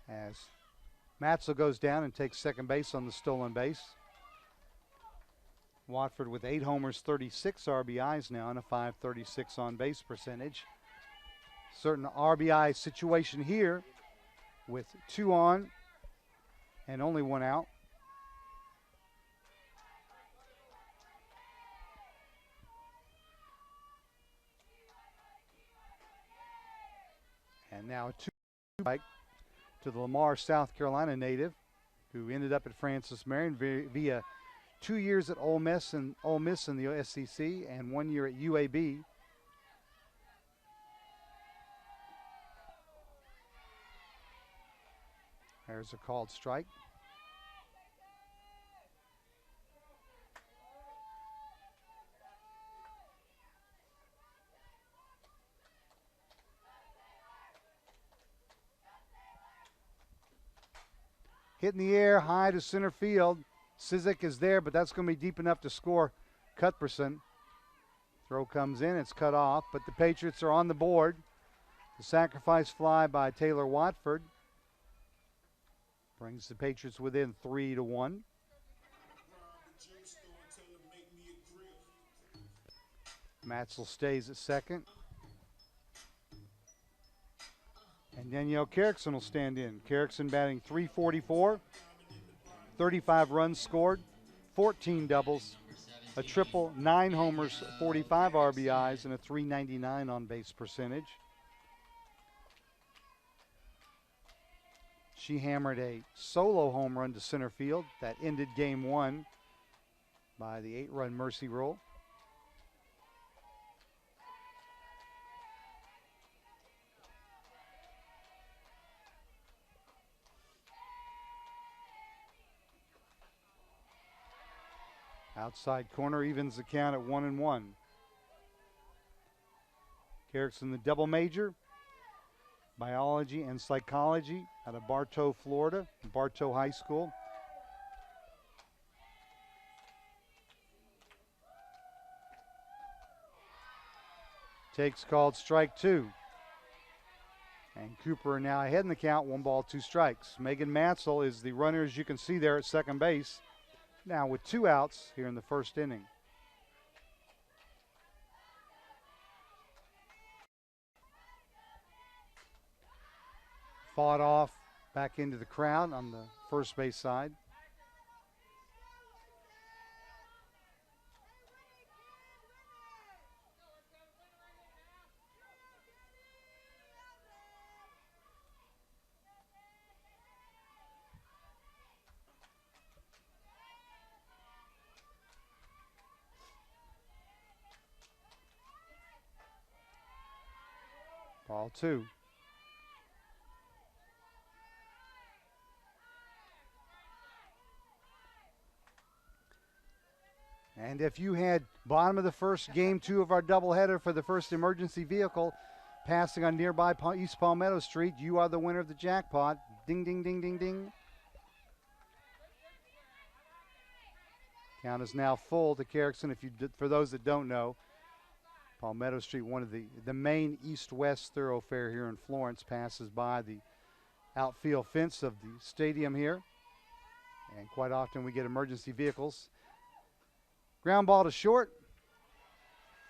As Matzel goes down and takes second base on the stolen base. Watford with 8 homers, 36 RBIs now, and a .536 on base percentage. Certain RBI situation here with 2 on and only 1 out. And now a 2 strike to the Lamar, South Carolina native, who ended up at Francis Marion via 2 years at Ole Miss in the SEC and 1 year at UAB. There's a called strike. Hit in the air, high to center field. Sizik is there, but that's going to be deep enough to score Cuthbertson. Throw comes in, it's cut off, but the Patriots are on the board. The sacrifice fly by Taylor Watford brings the Patriots within 3-1. Matzel stays at second. And Danielle Carrickson will stand in. Carrickson batting .344, 35 runs scored, 14 doubles, a triple, 9 homers, 45 RBIs, and a .399 on base percentage. She hammered a solo home run to center field that ended game 1 by the 8-run mercy rule. Outside corner evens the count at 1-1. Carrickson, the double major, biology and psychology out of Bartow, Florida, Bartow High School. Takes called strike 2. And Cooper now ahead in the count, 1 ball, 2 strikes. Megan Matzel is the runner, as you can see there at second base. Now with 2 outs here in the first inning. Fought off back into the crowd on the first base side. Ball 2. And if you had bottom of the first, game 2 of our doubleheader for the first emergency vehicle passing on nearby East Palmetto Street, you are the winner of the jackpot. Ding, ding, ding, ding, ding. Count is now full to Carrickson. For those that don't know, Palmetto Street, one of the main east-west thoroughfare here in Florence, passes by the outfield fence of the stadium here. And quite often we get emergency vehicles. Ground ball to short.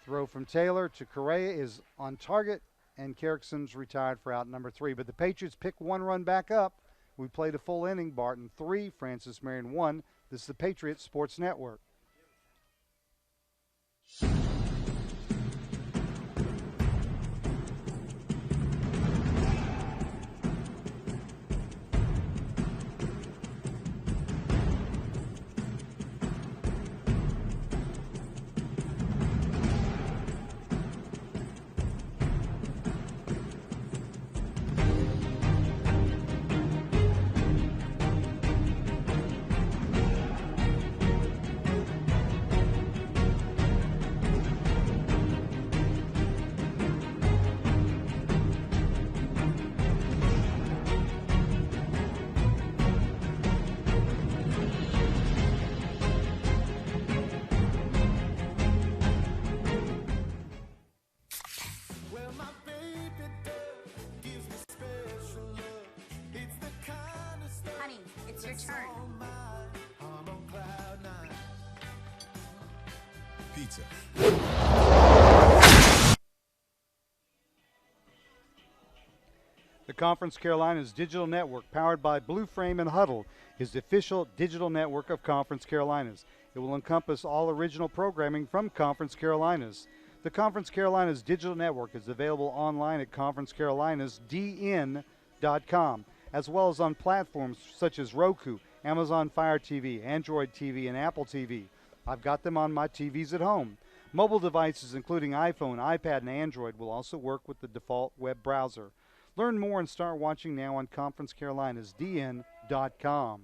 Throw from Taylor to Correa is on target, and Carrickson's retired for out number 3. But the Patriots pick 1 run back up. We played a full inning. Barton 3, Francis Marion 1. This is the Patriots Sports Network. Pizza. The Conference Carolinas Digital Network, powered by Blue Frame and Huddle, is the official digital network of Conference Carolinas. It will encompass all original programming from Conference Carolinas. The Conference Carolinas Digital Network is available online at conferencecarolinas.dn.com, as well as on platforms such as Roku, Amazon Fire TV, Android TV, and Apple TV. I've got them on my TVs at home. Mobile devices, including iPhone, iPad, and Android, will also work with the default web browser. Learn more and start watching now on conferencecarolinas.dn.com.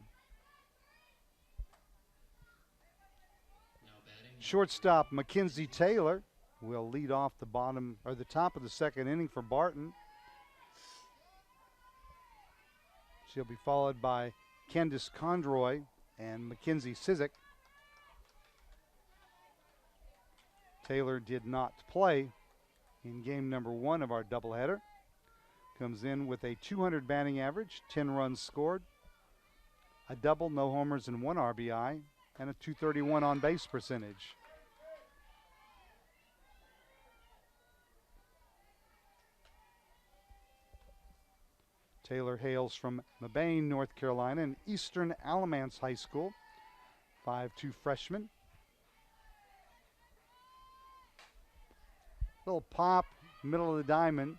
Shortstop Mackenzie Taylor will lead off the top of the second inning for Barton. She'll be followed by Candice Condroy and Mackenzie Sizik. Taylor did not play in game number 1 of our doubleheader. Comes in with a 200 batting average, 10 runs scored, a double, no homers, and 1 RBI, and a .231 on base percentage. Taylor hails from Mabane, North Carolina, and Eastern Alamance High School. 5'2" freshman. Little pop, middle of the diamond.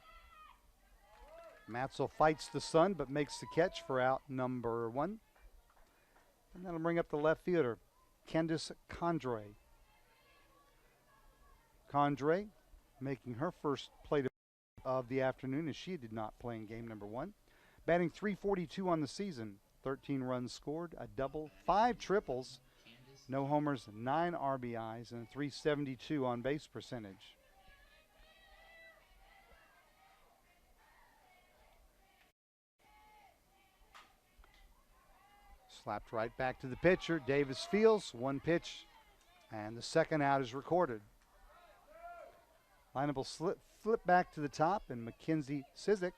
Matzel fights the sun but makes the catch for out number 1. And that'll bring up the left fielder, Candice Condroy. Condroy making her first plate of the afternoon, as she did not play in game number 1. Batting .342 on the season, 13 runs scored, a double, 5 triples, no homers, 9 RBIs, and a .372 on base percentage. Slapped right back to the pitcher. Davis fields, 1 pitch, and the second out is recorded. Lineup will flip back to the top, and Mackenzie Sizik.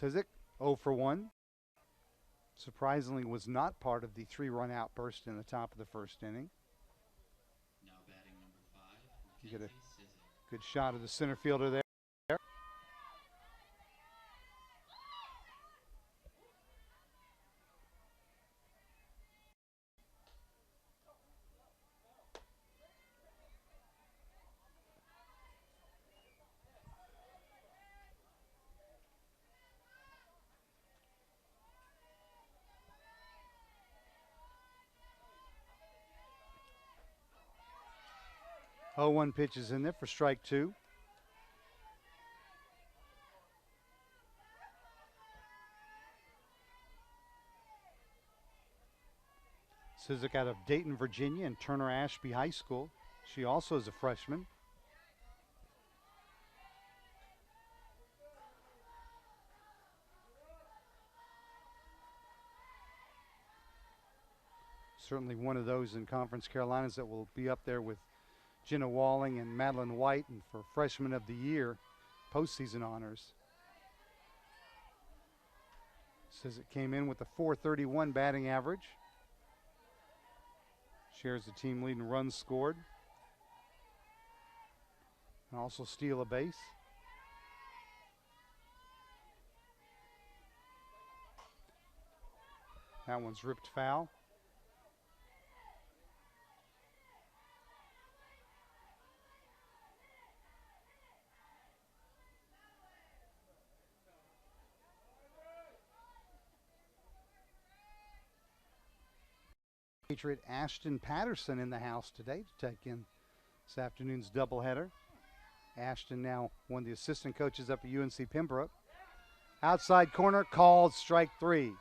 Sizik, 0 for 1. Surprisingly, was not part of the 3-run outburst in the top of the first inning. Now batting number 5, You get a Sizik. good shot of the center fielder there. 0-1 pitch is in there for strike 2. Sizik out of Dayton, Virginia, and Turner Ashby High School. She also is a freshman. Certainly one of those in Conference Carolinas that will be up there with Jenna Walling and Madeline White, and for Freshman of the Year postseason honors. Says it came in with a .431 batting average. Shares the team lead in runs scored. And also steal a base. That one's ripped foul. Patriot Ashton Patterson in the house today to take in this afternoon's doubleheader. Ashton now one of the assistant coaches up at UNC Pembroke. Outside corner called, strike 3.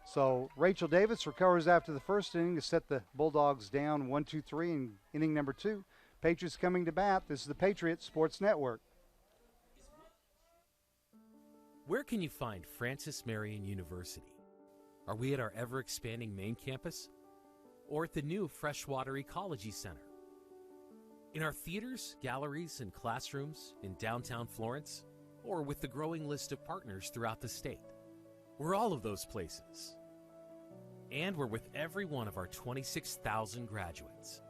So Rachel Davis recovers after the first inning to set the Bulldogs down 1-2-3 in inning number 2. Patriots coming to bat. This is the Patriots Sports Network. Where can you find Francis Marion University? Are we at our ever-expanding main campus? Or at the new freshwater ecology center? In our theaters, galleries, and classrooms in downtown Florence? Or with the growing list of partners throughout the state? We're all of those places. And we're with every one of our 26,000 graduates.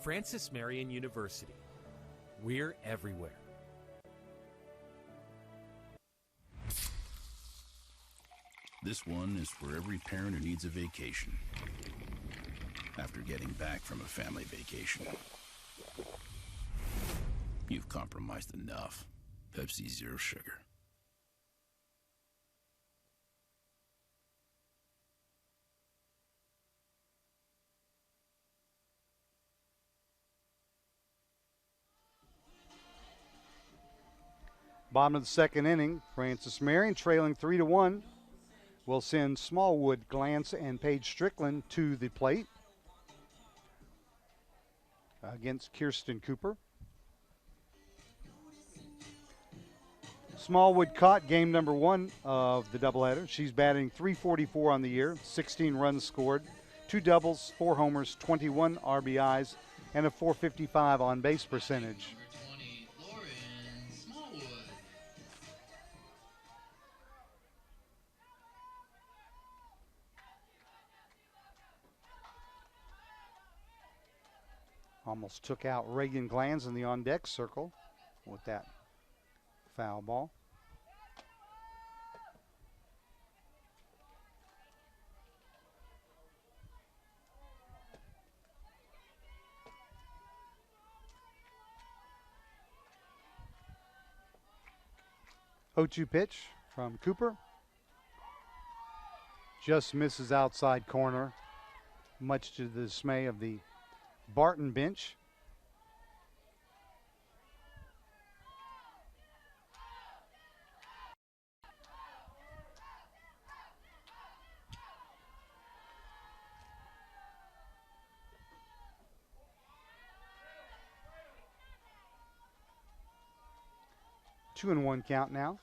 Francis Marion University. We're everywhere. This one is for every parent who needs a vacation after getting back from a family vacation. You've compromised enough. Pepsi Zero Sugar. Bottom of the second inning, Francis Marion trailing 3-1. Will send Smallwood, Glantz, and Paige Strickland to the plate against Kirsten Cooper. Smallwood caught game number 1 of the doubleheader. She's batting .344 on the year, 16 runs scored, 2 doubles, 4 homers, 21 RBIs, and a .455 on base percentage. Almost took out Reagan Glantz in the on-deck circle with that foul ball. O2 pitch from Cooper. Just misses outside corner, much to the dismay of the Barton bench. Two and one count now.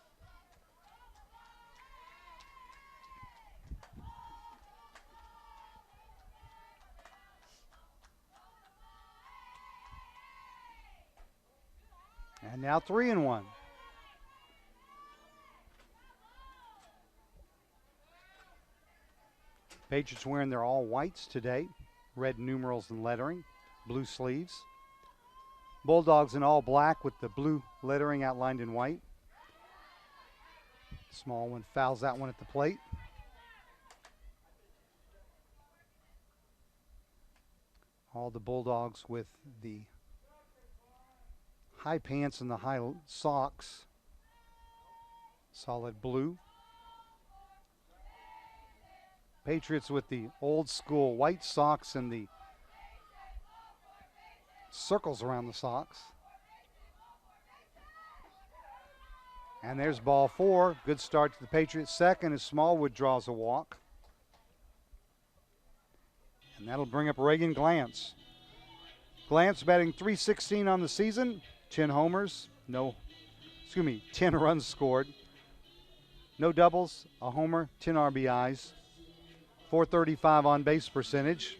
And now 3-1. Patriots wearing their all whites today. Red numerals and lettering, blue sleeves. Bulldogs in all black with the blue lettering outlined in white. Small one fouls that one at the plate. All the Bulldogs with the high pants and the high socks, solid blue. Patriots with the old school white socks and the circles around the socks. And there's ball 4. Good start to the Patriots' second as Smallwood draws a walk. And that'll bring up Reagan Glantz. Glantz batting .316 on the season, 10 homers, 10 runs scored, no doubles, a homer, 10 RBIs, .435 on base percentage.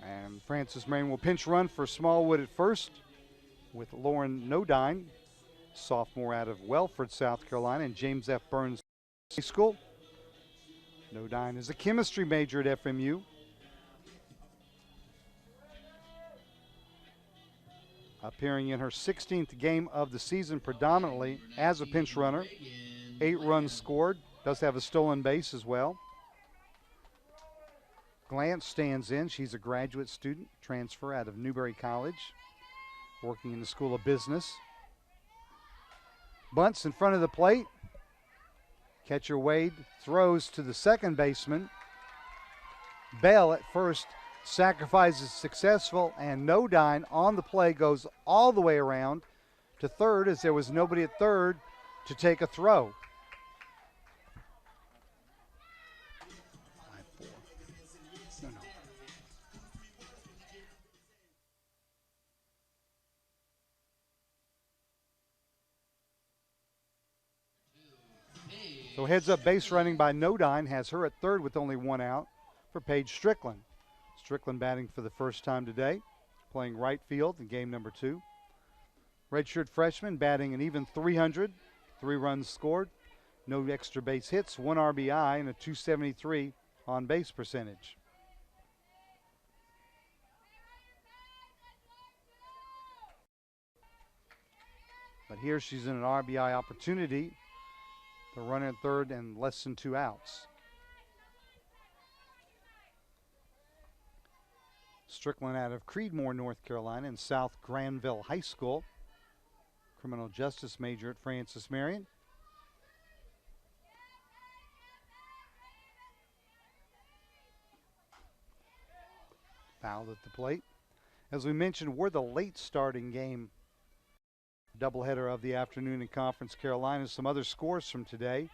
And Francis Marion will pinch run for Smallwood at first with Lauren Nodine, sophomore out of Welford, South Carolina, and James F. Burns High School. Nodine is a chemistry major at FMU. Appearing in her 16th game of the season predominantly as a pinch runner. 8 runs scored, does have a stolen base as well. Glantz stands in. She's a graduate student, transfer out of Newberry College, working in the School of Business. Bunts in front of the plate. Catcher Wade throws to the second baseman. Bell at first, sacrifice is successful, and Nodine on the play goes all the way around to third as there was nobody at third to take a throw. 5-4. No. So heads up base running by Nodine has her at third with only 1 out for Paige Strickland. Strickland batting for the first time today, playing right field in game number 2. Redshirt freshman batting an even .300, 3 runs scored, no extra base hits, 1 RBI, and a .273 on base percentage. But here she's in an RBI opportunity. The runner at third and less than 2 outs. Strickland out of Creedmoor, North Carolina, and South Granville High School. Criminal justice major at Francis Marion. Fouled at the plate. As we mentioned, we're the late starting game doubleheader of the afternoon in Conference Carolina. Some other scores from today.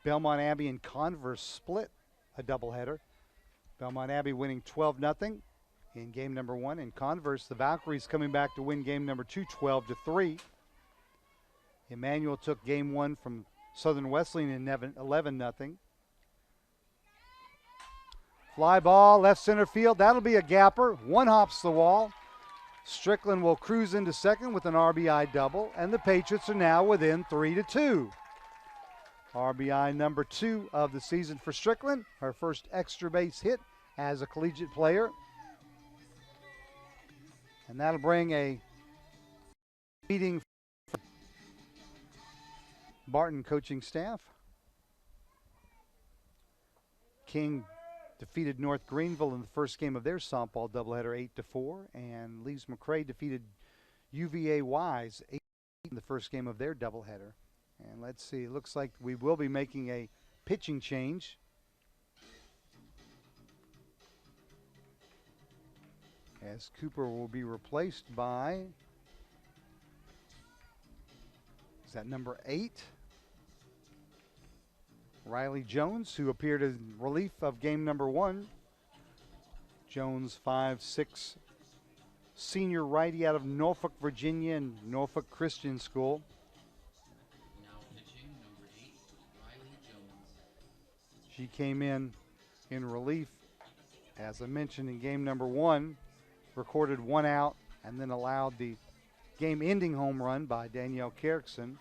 Belmont Abbey and Converse split a doubleheader. Belmont Abbey winning 12-0 in game number 1. And Converse, the Valkyries coming back to win game number 2, 12-3. Emmanuel took game 1 from Southern Wesleyan in 11-0. Fly ball, left center field. That'll be a gapper. 1 hops the wall. Strickland will cruise into second with an RBI double, and the Patriots are now within 3-2. RBI number 2 of the season for Strickland, her first extra base hit as a collegiate player. And that'll bring a meeting for Barton coaching staff. King defeated North Greenville in the first game of their softball doubleheader 8-4, and Lees McRae defeated UVA Wise 8 in the first game of their doubleheader. And let's see, it looks like we will be making a pitching change. As Cooper will be replaced by, is that number 8? Riley Jones, who appeared in relief of game number 1. Jones, 5'6", senior righty out of Norfolk, Virginia, and Norfolk Christian School. Now pitching number 8, Riley Jones. She came in relief, as I mentioned, in game number 1, recorded 1 out, and then allowed the game-ending home run by Danielle Kerrickson.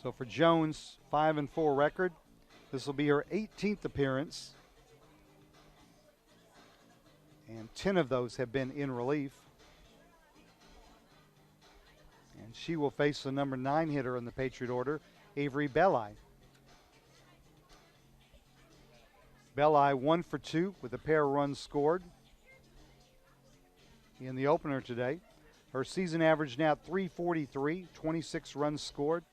So for Jones, 5-4 record. This will be her 18th appearance. And 10 of those have been in relief. And she will face the number 9 hitter in the Patriot order, Avery Belli. Belli 1 for 2 with a pair of runs scored in the opener today. Her season average now 343, 26 runs scored,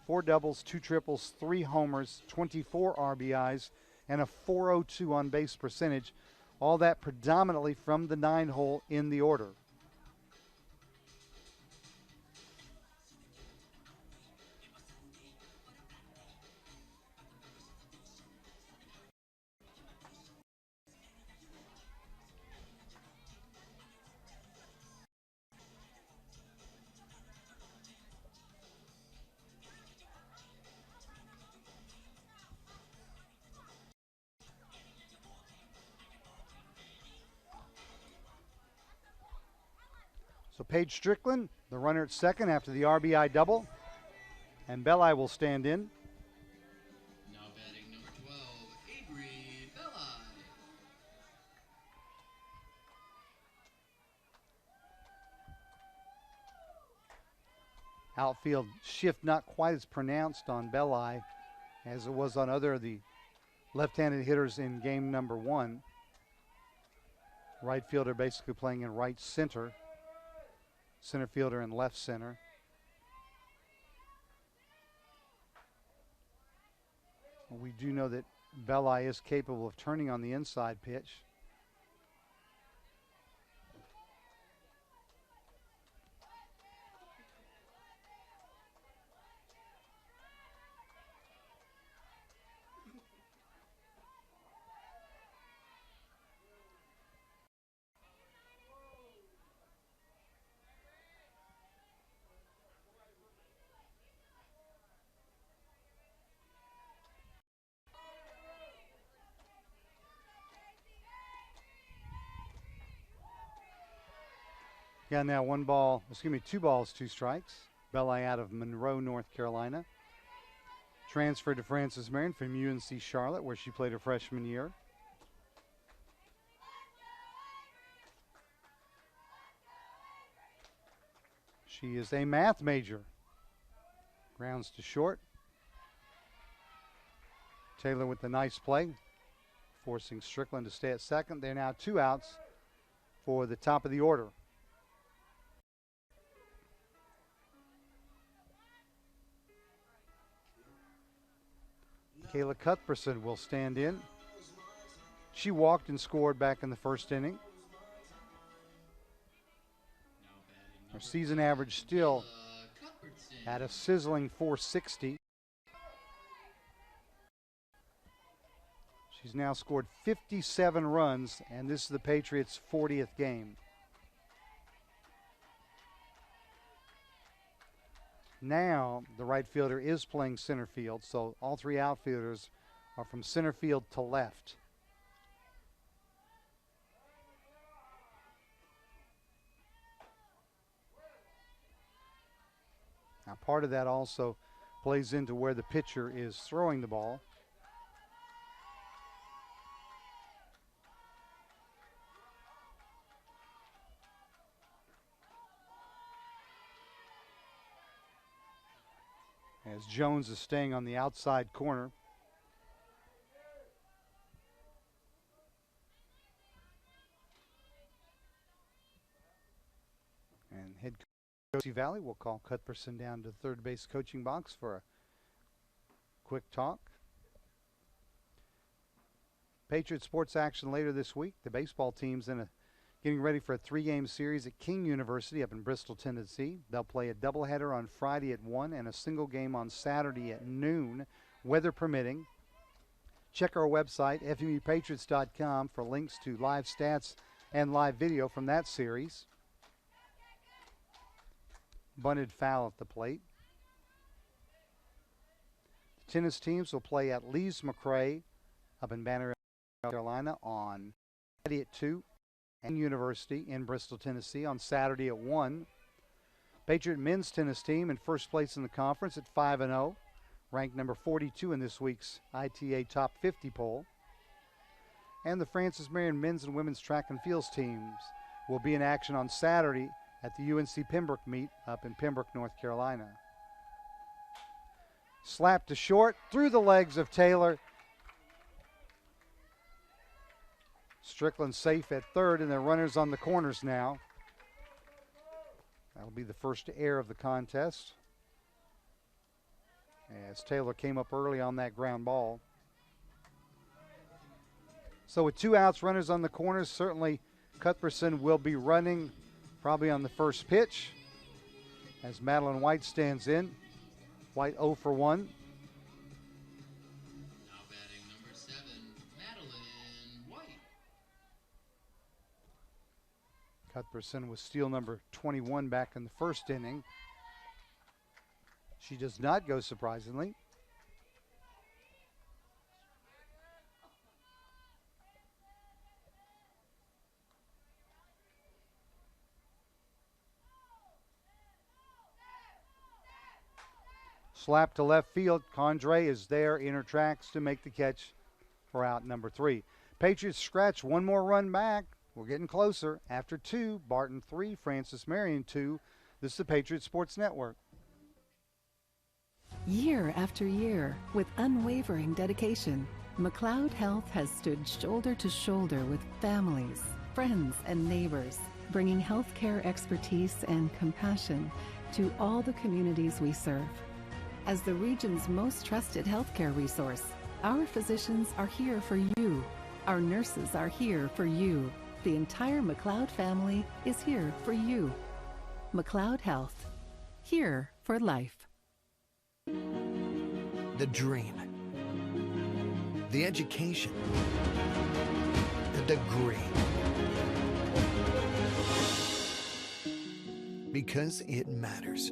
4 doubles, 2 triples, 3 homers, 24 RBIs, and a .402 on base percentage. All that predominantly from the 9-hole in the order. So Paige Strickland, the runner at second after the RBI double. And Belli will stand in. Now batting number 12, Avery Belli. Outfield shift not quite as pronounced on Belli as it was on other of the left-handed hitters in game number 1. Right fielder basically playing in right center. Center fielder in left center. We do know that Belli is capable of turning on the inside pitch. Yeah, now 2 balls, 2 strikes. Belli out of Monroe, North Carolina. Transferred to Francis Marion from UNC Charlotte, where she played her freshman year. She is a math major. Grounds to short. Taylor with the nice play, forcing Strickland to stay at second. They're now 2 outs for the top of the order. Kayla Cuthbertson will stand in. She walked and scored back in the first inning. Her season average still at a sizzling .460. She's now scored 57 runs, and this is the Patriots' 40th game. Now, the right fielder is playing center field, so all 3 outfielders are from center field to left. Now, part of that also plays into where the pitcher is throwing the ball. As Jones is staying on the outside corner. And head coach Valley will call Cuthbertson down to the third base coaching box for a quick talk. Patriot sports action later this week. The baseball team's getting ready for a 3-game series at King University up in Bristol, Tennessee. They'll play a doubleheader on Friday at 1 and a single game on Saturday at noon, weather permitting. Check our website, FMUPatriots.com, for links to live stats and live video from that series. Bunted foul at the plate. The tennis teams will play at Lee's McRae up in Banner, North Carolina on Friday at 2. And University in Bristol, Tennessee on Saturday at 1. Patriot men's tennis team in first place in the conference at 5-0, ranked number 42 in this week's ITA Top 50 poll. And the Francis Marion men's and women's track and fields teams will be in action on Saturday at the UNC Pembroke meet up in Pembroke, North Carolina. Slap to short through the legs of Taylor. Strickland safe at third, and their runners on the corners now. That'll be the first error of the contest. as Taylor came up early on that ground ball. So with 2 outs, runners on the corners, certainly Cuthbertson will be running probably on the first pitch as Madeline White stands in. White 0 for 1. Now batting number 7, Madeline White. Cuthbertson was steal number 21 back in the first inning. She does not go, surprisingly. Slap to left field. Condre is there in her tracks to make the catch for out number 3. Patriots scratch one more run back. We're getting closer. After 2, Barton 3, Francis Marion 2. This is the Patriot Sports Network. Year after year, with unwavering dedication, McLeod Health has stood shoulder to shoulder with families, friends, and neighbors, bringing healthcare expertise and compassion to all the communities we serve. As the region's most trusted healthcare resource, our physicians are here for you. Our nurses are here for you. The entire McLeod family is here for you. McLeod Health, here for life. The dream, the education, the degree. Because it matters.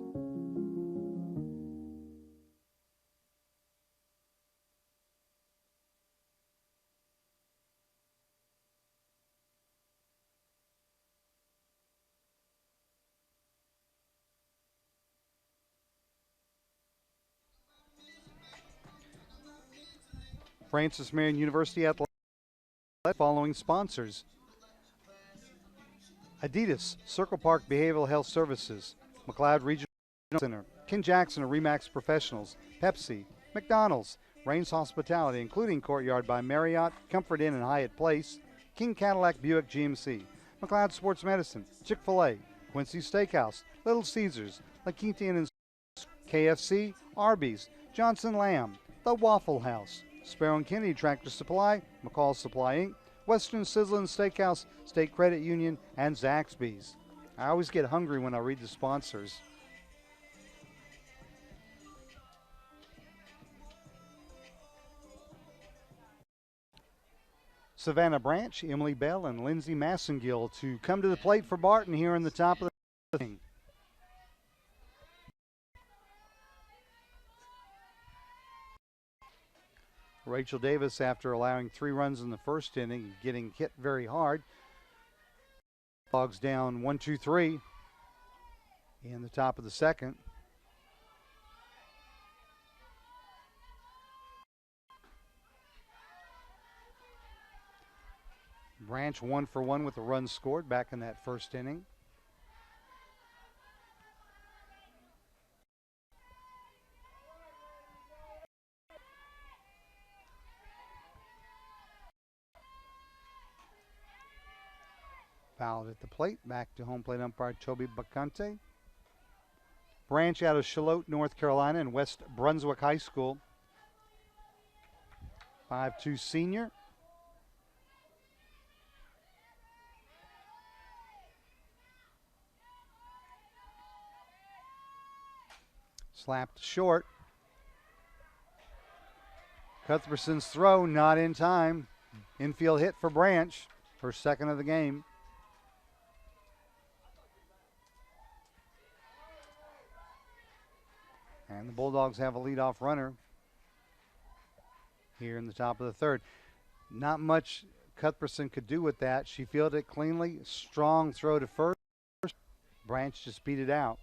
Francis Marion University Athletic following sponsors: Adidas, Circle Park Behavioral Health Services, McLeod Regional Center, Ken Jackson of Remax Professionals, Pepsi, McDonald's, Rains Hospitality, including Courtyard by Marriott, Comfort Inn and Hyatt Place, King Cadillac Buick GMC, McLeod Sports Medicine, Chick-fil-A, Quincy Steakhouse, Little Caesars, La Quinta Inn, KFC, Arby's, Johnson Lamb, The Waffle House, Sparrow and Kennedy Tractor Supply, McCall Supply Inc., Western Sizzlin Steakhouse, State Credit Union, and Zaxby's. I always get hungry when I read the sponsors. Savannah Branch, Emily Bell, and Lindsay Massengill to come to the plate for Barton here in the top of the inning. Rachel Davis, after allowing 3 runs in the first inning, getting hit very hard. Dogs down 1-2-3 in the top of the second. Branch 1 for 1 with a run scored back in that first inning. Fouled at the plate. Back to home plate umpire Toby Bacante. Branch out of Charlotte, North Carolina, and West Brunswick High School. 5'2" senior. Slapped short. Cuthbertson's throw not in time. Infield hit for Branch. First second of the game. And the Bulldogs have a leadoff runner here in the top of the third. Not much Cuthbertson could do with that. She fielded it cleanly. Strong throw to first. Branch just beat it out.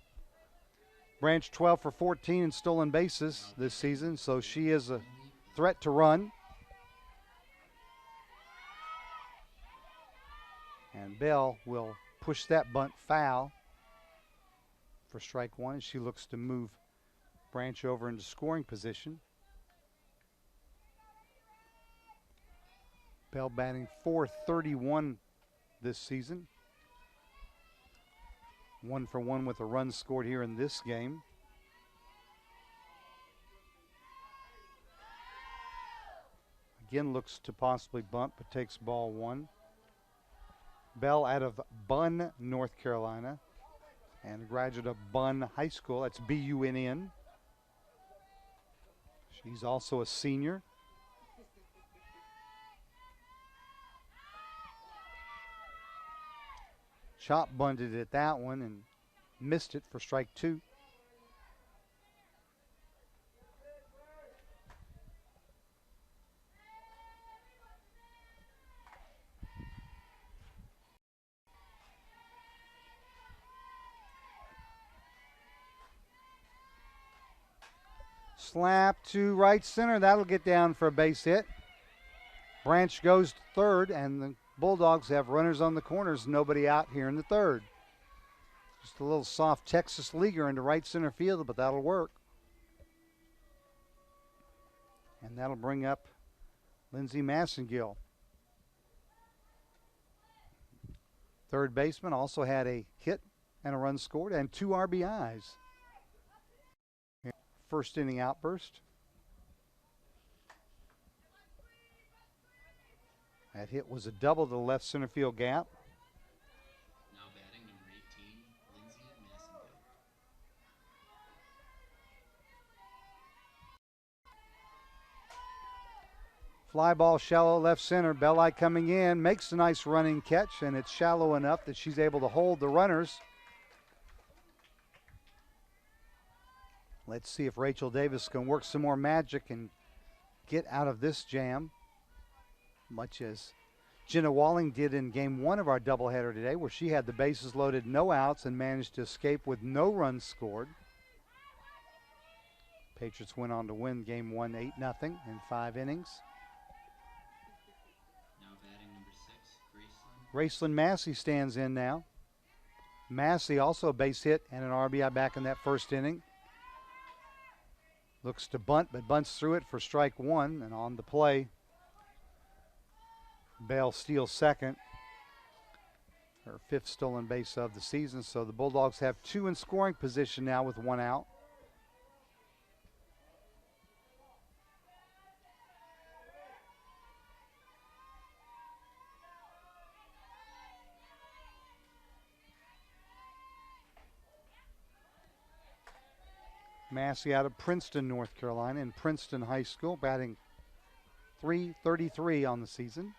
Branch 12 for 14 in stolen bases this season, so she is a threat to run. And Bell will push that bunt foul for strike 1 as she looks to move Branch over into scoring position. Bell batting .431 this season. 1 for 1 with a run scored here in this game. again looks to possibly bunt, but takes ball one. Bell out of Bunn, North Carolina, and a graduate of Bunn High School. That's B-U-N-N. She's also a senior. Chop bunted at that one and missed it for strike two. Slap to right center. That'll get down for a base hit. Branch goes to third, and the Bulldogs have runners on the corners. Nobody out here in the third. Just a little soft Texas leaguer into right center field, but that'll work. And that'll bring up Lindsay Massengill. Third baseman also had a hit and a run scored and 2 RBIs. First inning outburst. That hit was a double to the left center field gap. Now batting number 18, Lindsay Massengill. Fly ball shallow left center. Belli coming in, makes a nice running catch, and it's shallow enough that she's able to hold the runners. Let's see if Rachel Davis can work some more magic and get out of this jam, much as Jenna Walling did in game one of our doubleheader today, where she had the bases loaded, no outs, and managed to escape with no runs scored. Patriots went on to win game one 8-0 in 5 innings. Now batting number 6, Graceland Massey stands in now. Massey also a base hit and an RBI back in that first inning. Looks to bunt, but bunts through it for strike one, and on the play, Bell steals second. Her 5th stolen base of the season, so the Bulldogs have 2 in scoring position now with 1 out. Massey out of Princeton, North Carolina, in Princeton High School, batting .333 on the season.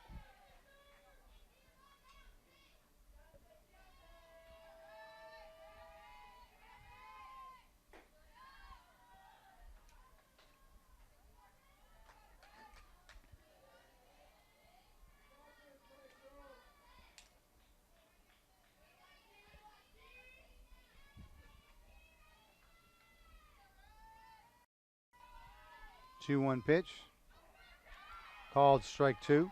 Two-one pitch. Called strike two.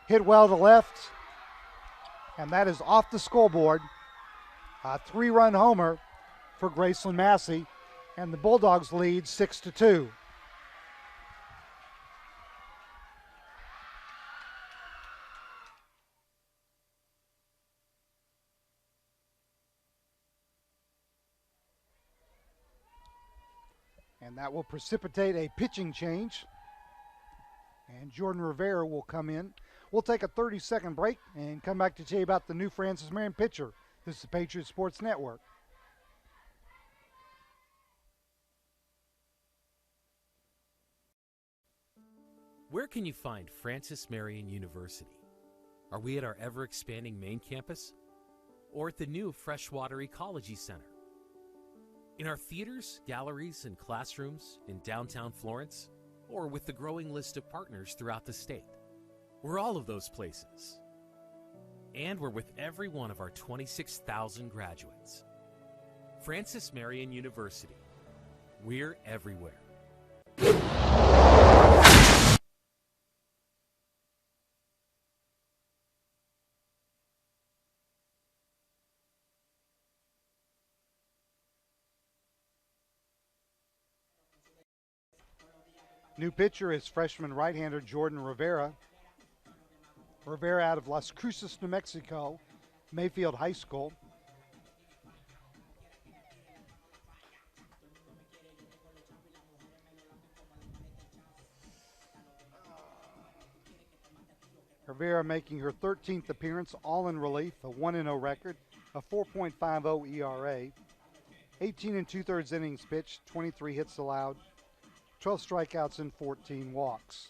Hit well to left, and that is off the scoreboard. A 3-run homer for Graceland Massey, and the Bulldogs lead 6-2. And that will precipitate a pitching change. And Jordan Rivera will come in. We'll take a 30-second break and come back to tell you about the new Francis Marion pitcher. This is the Patriots Sports Network. Where can you find Francis Marion University? Are we at our ever-expanding main campus or at the new freshwater ecology center? In our theaters, galleries, and classrooms in downtown Florence, or with the growing list of partners throughout the state. We're all of those places. And we're with every one of our 26,000 graduates. Francis Marion University. We're everywhere. New pitcher is freshman right-hander Jordan Rivera. Rivera out of Las Cruces, New Mexico, Mayfield High School. Rivera making her 13th appearance, all in relief, a 1-0 record, a 4.50 ERA, 18 and 2/3 innings pitched, 23 hits allowed, 12 strikeouts and 14 walks.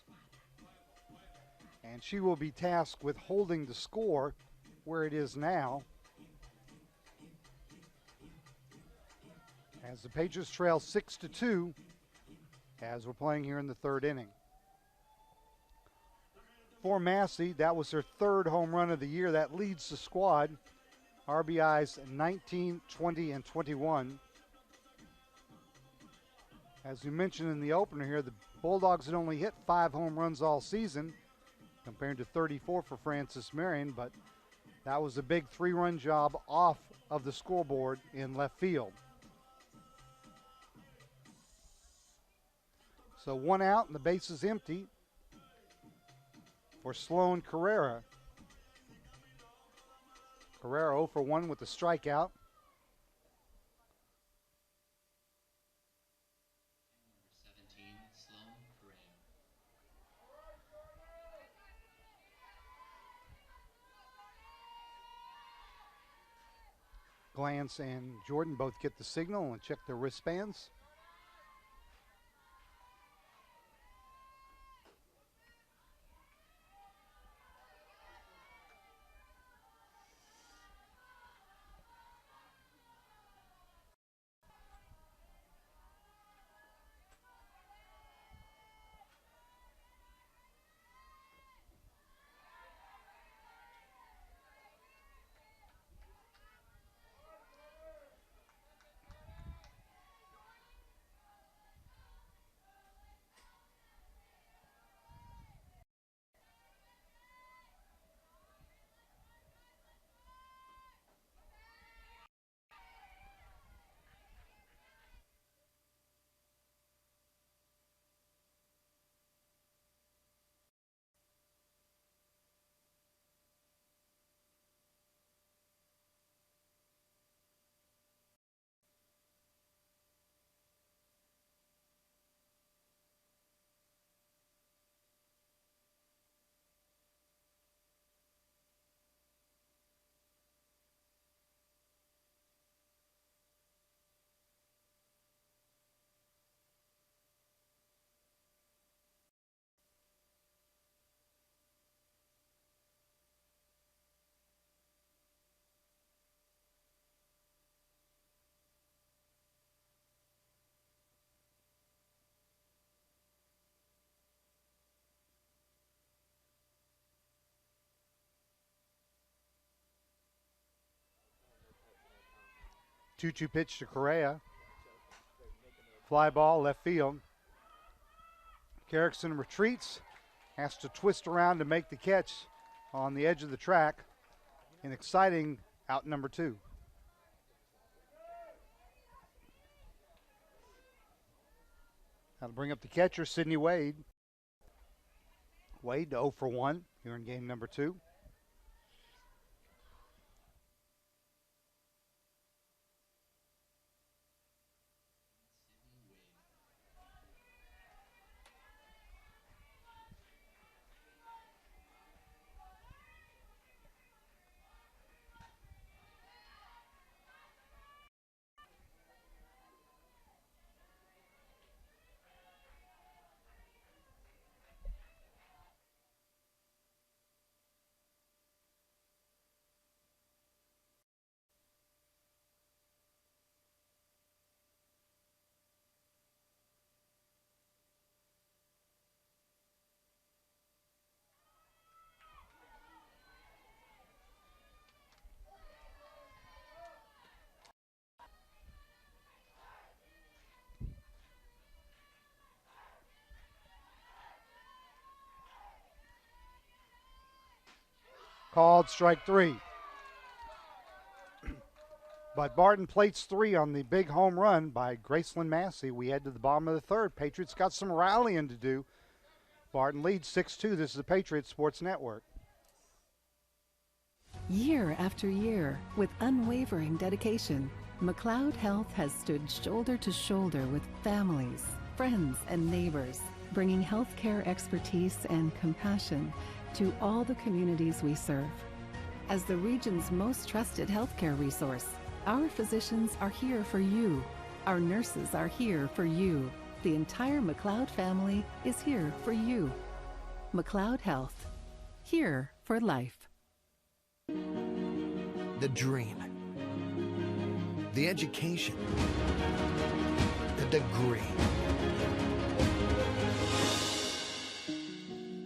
And she will be tasked with holding the score where it is now, as the Patriots trail 6-2 as we're playing here in the third inning. For Massey, that was her third home run of the year. That leads the squad. RBIs 19, 20, and 21. As we mentioned in the opener here, the Bulldogs had only hit 5 home runs all season, compared to 34 for Francis Marion, but that was a big 3-run job off of the scoreboard in left field. So 1 out and the base is empty for Sloan Carrera. Carrera 0 for 1 with the strikeout. Glance and Jordan both get the signal and check their wristbands. Two-2 pitch to Correa. Fly ball left field. Carrickson retreats, has to twist around to make the catch on the edge of the track. An exciting out number 2. That'll bring up the catcher, Sidney Wade. Wade to 0 for 1 here in game number 2. Called strike 3. But Barton plates 3 on the big home run by Graceland Massey. We head to the bottom of the third. Patriots got some rallying to do. Barton leads 6-2. This is the Patriots Sports Network. Year after year, with unwavering dedication, McLeod Health has stood shoulder to shoulder with families, friends, and neighbors, bringing healthcare expertise and compassion to all the communities we serve. As the region's most trusted healthcare resource, our physicians are here for you. Our nurses are here for you. The entire McLeod family is here for you. McLeod Health, here for life. The dream, the education, the degree.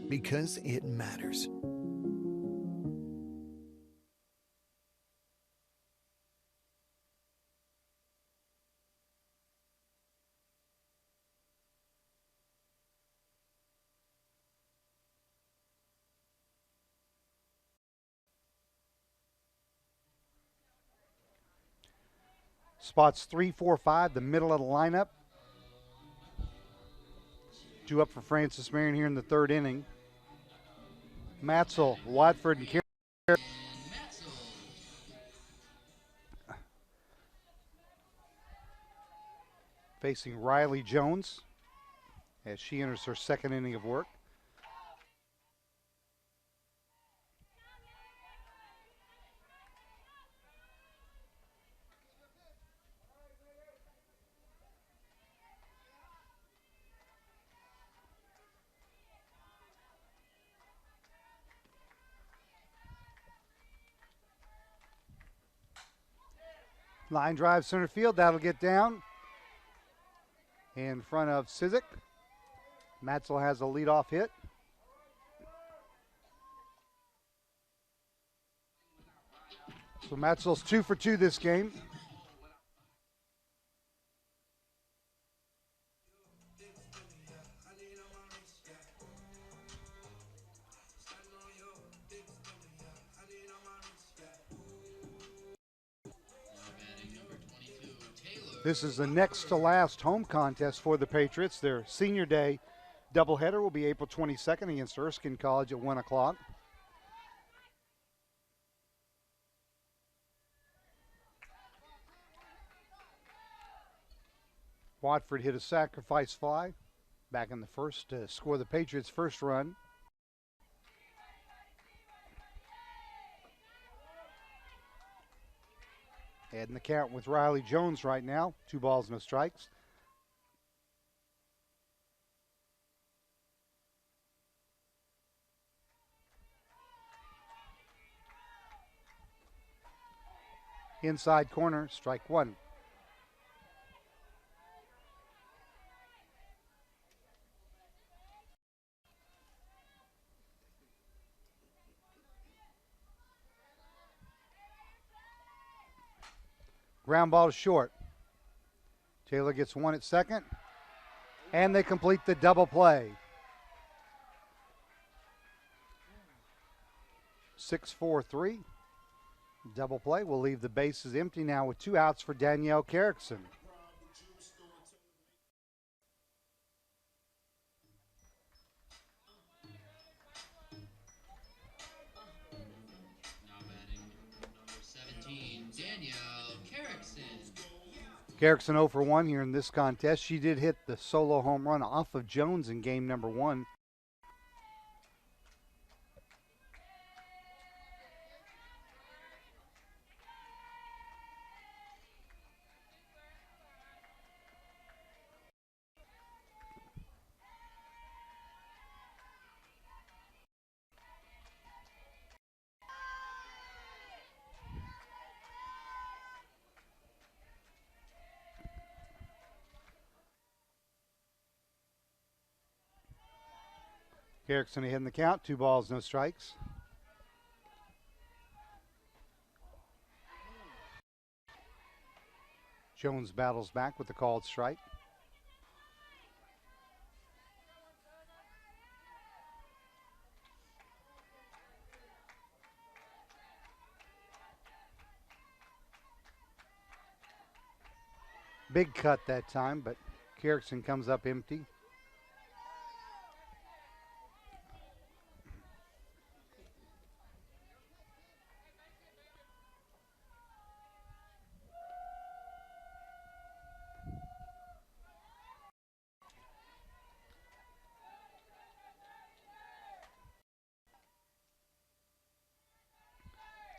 Because it matters. Spots 3, 4, 5, the middle of the lineup. 2 up for Francis Marion here in the third inning. Matzel, Watford, and Carey. Facing Riley Jones as she enters her second inning of work. Line drive center field, that'll get down in front of Sizik. Matzel has a leadoff hit. So Matzel's 2 for 2 this game. This is the next to last home contest for the Patriots. Their senior day doubleheader will be April 22nd against Erskine College at 1 o'clock. Watford hit a sacrifice fly back in the first to score the Patriots' first run. Heading the count with Riley Jones right now. 2 balls, no strikes. Inside corner, strike 1. Ground ball to short. Taylor gets 1 at second, and they complete the double play. 6-4-3. Double play will leave the bases empty now with 2 outs for Danielle Carrickson. Carrickson 0 for 1 here in this contest. She did hit the solo home run off of Jones in game number 1. Carrickson ahead in the count. 2 balls, no strikes. Jones battles back with the called strike. big cut that time, but Carrickson comes up empty.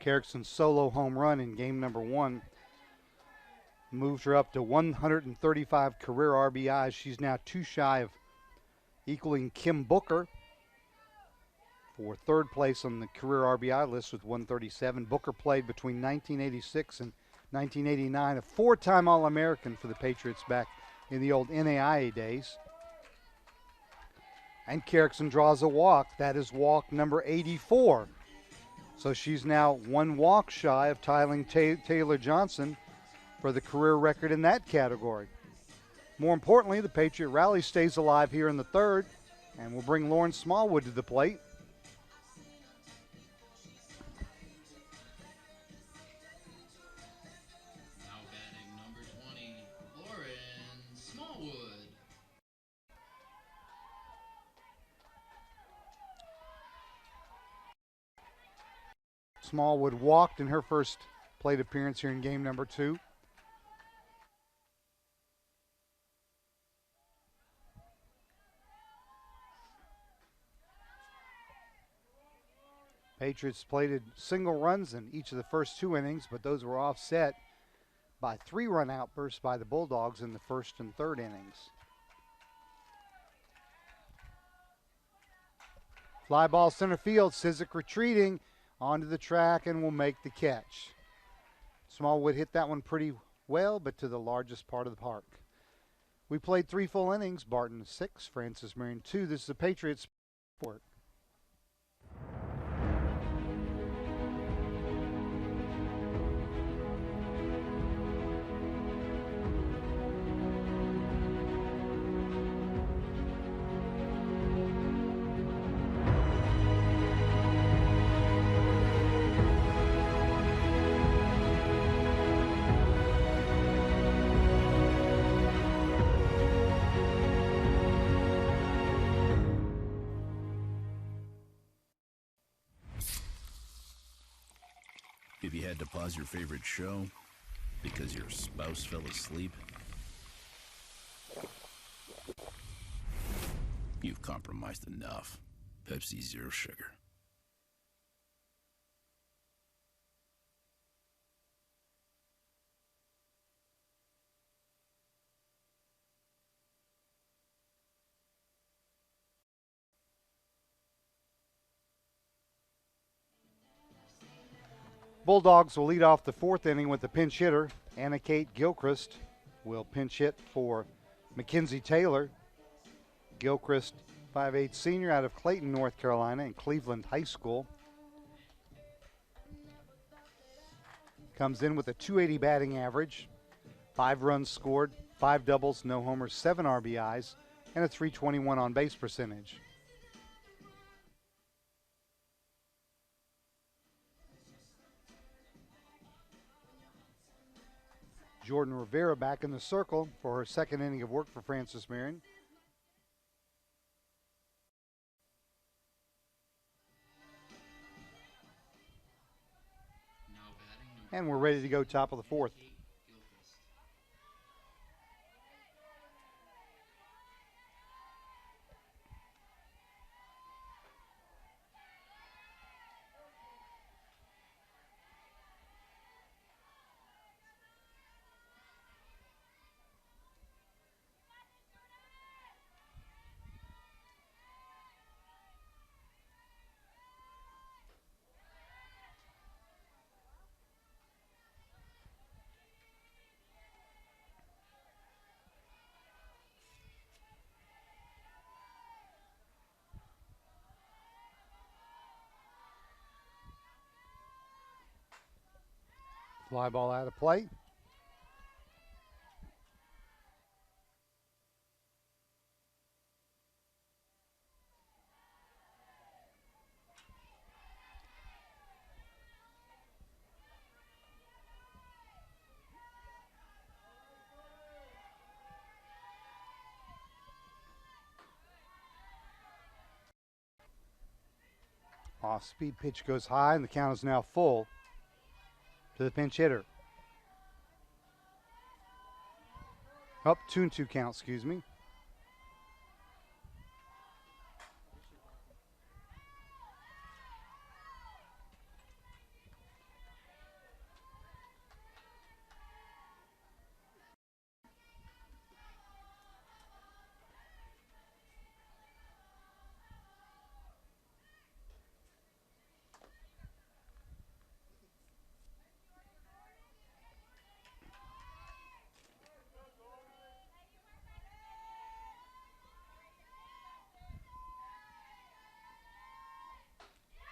Carrickson's solo home run in game number 1 moves her up to 135 career RBIs. She's now 2 shy of equaling Kim Booker for third place on the career RBI list with 137. Booker played between 1986 and 1989, a 4-time All-American for the Patriots back in the old NAIA days. And Carrickson draws a walk. That is walk number 84. So she's now 1 walk shy of tiling Taylor Johnson for the career record in that category. More importantly, the Patriot rally stays alive here in the 3rd, and will bring Lauren Smallwood to the plate. Now batting number 20, Lauren Smallwood. Smallwood walked in her first plate appearance here in game number 2. Patriots plated single runs in each of the first 2 innings, but those were offset by 3-run outbursts by the Bulldogs in the first and third innings. Fly ball center field, Sizik retreating onto the track and will make the catch. Smallwood hit that one pretty well, but to the largest part of the park. We played 3 full innings, Barton 6, Francis Marion 2. This is the Patriots sport. If you had to pause your favorite show because your spouse fell asleep, you've compromised enough. Pepsi Zero Sugar. Bulldogs will lead off the 4th inning with the pinch hitter. Anna Kate Gilchrist will pinch hit for Mackenzie Taylor. Gilchrist, 5'8" senior out of Clayton, North Carolina, and Cleveland High School. Comes in with a .280 batting average, 5 runs scored, 5 doubles, no homers, 7 RBIs, and a .321 on base percentage. Jordan Rivera back in the circle for her 2nd inning of work for Francis Marion. And we're ready to go top of the 4th. Fly ball out of play. Off-speed pitch goes high, and the count is now full to the pinch hitter. Up 2-2 count, excuse me.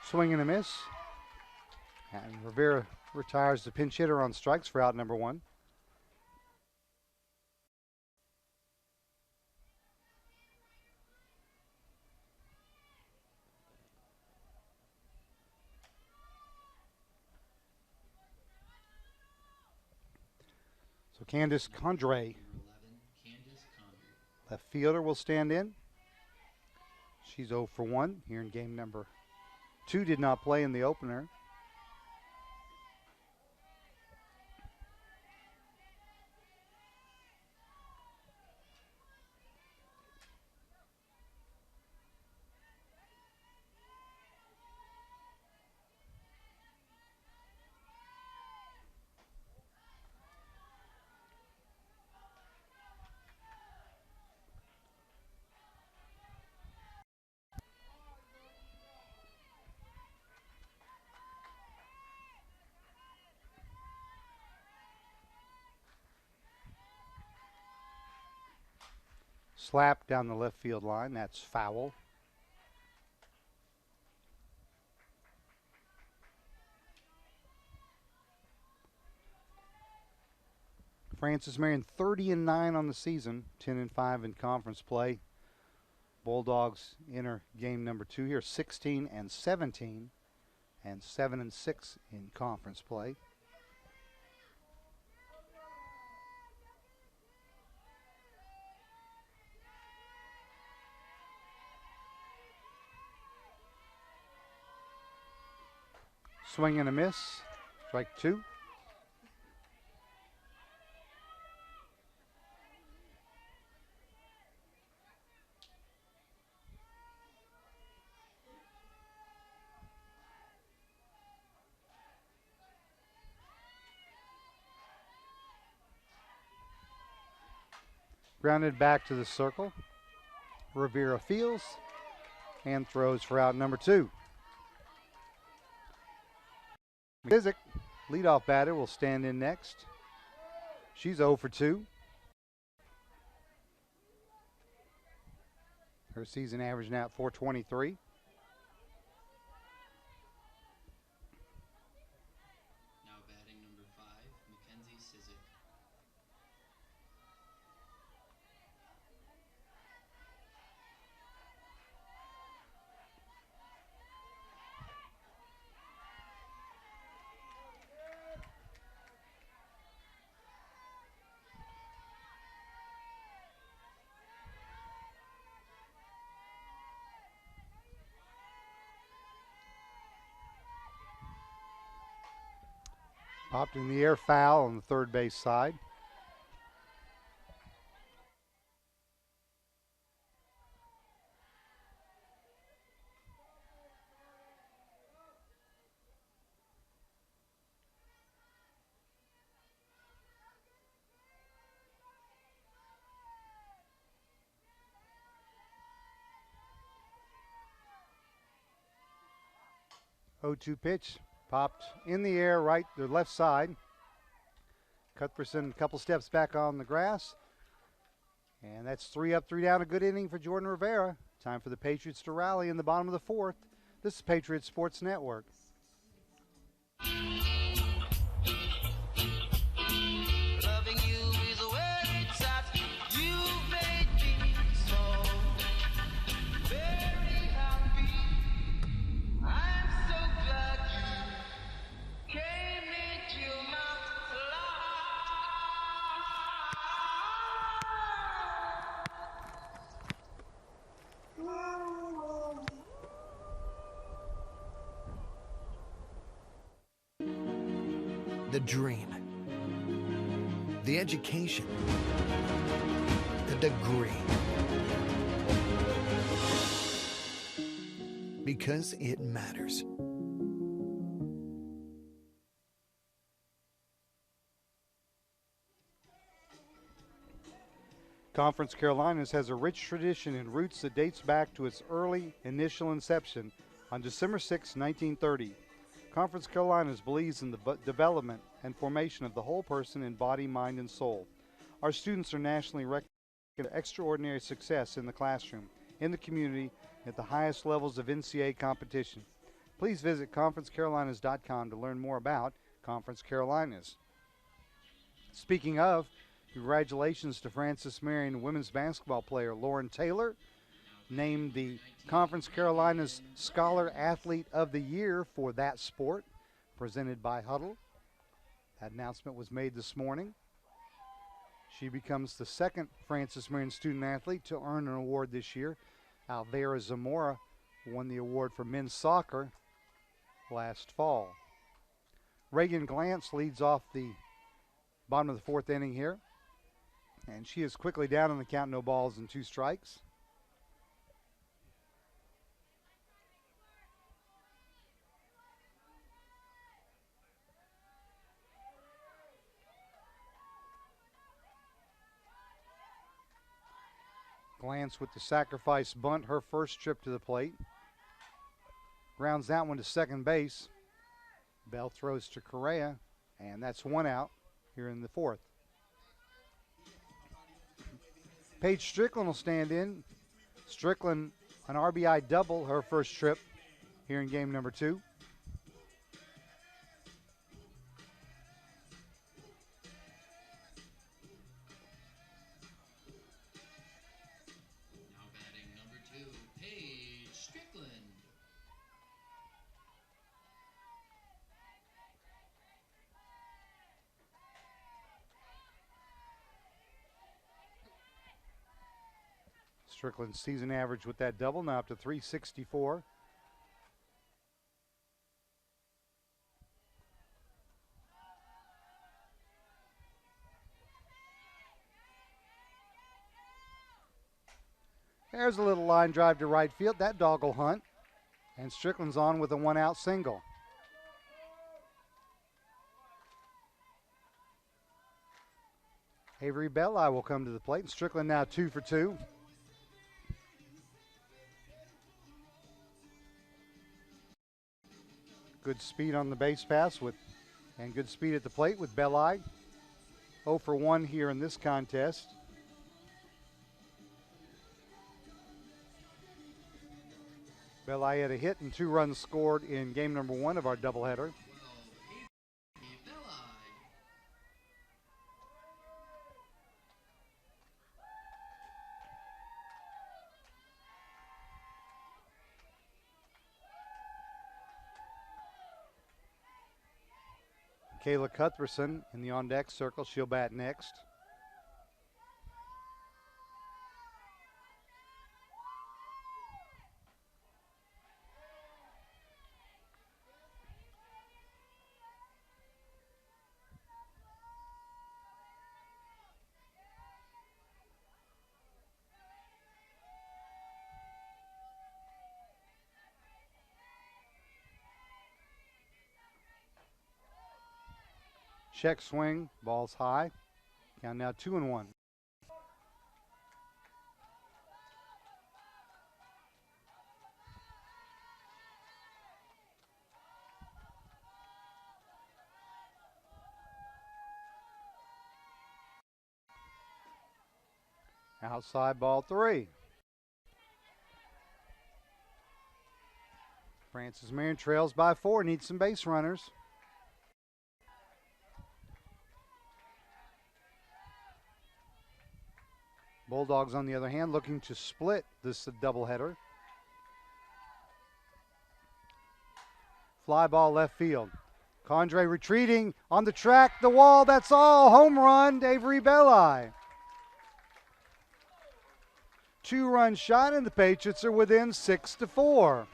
Swing and a miss. And Rivera retires the pinch hitter on strikes for out number 1. So Candace Condre, left fielder, will stand in. She's 0 for 1 here in game number 2. Did not play in the opener. Slap down the left field line. That's foul. Francis Marion 30-9 on the season, 10-5 in conference play. Bulldogs enter game number 2 here, 16-17 and 7-6 in conference play. Swing and a miss. Strike 2. Grounded back to the circle. Rivera fields and throws for out number 2. McKissick, leadoff batter, will stand in next. She's 0 for 2. Her season average now at 423. Now batting number 5, Mackenzie Sizik. Popped in the air, foul on the third base side. O2 pitch, popped in the air, right to left side. Cuthbertson a couple steps back on the grass. And that's 3 up, 3 down. A good inning for Jordan Rivera. Time for the Patriots to rally in the bottom of the 4th. This is Patriots Sports Network. Loving you is where it's at. You made me so very happy. I'm so glad you came into my life. the dream, the education, the degree. Because it matters. Conference Carolinas has a rich tradition and roots that dates back to its early initial inception on December 6, 1930. Conference Carolinas believes in the development and formation of the whole person in body, mind, and soul. Our students are nationally recognized for extraordinary success in the classroom, in the community, at the highest levels of NCAA competition. Please visit conferencecarolinas.com to learn more about Conference Carolinas. Speaking of, congratulations to Francis Marion women's basketball player Lauren Taylor, named the Conference Carolinas Scholar Athlete of the Year for that sport, presented by Huddle. That announcement was made this morning. She becomes the second Francis Marion student athlete to earn an award this year. Alvera Zamora won the award for men's soccer last fall. Reagan Glantz leads off the bottom of the fourth inning here. And she is quickly down on the count, no balls and 2 strikes. Glantz with the sacrifice bunt, her first trip to the plate. Grounds that one to second base. Bell throws to Correa, and that's 1 out here in the fourth. Paige Strickland will stand in. Strickland, an RBI double, her first trip here in game number 2. Now batting number 2, Paige Strickland. Strickland's season average with that double now up to 364. There's a little line drive to right field. That dog will hunt. And Strickland's on with a 1-out single. Avery Belli will come to the plate. And Strickland now 2 for 2. Good speed on the base pass and good speed at the plate with Belli. 0 for 1 here in this contest. Belli had a hit and 2 runs scored in game number 1 of our doubleheader. Kayla Cuthbertson in the on-deck circle. She'll bat next. Check swing, ball's high. Count now 2-1. Outside ball 3. Francis Marion trails by 4, needs some base runners. Bulldogs, on the other hand, looking to split this doubleheader. Fly ball left field. Condre retreating on the track, the wall, that's all. Home run, Avery Belli. 2-run shot, and the Patriots are within 6-4.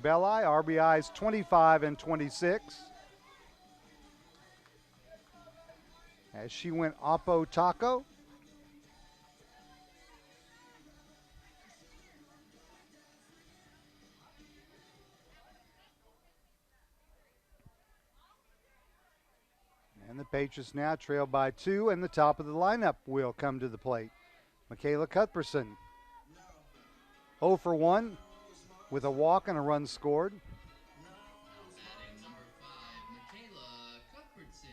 Belli. RBIs 25 and 26. As she went Oppo Taco. And the Patriots now trail by 2, and the top of the lineup will come to the plate. Michaela Cuthbertson, 0 for 1 with a walk and a run scored. Batting number 5, Michaela Cuthbertson.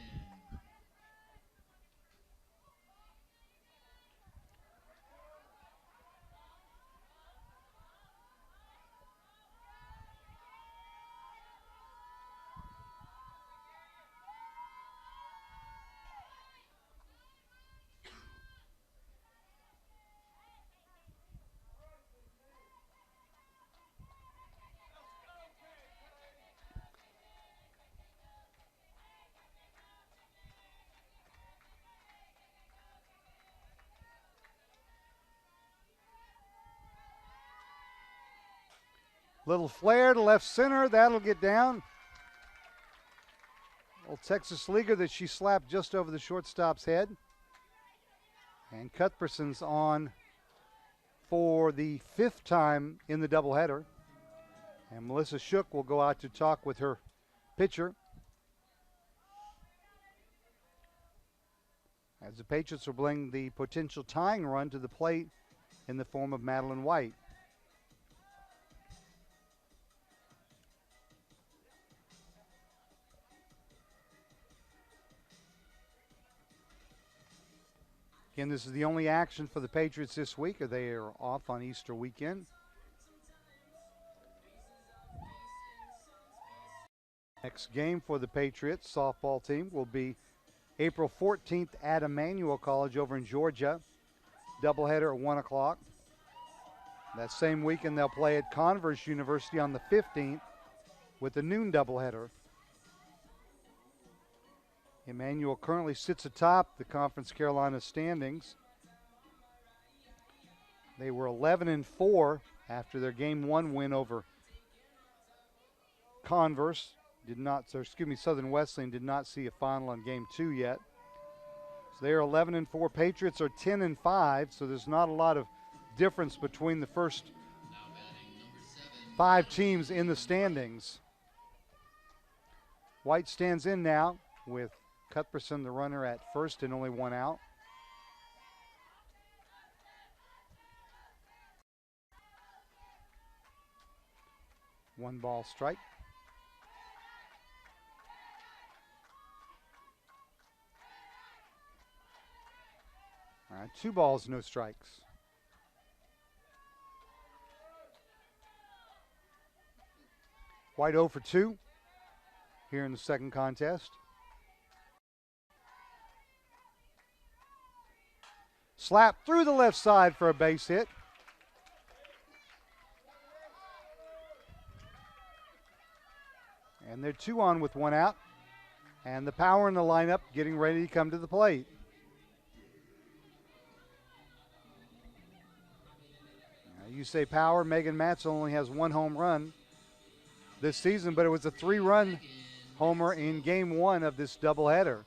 Little flare to left center. That'll get down. Old Texas Leaguer that she slapped just over the shortstop's head. And Cuthbertson's on for the 5th time in the doubleheader. And Melissa Shook will go out to talk with her pitcher. As the Patriots will bring the potential tying run to the plate in the form of Madeline White. Again, this is the only action for the Patriots this week, or they are off on Easter weekend. Next game for the Patriots softball team will be April 14th at Emmanuel College over in Georgia. Doubleheader at 1 o'clock. That same weekend they'll play at Converse University on the 15th with a noon doubleheader. Emmanuel currently sits atop the Conference Carolina standings. They were 11-4 after their Game 1 win over Converse. Southern Wesleyan did not see a final on Game 2 yet. So they are 11-4. Patriots are 10-5, so there's not a lot of difference between the first 5 teams in the standings. White stands in now with Cuthbertson, the runner, at first and only 1 out. One ball strike. All right, 2 balls, no strikes. White 0 for 2 here in the second contest. Slap through the left side for a base hit. And they're 2 on with 1 out. And the power in the lineup getting ready to come to the plate. Now you say power, Megan Matz only has 1 home run this season, but it was a 3-run homer in Game 1 of this doubleheader.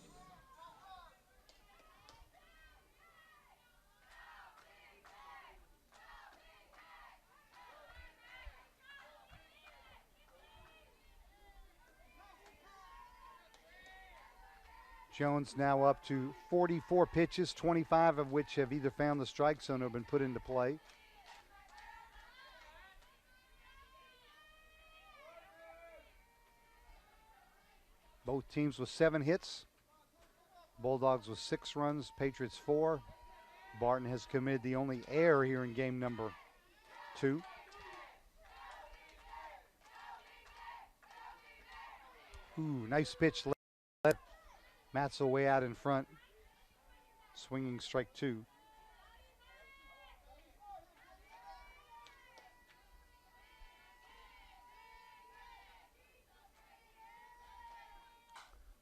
Jones now up to 44 pitches, 25 of which have either found the strike zone or been put into play. Both teams with 7 hits. Bulldogs with 6 runs, Patriots 4. Barton has committed the only error here in game number 2. Ooh, nice pitch. Let Matzo way out in front. Swinging strike 2.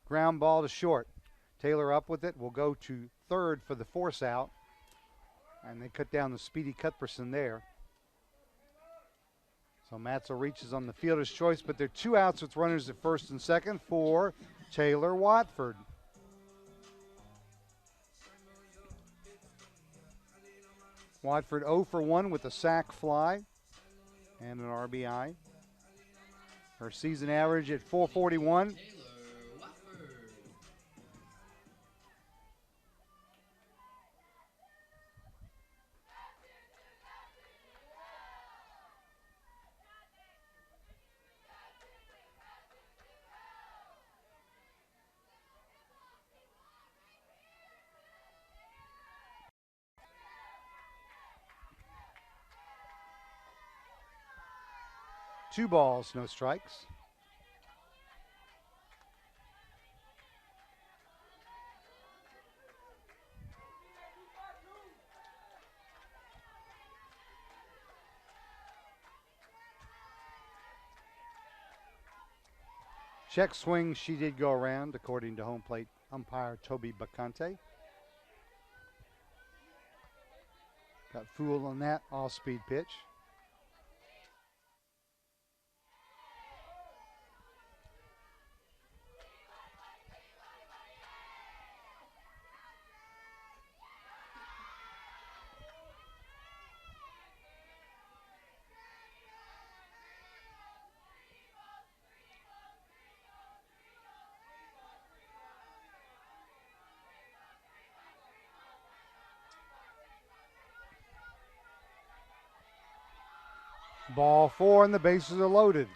Ground ball to short. Taylor up with it. Will go to third for the force out. And they cut down the speedy Cuthbertson there. So Matzel reaches on the fielder's choice, but there are 2 outs with runners at first and second for Taylor Watford. Watford 0 for 1 with a sac fly and an RBI. Her season average at .441. Two balls, no strikes. Check swing, she did go around, according to home plate umpire Toby Bacante. Got fooled on that off-speed pitch. Ball 4 and the bases are loaded.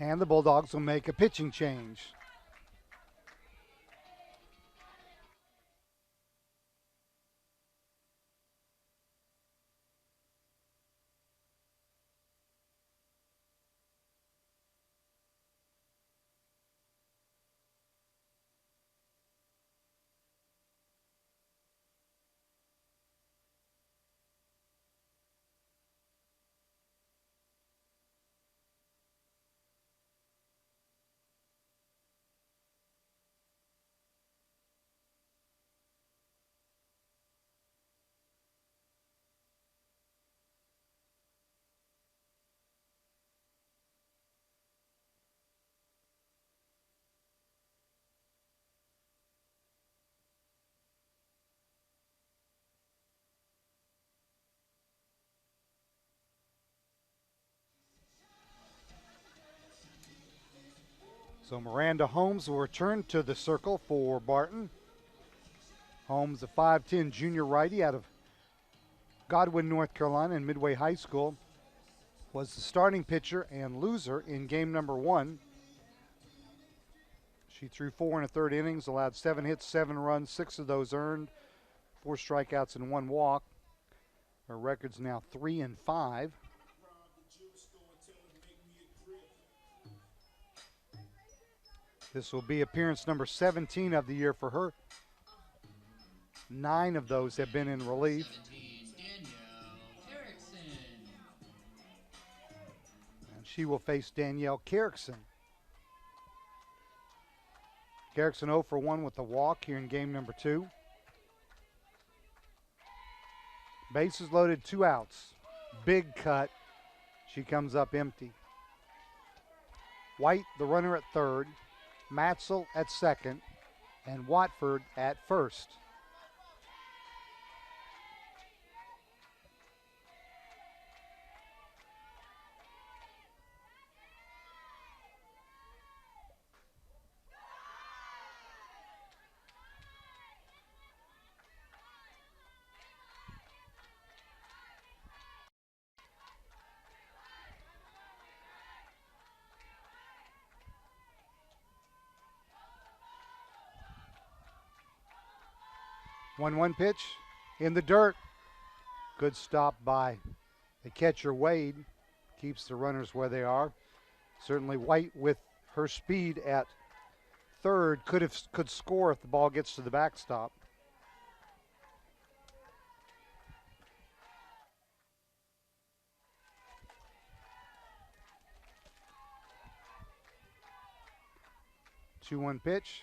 And the Bulldogs will make a pitching change. So Miranda Holmes will return to the circle for Barton. Holmes, a 5'10 junior righty out of Godwin, North Carolina, and Midway High School, was the starting pitcher and loser in game number 1. She threw 4 1/3 innings, allowed 7 hits, 7 runs, 6 of those earned, 4 strikeouts and 1 walk. Her record's now 3-5. This will be appearance number 17 of the year for her. 9 of those have been in relief. And she will face Danielle Carrickson. Carrickson 0 for 1 with a walk here in game number 2. Bases loaded, 2 outs. Big cut. She comes up empty. White, the runner at third. Matzel at second. And Watford at first. One pitch in the dirt. Good stop by the catcher Wade. Keeps the runners where they are. Certainly White, with her speed at third, could score if the ball gets to the backstop. 2-1 pitch.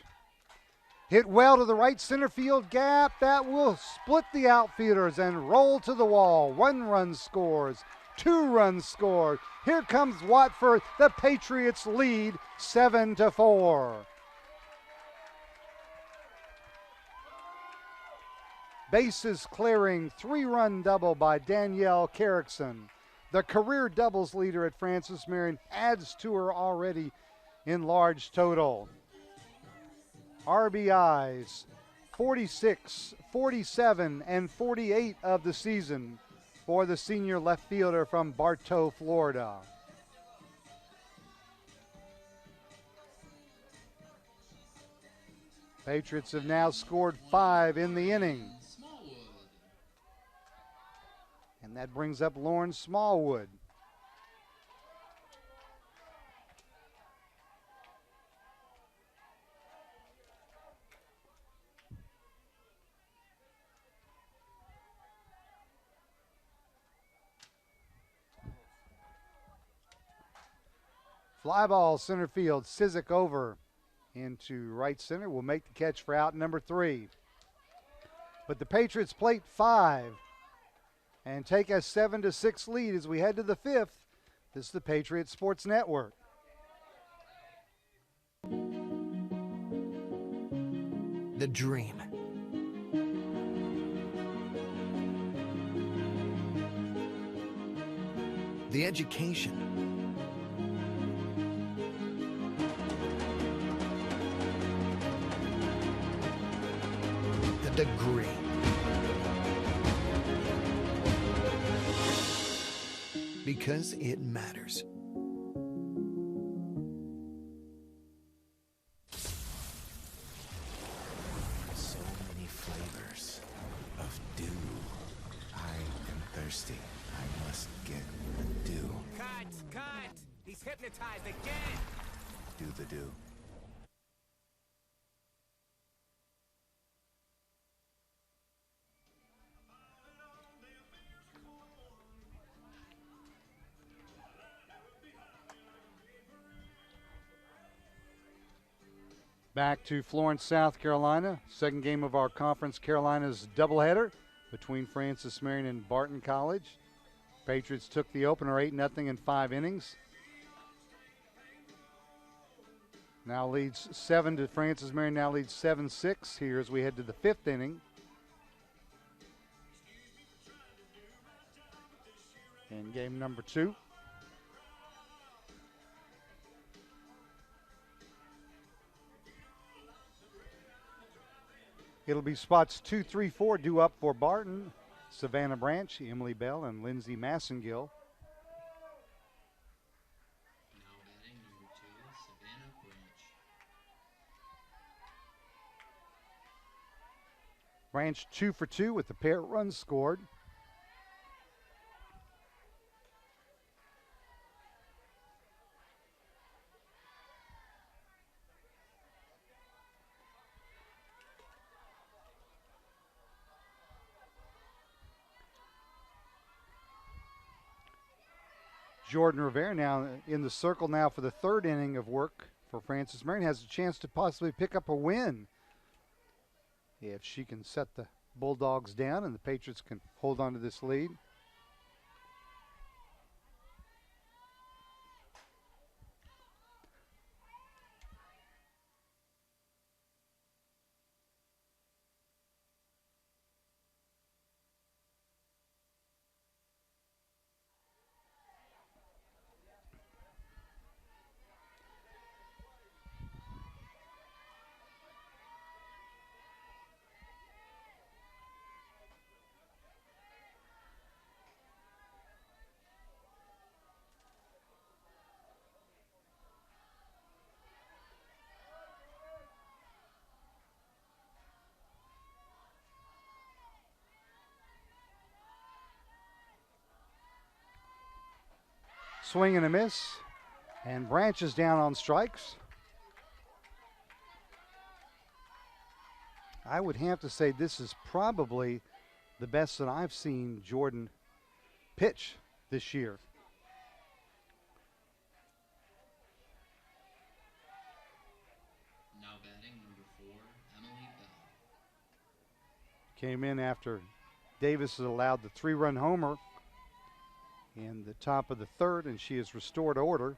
Hit well to the right center field gap. That will split the outfielders and roll to the wall. 1 run scores. 2 runs scored. Here comes Watford. The Patriots lead 7-4. Bases clearing 3-run double by Danielle Carrickson. The career doubles leader at Francis Marion adds to her already enlarged total. RBIs 46, 47, and 48 of the season for the senior left fielder from Bartow, Florida. Patriots have now scored 5 in the inning. And that brings up Lauren Smallwood. Fly ball center field. Sizik over into right center. Will make the catch for out number 3. But the Patriots plate 5 and take a 7-6 lead as we head to the 5th. This is the Patriots Sports Network. The dream. The education. The degree. Because it matters. So many flavors of dew. I am thirsty. I must get the dew. Cut! He's hypnotized again! Do the dew. Back to Florence, South Carolina. Second game of our Conference Carolinas doubleheader between Francis Marion and Barton College. Patriots took the opener 8-0 in 5 innings. Now leads 7 to Francis Marion. Now leads 7-6 here as we head to the 5th inning. In game number 2. It'll be spots 2, 3, 4 due up for Barton, Savannah Branch, Emily Bell, and Lindsay Massengill. Now batting number 2, Savannah Branch. Branch 2 for 2 with the pair of runs scored. Jordan Rivera now in the circle now for the 3rd inning of work for Francis Marion. Has a chance to possibly pick up a win if she can set the Bulldogs down and the Patriots can hold on to this lead. Swing and a miss, and Branch is down on strikes. I would have to say this is probably the best that I've seen Jordan pitch this year. Came in after Davis has allowed the 3-run homer in the top of the third, and she has restored order.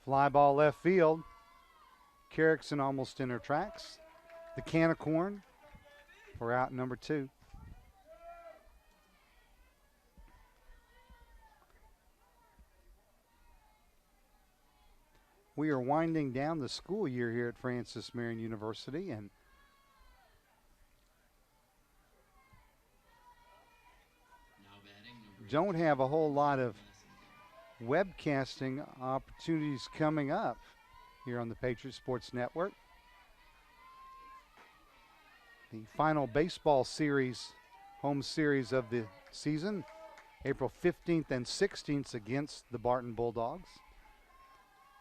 Fly ball left field. Carrickson almost in her tracks. The can of corn for out number 2. We are winding down the school year here at Francis Marion University, and don't have a whole lot of webcasting opportunities coming up here on the Patriots Sports Network. The final baseball series, home series of the season, April 15th and 16th against the Barton Bulldogs.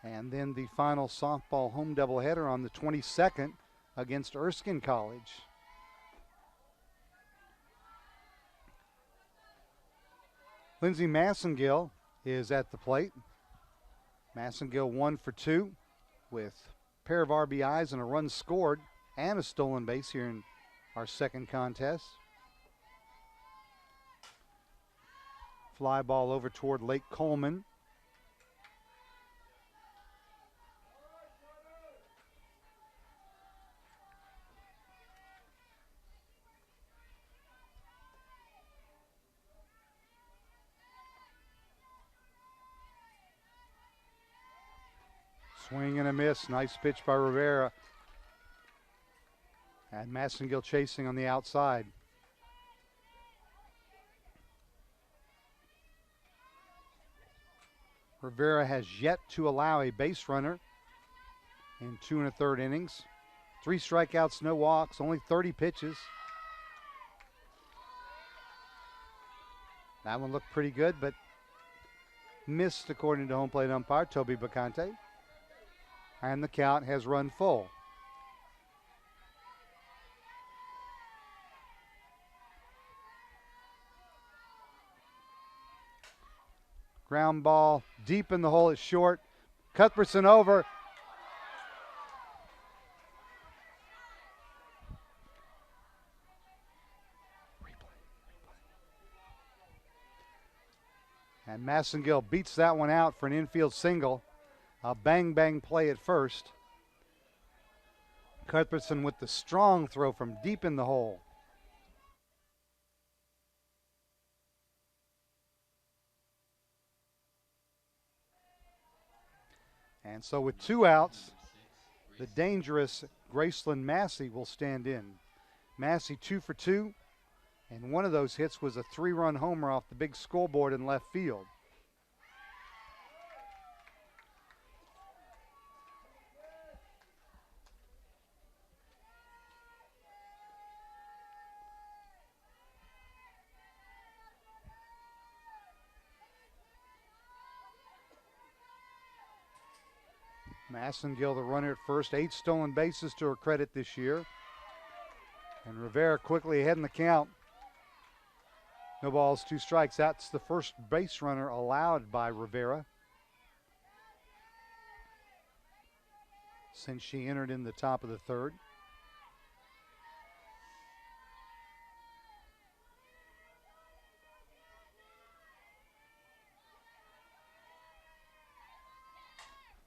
And then the final softball home doubleheader on the 22nd against Erskine College. Lindsay Massengill is at the plate. Massengill 1 for 2 with a pair of RBIs and a run scored and a stolen base here in our second contest. Fly ball over toward Lake Coleman. Swing and a miss. Nice pitch by Rivera. And Massengill chasing on the outside. Rivera has yet to allow a base runner in 2 1/3 innings. 3 strikeouts, no walks, only 30 pitches. That one looked pretty good, but missed according to home plate umpire Toby Bacante. And the count has run full. Ground ball deep in the hole at short. Cuthbertson over. And Massengill beats that one out for an infield single. A bang-bang play at first. Cuthbertson with the strong throw from deep in the hole. And so with 2 outs, the dangerous Graceland Massey will stand in. Massey 2 for 2, and one of those hits was a 3-run homer off the big scoreboard in left field. Massengill, the runner at first, 8 stolen bases to her credit this year. And Rivera quickly ahead in the count. No balls, 2 strikes. That's the first base runner allowed by Rivera since she entered in the top of the third.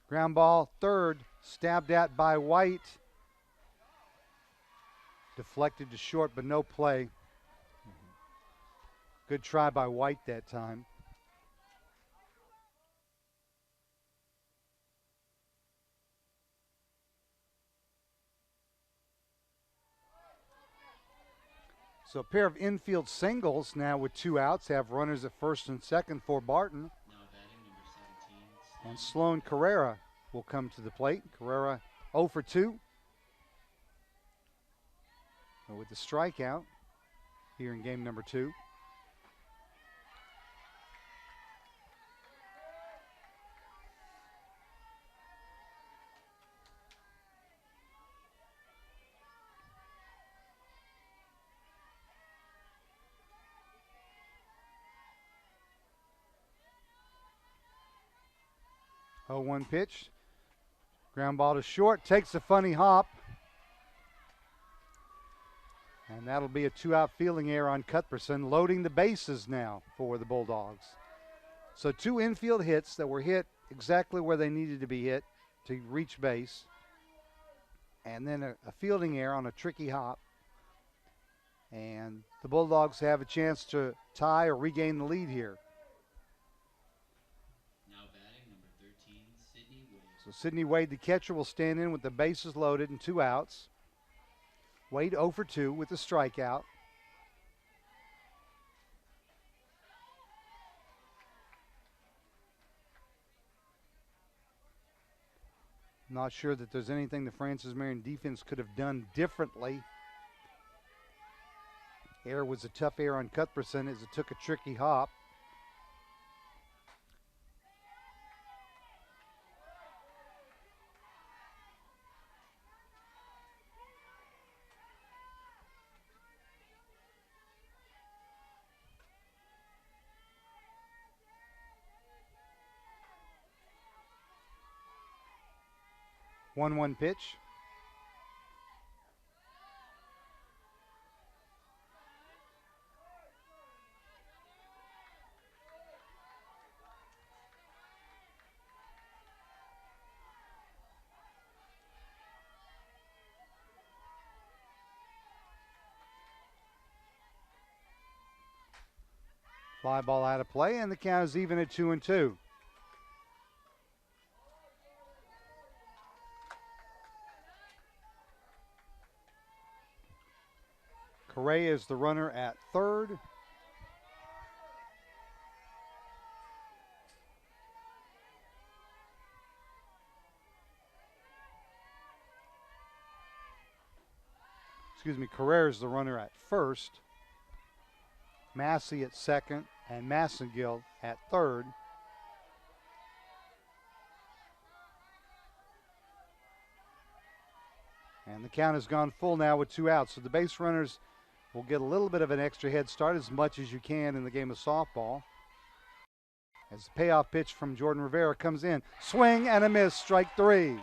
Ground ball, third, stabbed at by White. Deflected to short, but no play. Good try by White that time. So a pair of infield singles now with 2 outs, have runners at first and second for Barton. And Sloan Carrera will come to the plate. Carrera 0 for 2. With the strikeout here in game number 2. 0-1 pitch. Ground ball to short. Takes a funny hop. And that'll be a 2-out fielding error on Cuthbertson, loading the bases now for the Bulldogs. So 2 infield hits that were hit exactly where they needed to be hit to reach base. And then a fielding error on a tricky hop. And the Bulldogs have a chance to tie or regain the lead here. Now batting, number 13, Sidney Wade. So Sidney Wade, the catcher, will stand in with the bases loaded and 2 outs. Wade 0 for 2 with a strikeout. Not sure that there's anything the Francis Marion defense could have done differently. Error was a tough error on Cuthbertson as it took a tricky hop. One pitch. Fly ball out of play, and the count is even at 2-2. Correa is the runner at third. Correa is the runner at first. Massey at second and Massengill at third. And the count has gone full now with 2 outs. So the base runners will get a little bit of an extra head start, as much as you can in the game of softball. As the payoff pitch from Jordan Rivera comes in. Swing and a miss, strike 3.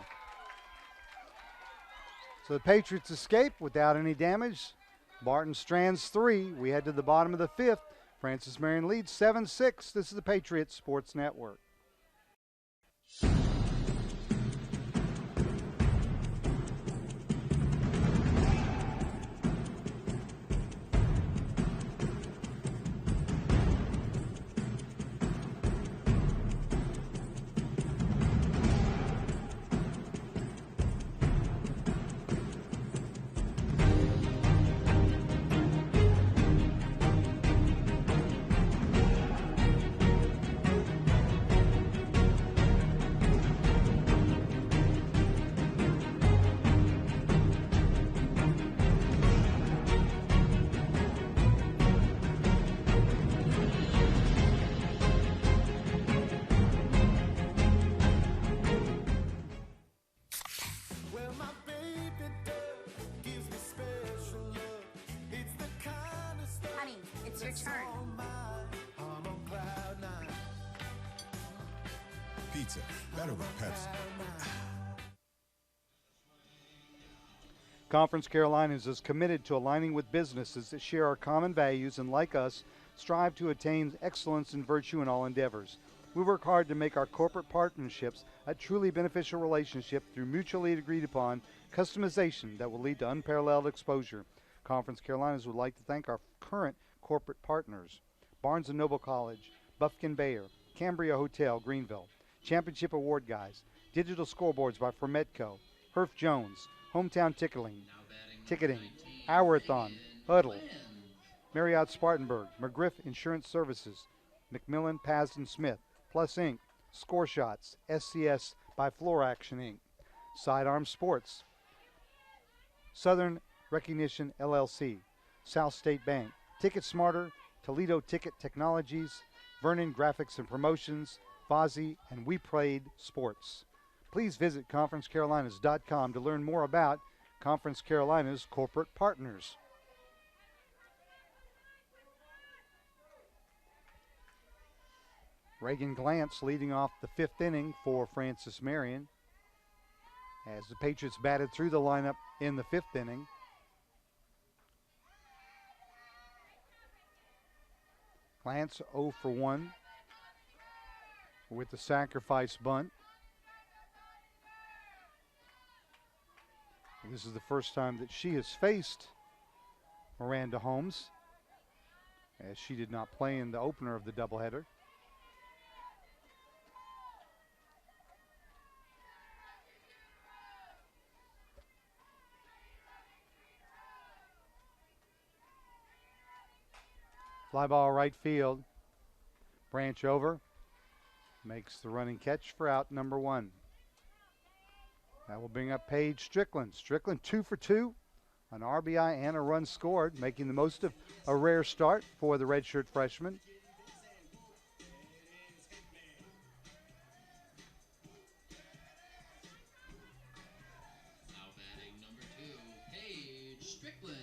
So the Patriots escape without any damage. Barton strands 3. We head to the bottom of the 5th. Francis Marion leads 7-6. This is the Patriots Sports Network. Pizza, better with Pepsi. Conference Carolinas is committed to aligning with businesses that share our common values and, like us, strive to attain excellence and virtue in all endeavors. We work hard to make our corporate partnerships a truly beneficial relationship through mutually agreed upon customization that will lead to unparalleled exposure. Conference Carolinas would like to thank our current corporate partners: Barnes & Noble College, Bufkin Bayer, Cambria Hotel, Greenville, Championship Award Guys, Digital Scoreboards by Formetco, Herf Jones, Hometown Ticketing, Hourathon, Huddle, Marriott Spartanburg, McGriff Insurance Services, McMillan Pasden Smith, Plus Inc., Score Shots, SCS by Floor Action Inc., Sidearm Sports, Southern Recognition LLC, South State Bank, Ticket Smarter, Toledo Ticket Technologies, Vernon Graphics and Promotions, Fozzie, and We Played Sports. Please visit conferencecarolinas.com to learn more about Conference Carolinas corporate partners. Reagan Glantz leading off the 5th inning for Francis Marion as the Patriots batted through the lineup in the 5th inning. Glantz 0 for 1 with the sacrifice bunt. This is the first time that she has faced Miranda Holmes, as she did not play in the opener of the doubleheader. Fly ball right field. Branch over. Makes the running catch for out number 1. That will bring up Paige Strickland. Strickland 2 for 2. An RBI and a run scored, making the most of a rare start for the redshirt freshman. Now batting number 2, Paige Strickland.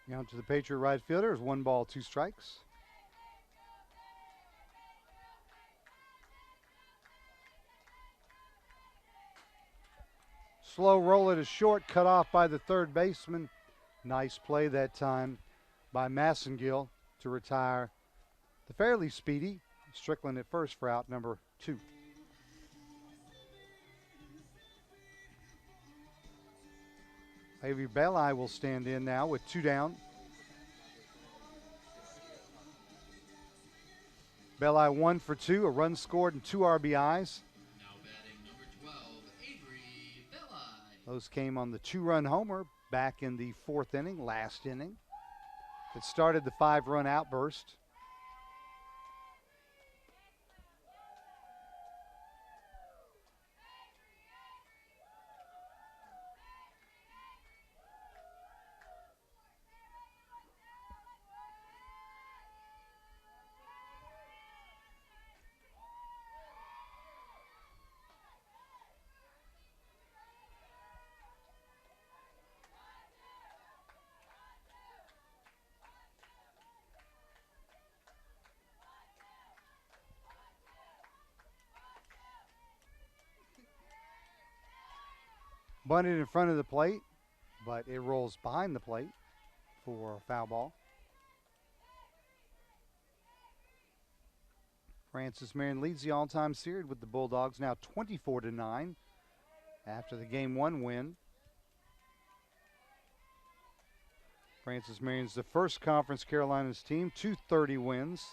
Now to the Patriot right fielder is 1 ball, 2 strikes. Slow roll it is short, cut off by the third baseman. Nice play that time by Massengill to retire the fairly speedy Strickland at first for out number 2. Avery Belli will stand in now with 2 down. Belli 1 for 2, a run scored and 2 RBIs. Now batting number 12, Avery Belli. Those came on the 2-run homer back in the 4th inning, last inning. It started the 5-run outburst. Bunted in front of the plate, but it rolls behind the plate for a foul ball. Francis Marion leads the all-time series with the Bulldogs now 24-9 after the Game 1 win. Francis Marion's the first Conference Carolinas team to 30 wins.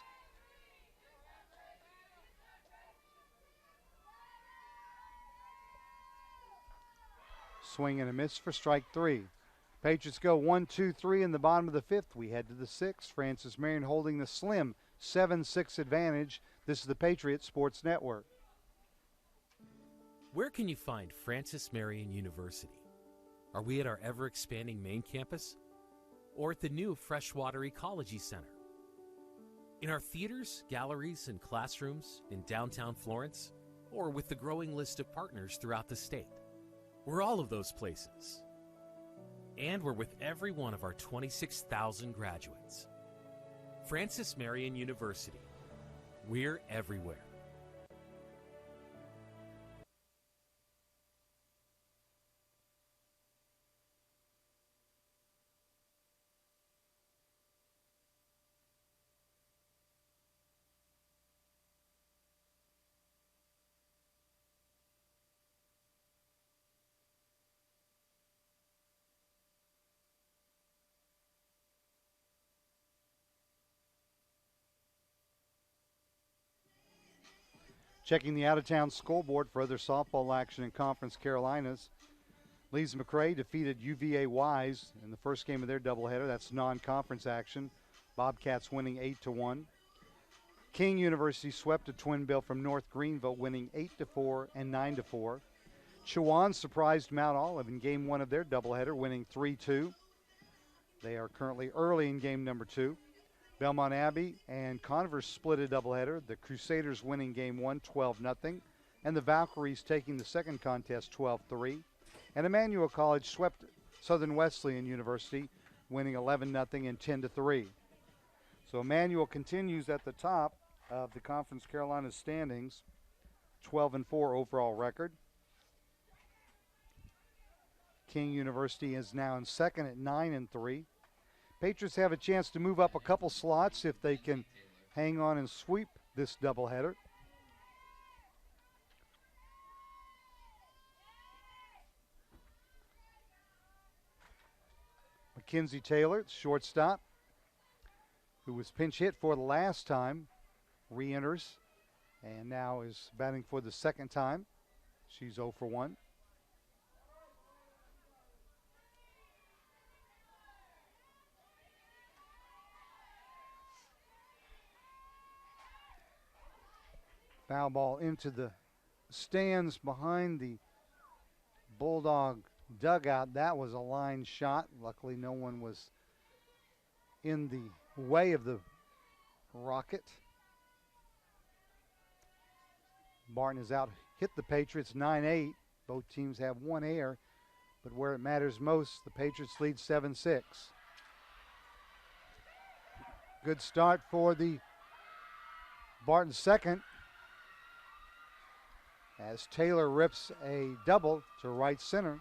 Swing and a miss for strike 3. Patriots go 1-2-3 in the bottom of the 5th. We head to the 6th. Francis Marion holding the slim 7-6 advantage. This is the Patriot Sports Network. Where can you find Francis Marion University? Are we at our ever-expanding main campus? Or at the new freshwater ecology center? In our theaters, galleries, and classrooms in downtown Florence? Or with the growing list of partners throughout the state? We're all of those places. And we're with every one of our 26,000 graduates. Francis Marion University. We're everywhere. Checking the out-of-town scoreboard for other softball action in Conference Carolinas. Lees McRae defeated UVA Wise in the first game of their doubleheader. That's non-conference action. Bobcats winning 8-1. King University swept a twin bill from North Greenville, winning 8-4 and 9-4. Chowan surprised Mount Olive in game one of their doubleheader, winning 3-2. They are currently early in game number 2. Belmont Abbey and Converse split a doubleheader. The Crusaders winning game 1, 12-0. And the Valkyries taking the second contest, 12-3. And Emmanuel College swept Southern Wesleyan University, winning 11-0 and 10-3. So Emmanuel continues at the top of the Conference Carolinas standings, 12-4 overall record. King University is now in second at 9-3. Patriots have a chance to move up a couple slots if they can hang on and sweep this doubleheader. Mackenzie Taylor, shortstop, who was pinch hit for the last time, re-enters and now is batting for the second time. She's 0 for 1. Foul ball into the stands behind the Bulldog dugout. That was a line shot. Luckily, no one was in the way of the rocket. Barton is out, hit the Patriots 9-8. Both teams have one error, but where it matters most, the Patriots lead 7-6. Good start for the Barton second, as Taylor rips a double to right center.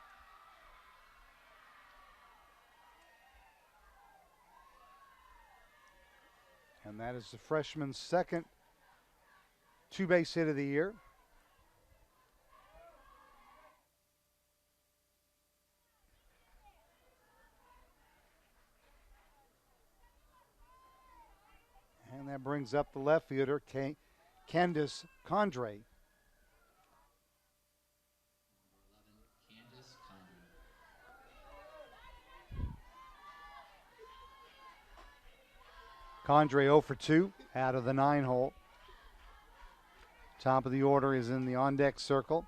And that is the freshman's second two-base hit of the year. And that brings up the left fielder, Candace Condre. Condre 0 for 2 out of the 9 hole. Top of the order is in the on-deck circle.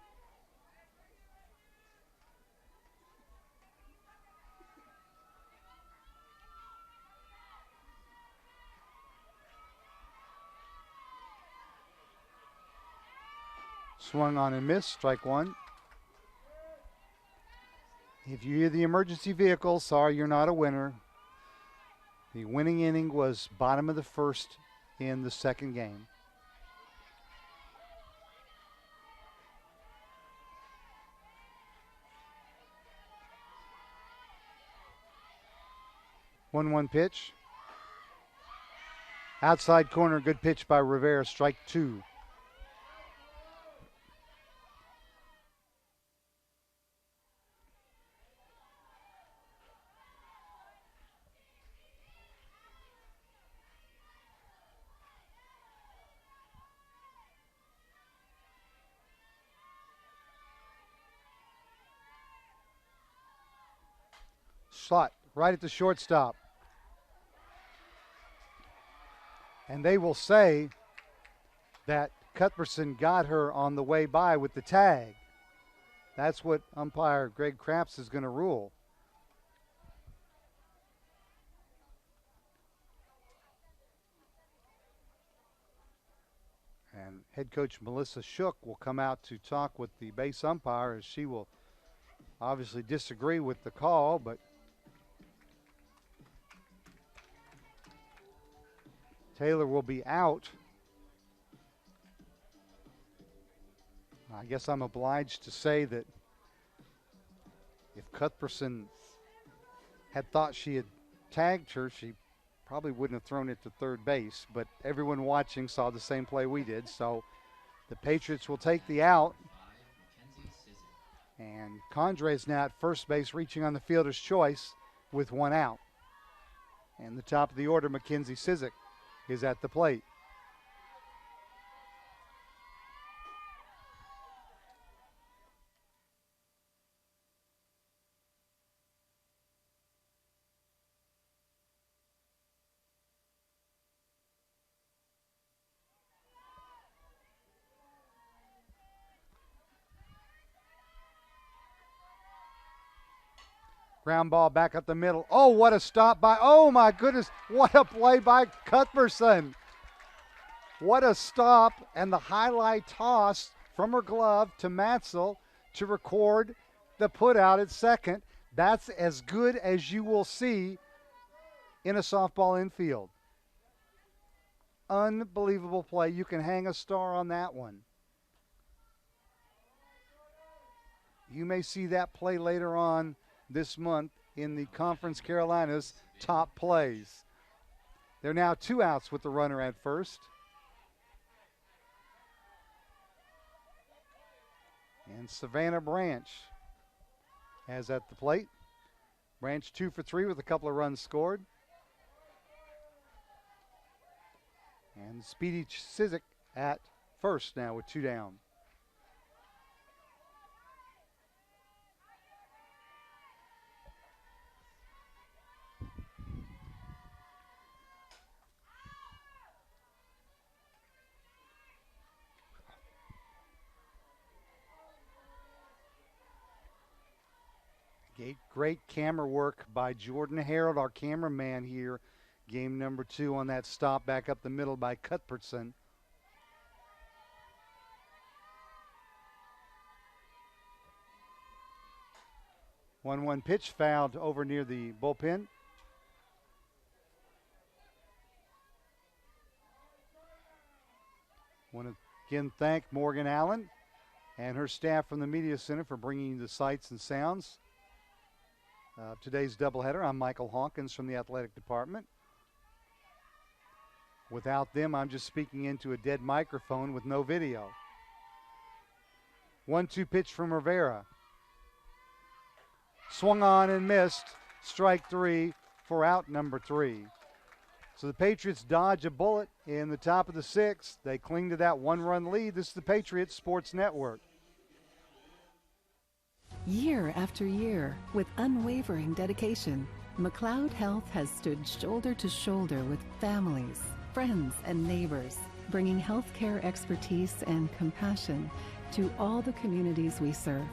Swung on and missed, strike one. If you hear the emergency vehicle, sorry you're not a winner. The winning inning was bottom of the first in the second game. One pitch. Outside corner, good pitch by Rivera, strike two. Slot right at the shortstop. And they will say that Cuthbertson got her on the way by with the tag. That's what umpire Greg Krapps is going to rule. And head coach Melissa Shook will come out to talk with the base umpire, as she will obviously disagree with the call, but Taylor will be out. I guess I'm obliged to say that if Cuthbertson had thought she had tagged her, she probably wouldn't have thrown it to third base, but everyone watching saw the same play we did, so the Patriots will take the out. And Condre is now at first base, reaching on the fielder's choice with one out. And the top of the order, Mackenzie Sizik, is at the plate. Ground ball back up the middle. Oh, what a stop by, oh my goodness, what a play by Cuthbertson. What a stop, and the highlight toss from her glove to Matzel to record the put out at second. That's as good as you will see in a softball infield. Unbelievable play. You can hang a star on that one. You may see that play later on this month in the Conference Carolinas top plays. They're now 2 outs with the runner at first. And Savannah Branch has at the plate. Branch 2 for 3 with a couple of runs scored. And Speedy Sizik at first now with 2 down. Great camera work by Jordan Harold, our cameraman here. Game number 2 on that stop back up the middle by Cuthbertson. One pitch fouled over near the bullpen. Want to again thank Morgan Allen and her staff from the Media Center for bringing you the sights and sounds. Today's doubleheader. I'm Michael Hawkins from the athletic department. Without them, I'm just speaking into a dead microphone with no video. 1-2 pitch from Rivera. Swung on and missed. Strike 3 for out number 3. So the Patriots dodge a bullet in the top of the 6th. They cling to that 1-run lead. This is the Patriots Sports Network. Year after year, with unwavering dedication, McLeod Health has stood shoulder to shoulder with families, friends, and neighbors, bringing healthcare expertise and compassion to all the communities we serve.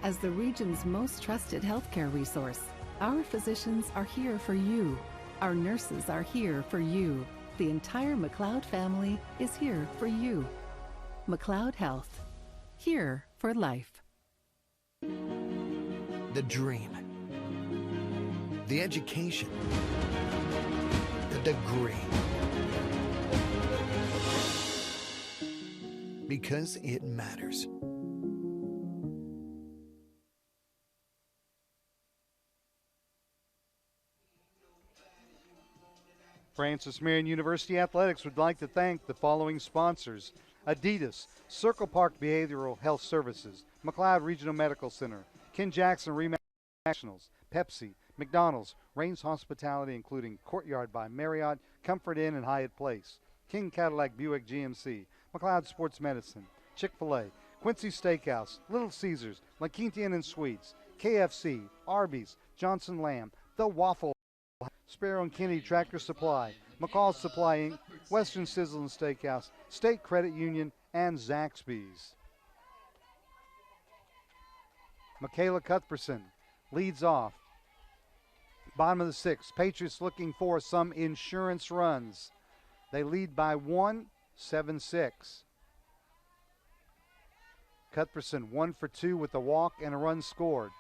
As the region's most trusted healthcare resource, our physicians are here for you. Our nurses are here for you. The entire McLeod family is here for you. McLeod Health, here for life. The dream, the education, the degree. Because it matters. Francis Marion University Athletics would like to thank the following sponsors: Adidas, Circle Park Behavioral Health Services, McLeod Regional Medical Center, Ken Jackson Rematch Nationals, Pepsi, McDonald's, Rains Hospitality, including Courtyard by Marriott, Comfort Inn, and Hyatt Place, King Cadillac Buick GMC, McLeod Sports Medicine, Chick-fil-A, Quincy Steakhouse, Little Caesars, La Quinta Inn and Suites, KFC, Arby's, Johnson Lamb, The Waffle, Sparrow and Kennedy Tractor Supply, McCall's Supply Inc., Western Sizzle and Steakhouse, State Credit Union, and Zaxby's. Michaela Cuthbertson leads off. Bottom of the 6th, Patriots looking for some insurance runs. They lead by 1, 7-6. Cuthbertson 1 for 2 with a walk and a run scored.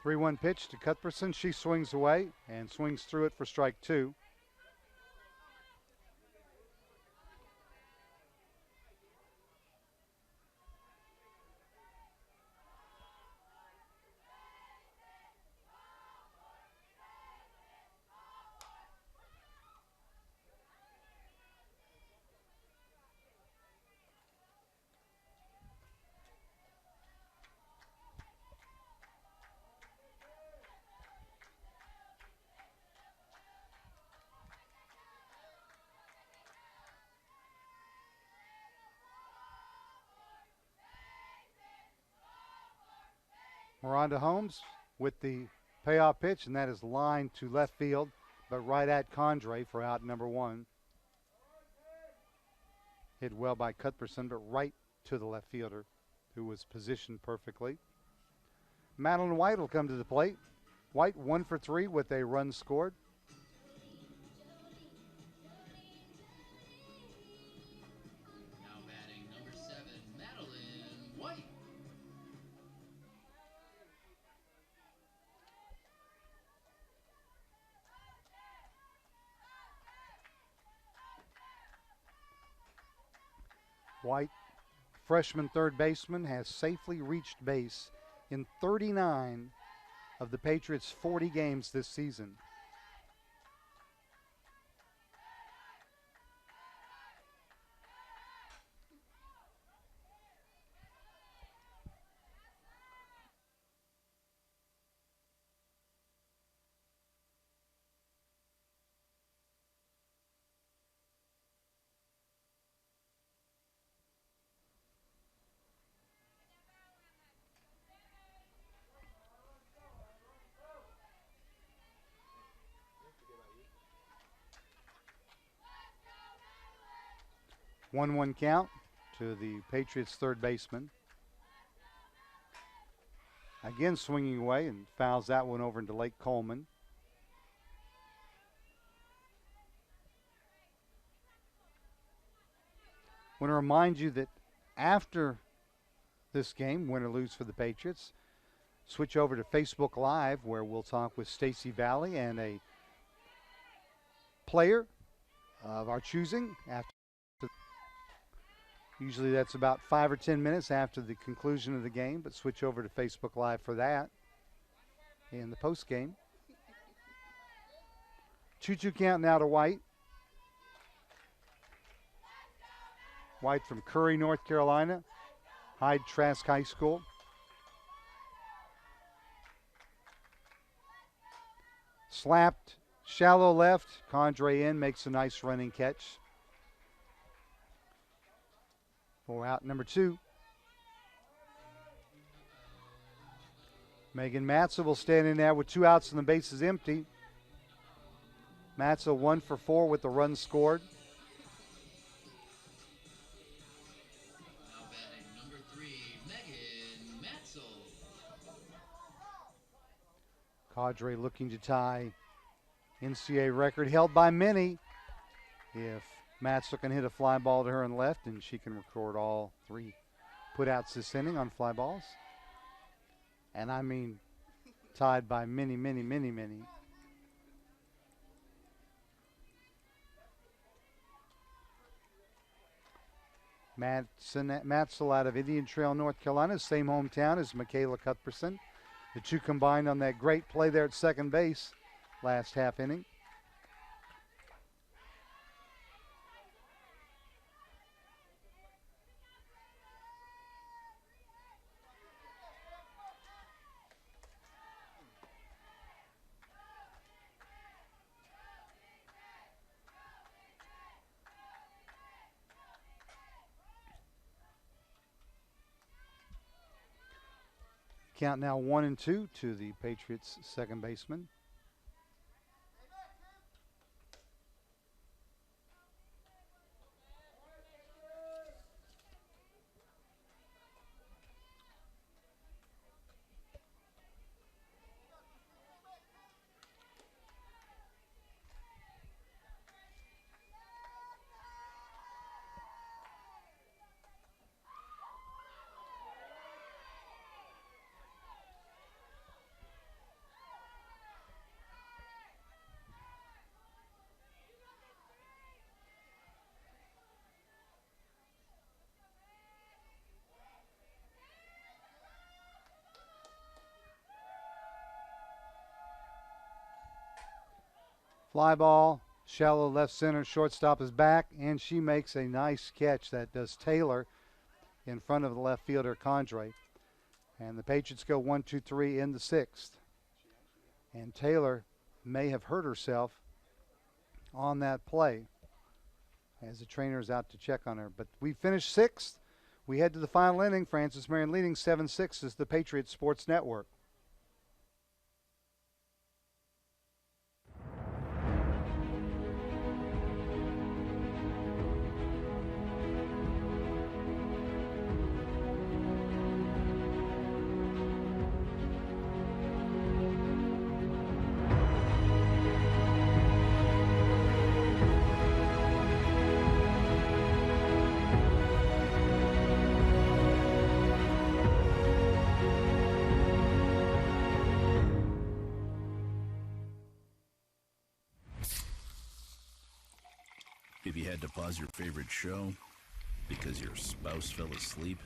3-1 pitch to Cuthbertson. She swings away and swings through it for strike 2. Miranda Holmes with the payoff pitch, and that is lined to left field, but right at Condre for out number 1. Hit well by Cuthbertson, but right to the left fielder, who was positioned perfectly. Madeline White will come to the plate. White 1 for 3 with a run scored. Now batting number 7, Madeline White. White, freshman third baseman, has safely reached base in 39 of the Patriots' 40 games this season. One count to the Patriots' third baseman. Again swinging away and fouls that one over into Lake Coleman. Want to remind you that after this game, win or lose for the Patriots, switch over to Facebook Live where we'll talk with Stacey Valley and a player of our choosing. Usually that's about 5 or 10 minutes after the conclusion of the game, but switch over to Facebook Live for that in the post game. 2-2 count now to White. White from Curry, North Carolina, Hyde Trask High School. Slapped, shallow left. Condre in, makes a nice running catch. For out number 2. Megan Matza will stand in there with 2 outs and the bases empty. Matza 1 for 4 with the run scored. Now batting number 3, Megan Matzel. Cadre looking to tie NCAA record held by many. If Matzel can hit a fly ball to her in left, and she can record all 3 putouts this inning on fly balls. And I mean tied by many, many, many, many. Matzel out of Indian Trail, North Carolina, same hometown as Michaela Cuthbertson. The 2 combined on that great play there at second base last half inning. Count now 1-2 to the Patriots' second baseman. Fly ball, shallow left center, shortstop is back, and she makes a nice catch. That does Taylor in front of the left fielder, Condre. And the Patriots go 1-2-3 in the sixth. And Taylor may have hurt herself on that play as the trainer is out to check on her. But we finished sixth. We head to the final inning. Francis Marion leading 7-6 is the Patriots Sports Network. If you had to pause your favorite show because your spouse fell asleep,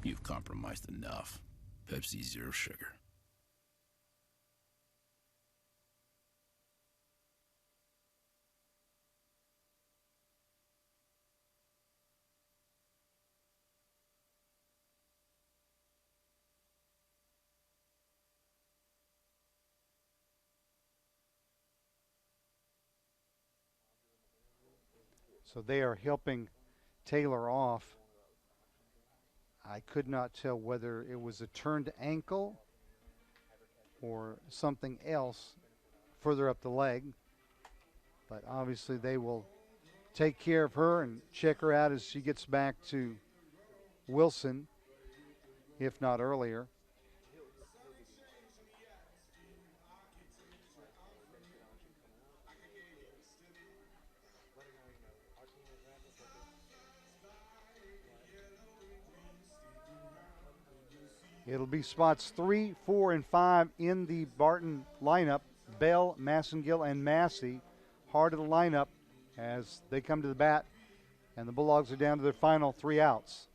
you've compromised enough. Pepsi Zero Sugar. So they are helping Taylor off. I could not tell whether it was a turned ankle or something else further up the leg. But obviously they will take care of her and check her out as she gets back to Wilson, if not earlier. It'll be spots 3, 4, and 5 in the Barton lineup. Bell, Massengill, and Massey hard of the lineup as they come to the bat, and the Bulldogs are down to their final 3 outs.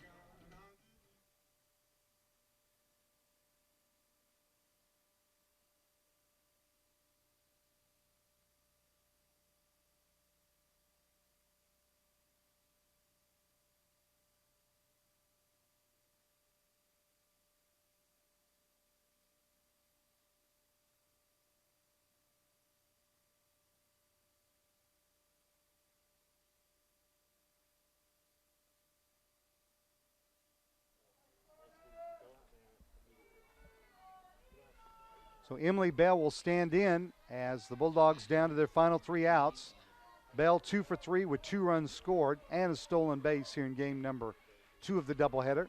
So Emily Bell will stand in as the Bulldogs down to their final 3 outs. Bell 2 for 3 with 2 runs scored and a stolen base here in game number 2 of the doubleheader.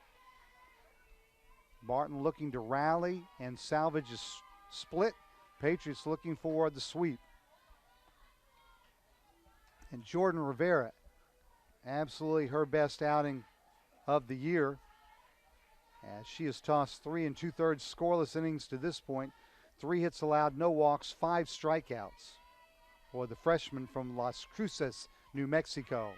Barton looking to rally and salvage a split. Patriots looking for the sweep. And Jordan Rivera, absolutely her best outing of the year, as she has tossed 3 2/3 scoreless innings to this point. 3 hits allowed, no walks, 5 strikeouts for the freshman from Las Cruces, New Mexico.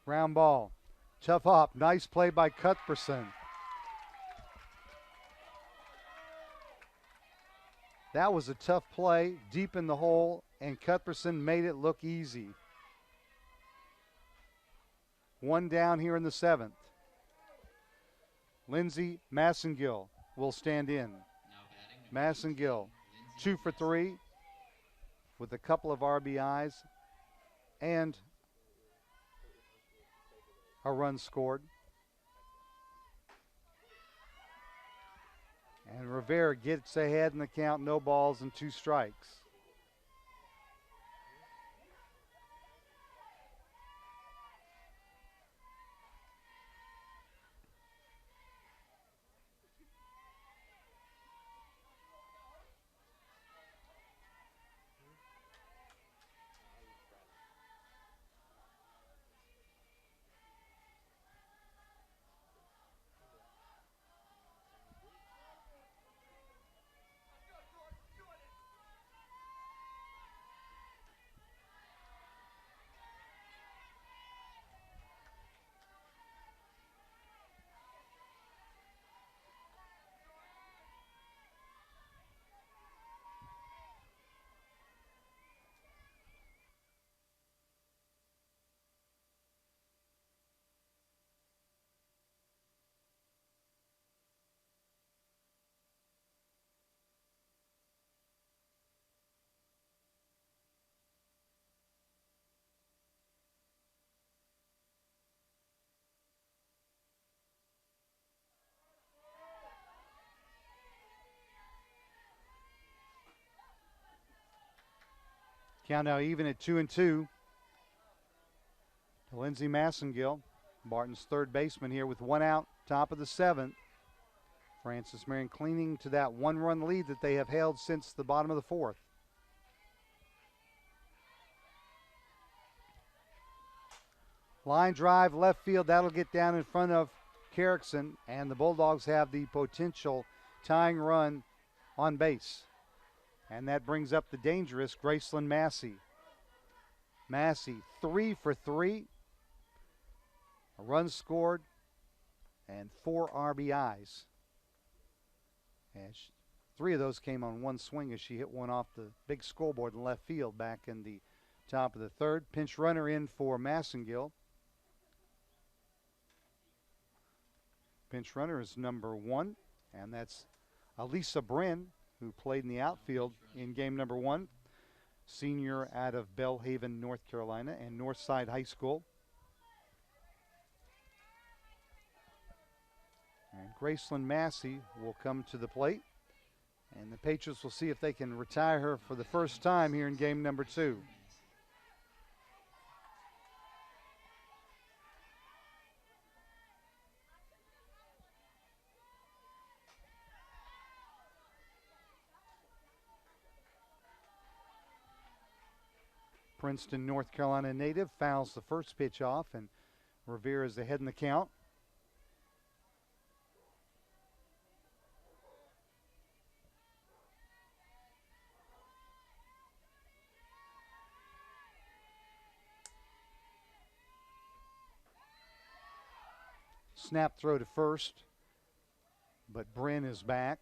Ground ball, tough hop, nice play by Cuthbertson. That was a tough play, deep in the hole, and Cuthbertson made it look easy. 1 down here in the 7th. Lindsay Massengill will stand in. Massengill, 2 for 3 with a couple of RBIs and a run scored. And Rivera gets ahead in the count, no balls and 2 strikes. Count now even at 2-2. To Lindsey Massengill, Barton's third baseman here with one out, top of the seventh. Francis Marion clinging to that one-run lead that they have held since the bottom of the fourth. Line drive, left field, that'll get down in front of Carrickson, and the Bulldogs have the potential tying run on base. And that brings up the dangerous Graceland Massey. Massey 3 for 3. A run scored and 4 RBIs. And 3 of those came on one swing as she hit one off the big scoreboard in left field back in the top of the third. Pinch runner in for Massengill. Pinch runner is number 1, and that's Elisa Brin, who played in the outfield in game number 1. Senior out of Belhaven, North Carolina, and Northside High School. And Graceland Massey will come to the plate. And the Patriots will see if they can retire her for the first time here in game number 2. Princeton, North Carolina native fouls the first pitch off, and Rivera is ahead in the count. Snap throw to first, but Brin is back.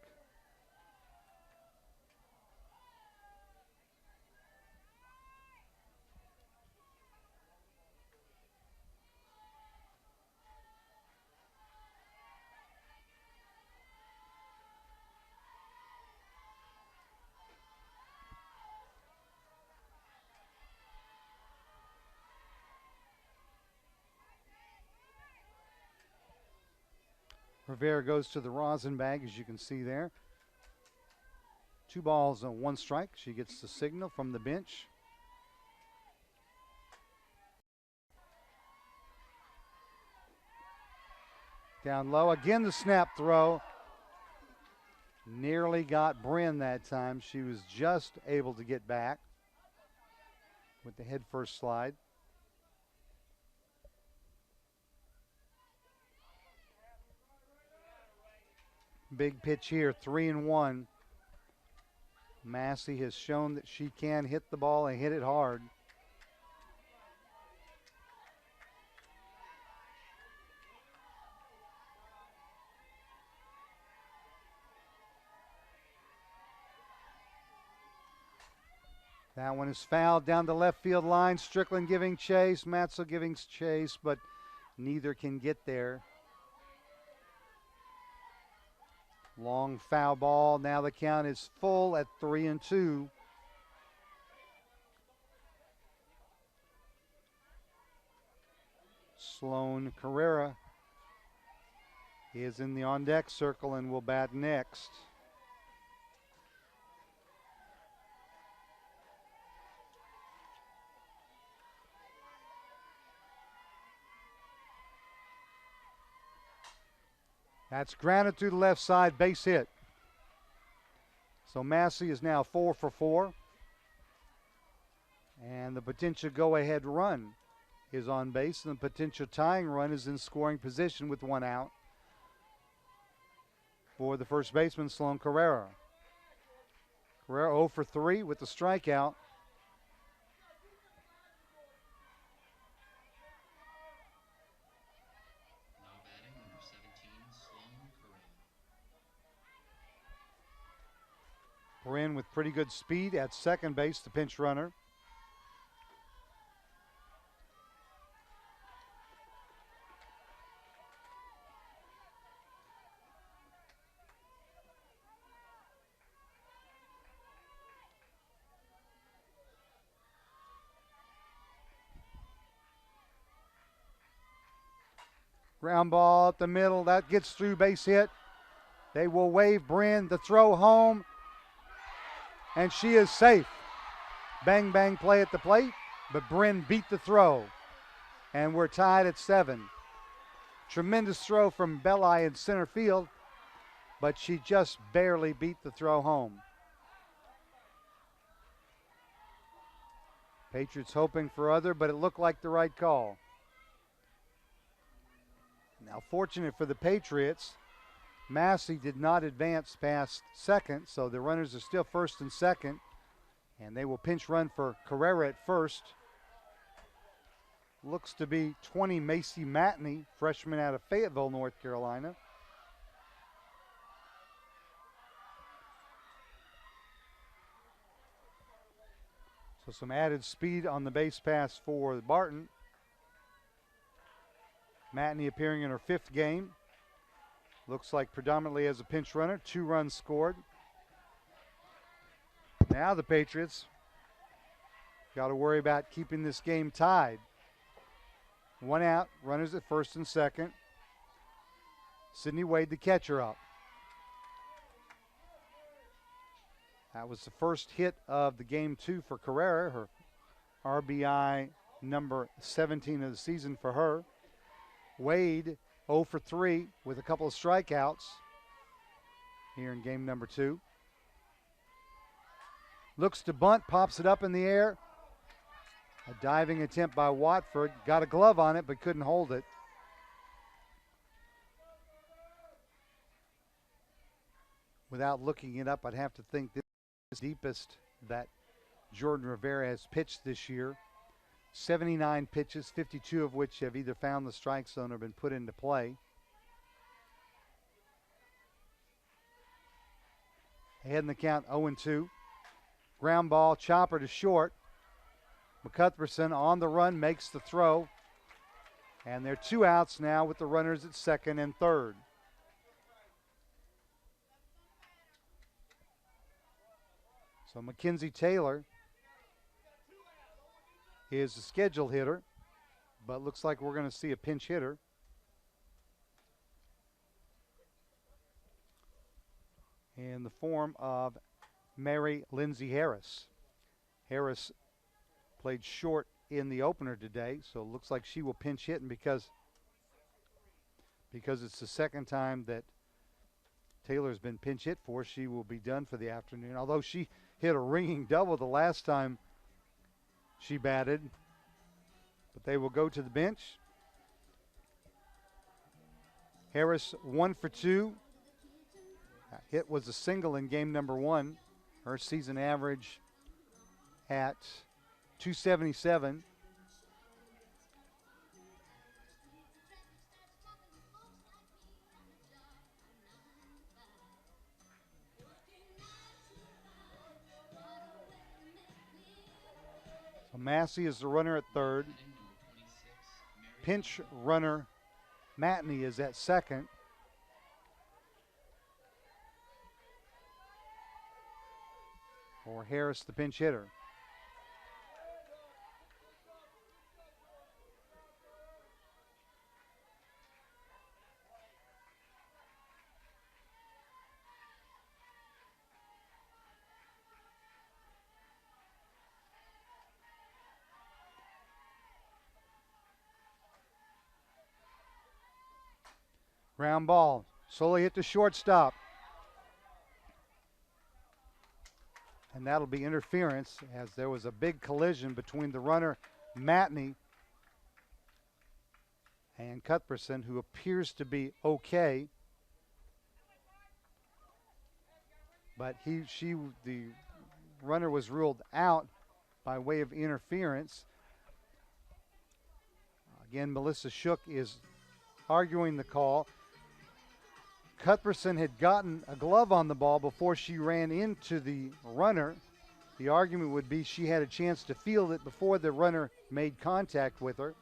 Rivera goes to the rosin bag, as you can see there. 2 balls and 1 strike. She gets the signal from the bench. Down low, again the snap throw. Nearly got Brin that time. She was just able to get back with the head first slide. Big pitch here, 3-1. Massey has shown that she can hit the ball and hit it hard. That one is fouled down the left field line. Strickland giving chase, Matzo giving chase, but neither can get there. Long foul ball. Now the count is full at 3-2. Sloan Carrera is in the on-deck circle and will bat next. That's grounded to the left side, base hit. So Massey is now 4 for 4. And the potential go-ahead run is on base, and the potential tying run is in scoring position with 1 out for the first baseman, Sloan Carrera. Carrera 0 for 3 with the strikeout. Brin with pretty good speed at second base, the pinch runner. Ground ball at the middle, that gets through, base hit. They will wave Brin, the throw home. And she is safe. bang, bang play at the plate, but Bryn beat the throw. And we're tied at 7. Tremendous throw from Belli in center field, but she just barely beat the throw home. Patriots hoping for other, but it looked like the right call. Now, fortunate for the Patriots, Massey did not advance past second, so the runners are still first and second, and they will pinch run for Carrera at first. Looks to be 20 Macy Matney, freshman out of Fayetteville, North Carolina. So some added speed on the base pass for Barton. Matney appearing in her 5th game. Looks like predominantly as a pinch runner. 2 runs scored. Now the Patriots got to worry about keeping this game tied. 1 out, runners at first and second. Sydney Wade, the catcher, up. That was the first hit of the game 2 for Carrera, her RBI number 17 of the season for her. Wade 0 for 3 with a couple of strikeouts here in game number 2. Looks to bunt, pops it up in the air. A diving attempt by Watford. Got a glove on it, but couldn't hold it. Without looking it up, I'd have to think this is the deepest that Jordan Rivera has pitched this year. 79 pitches, 52 of which have either found the strike zone or been put into play. Ahead in the count, 0-2. Ground ball, chopper to short. McCuthbertson on the run, makes the throw. And they're 2 outs now with the runners at second and third. So Mackenzie Taylor is a scheduled hitter, but looks like we're going to see a pinch hitter. In the form of Mary Lindsay Harris. Harris played short in the opener today, so it looks like she will pinch hit, and because it's the second time that Taylor's been pinch hit for, she will be done for the afternoon. Although she hit a ringing double the last time she batted, but they will go to the bench. Harris 1 for 2. That hit was a single in game number 1. Her season average at 277. So Massey is the runner at third. Pinch runner Matney is at second. Or Harris, the pinch hitter. Ground ball, slowly hit the shortstop. And that'll be interference, as there was a big collision between the runner Matney and Cuthbertson, who appears to be okay. But the runner was ruled out by way of interference. Again, Melissa Shook is arguing the call. Cuthbertson had gotten a glove on the ball before she ran into the runner. The argument would be she had a chance to field it before the runner made contact with her.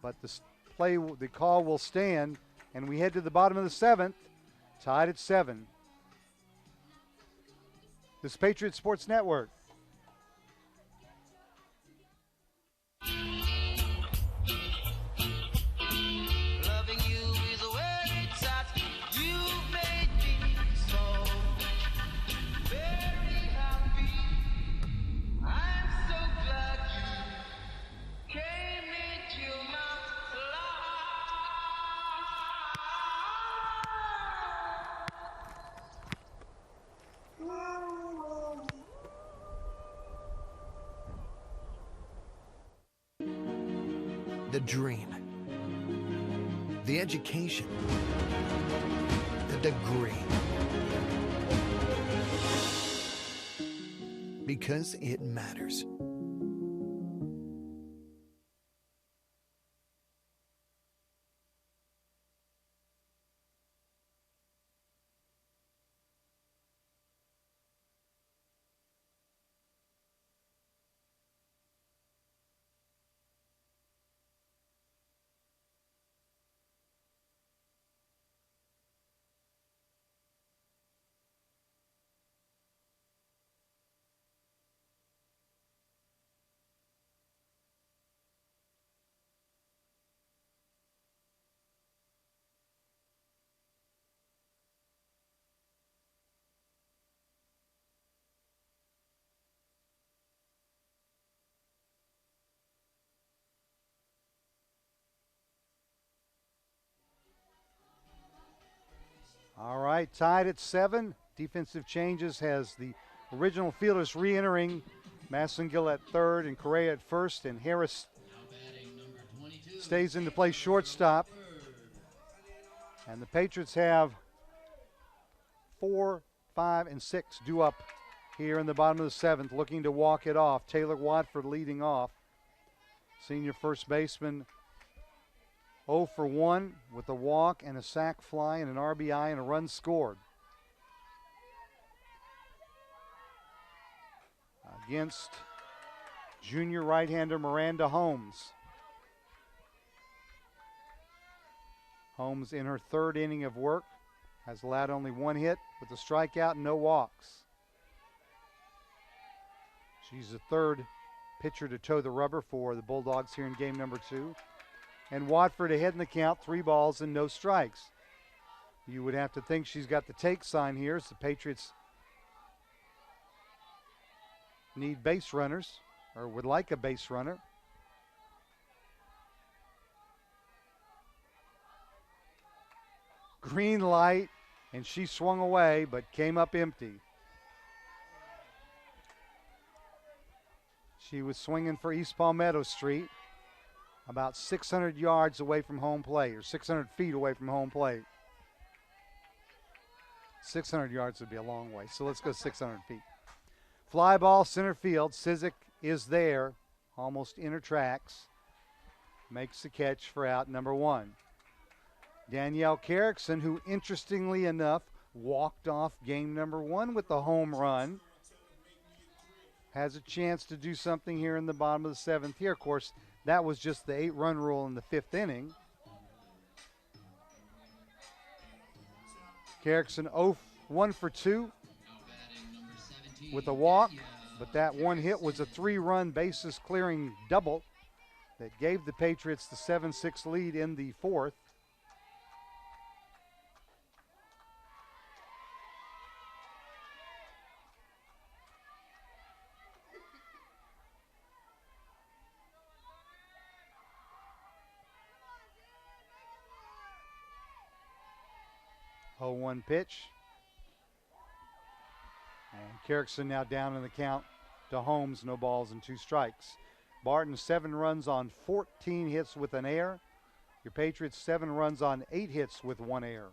But the call will stand, and we head to the bottom of the 7th, tied at 7. This is Patriots Sports Network. the dream, the education, the degree. Because it matters. All right, tied at 7. Defensive changes has the original fielders re-entering. Massengill at third and Correa at first, and Harris stays into play shortstop. And the Patriots have 4, 5, and 6 due up here in the bottom of the 7th, looking to walk it off. Taylor Watford leading off. Senior first baseman 0 for 1 with a walk and a sac fly and an RBI and a run scored. Against junior right-hander Miranda Holmes. Holmes in her 3rd inning of work has allowed only 1 hit with a strikeout and no walks. She's the 3rd pitcher to toe the rubber for the Bulldogs here in game number 2. And Watford ahead in the count, 3 balls and no strikes. You would have to think she's got the take sign here as the Patriots need base runners, or would like a base runner. Green light, and she swung away but came up empty. She was swinging for East Palmetto Street, about 600 yards away from home plate, or 600 feet away from home plate. 600 yards would be a long way, so let's go 600 feet. Fly ball center field. Sizik is there, almost inner tracks. Makes the catch for out number 1. Danielle Carrickson, who interestingly enough walked off game number 1 with the home run, has a chance to do something here in the bottom of the 7th here. Of course, that was just the 8-run rule in the 5th inning. Carrickson 1 for 2 with a walk, but that 1 hit was a 3-run bases clearing double that gave the Patriots the 7-6 lead in the 4th. Oh, 1 pitch. And Carrickson now down in the count to Holmes, no balls and 2 strikes. Barton 7 runs on 14 hits with an error. Your Patriots 7 runs on 8 hits with 1 error.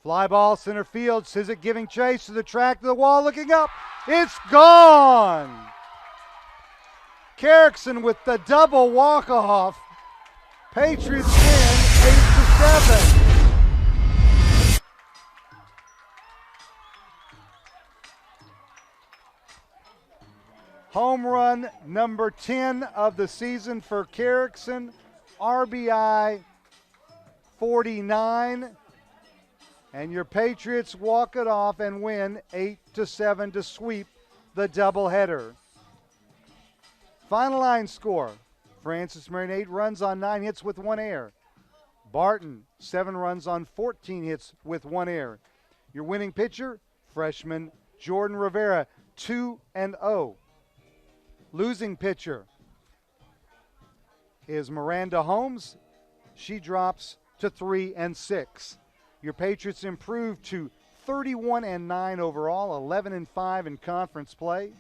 Fly ball center field. Sizik giving chase to the track, to the wall, looking up. It's gone. Carrickson with the double walk-off. Patriots win 8-7. Home run number 10 of the season for Carrickson. RBI 49. And your Patriots walk it off and win 8-7 to sweep the doubleheader. Final line score. Francis Marion 8 runs on 9 hits with 1 error. Barton 7 runs on 14 hits with 1 error. Your winning pitcher, freshman Jordan Rivera, 2-0. Losing pitcher is Miranda Holmes. She drops to 3-6. Your Patriots improve to 31-9 overall, 11-5 in conference play.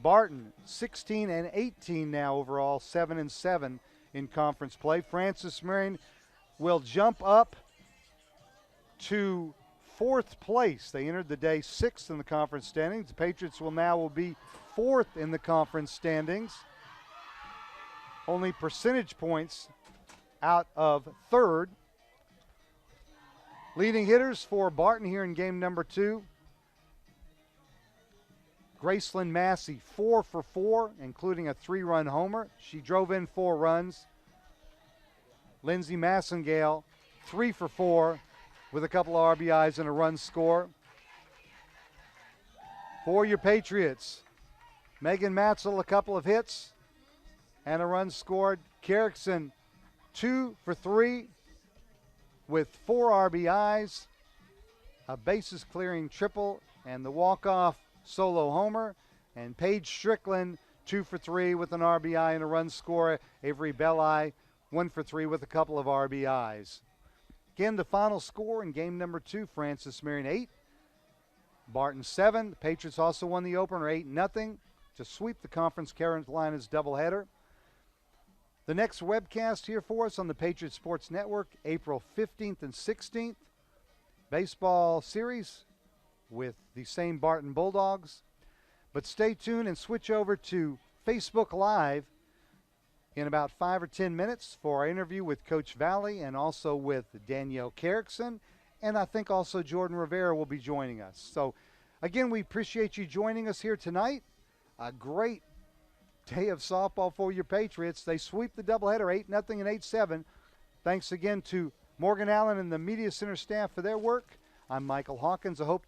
Barton, 16-18 now overall, 7-7 in conference play. Francis Marion will jump up to 4th place. They entered the day 6th in the conference standings. The Patriots will be 4th in the conference standings. Only percentage points out of 3rd. Leading hitters for Barton here in game number 2. Gracelyn Massey, 4 for 4, including a 3-run homer. She drove in 4 runs. Lindsay Massengale, 3 for 4, with a couple of RBIs and a run score. For your Patriots, Megan Matzel, a couple of hits and a run scored. Carrickson, 2 for 3, with 4 RBIs, a bases clearing triple, and the walk-off solo homer. And Paige Strickland, 2 for 3 with an RBI and a run score. Avery Belli, 1 for 3 with a couple of RBIs. Again, the final score in game number 2, Francis Marion 8, Barton 7. The Patriots also won the opener 8-0 to sweep the Conference Carolinas doubleheader. The next webcast here for us on the Patriot Sports Network, April 15th and 16th. Baseball series with the same Barton Bulldogs. But stay tuned and switch over to Facebook Live in about 5 or 10 minutes for our interview with Coach Valley and also with Danielle Carrickson. And I think also Jordan Rivera will be joining us. So, again, we appreciate you joining us here tonight. A great day of softball for your Patriots. They sweep the doubleheader 8-0 and 8-7. Thanks again to Morgan Allen and the Media Center staff for their work. I'm Michael Hawkins. I hope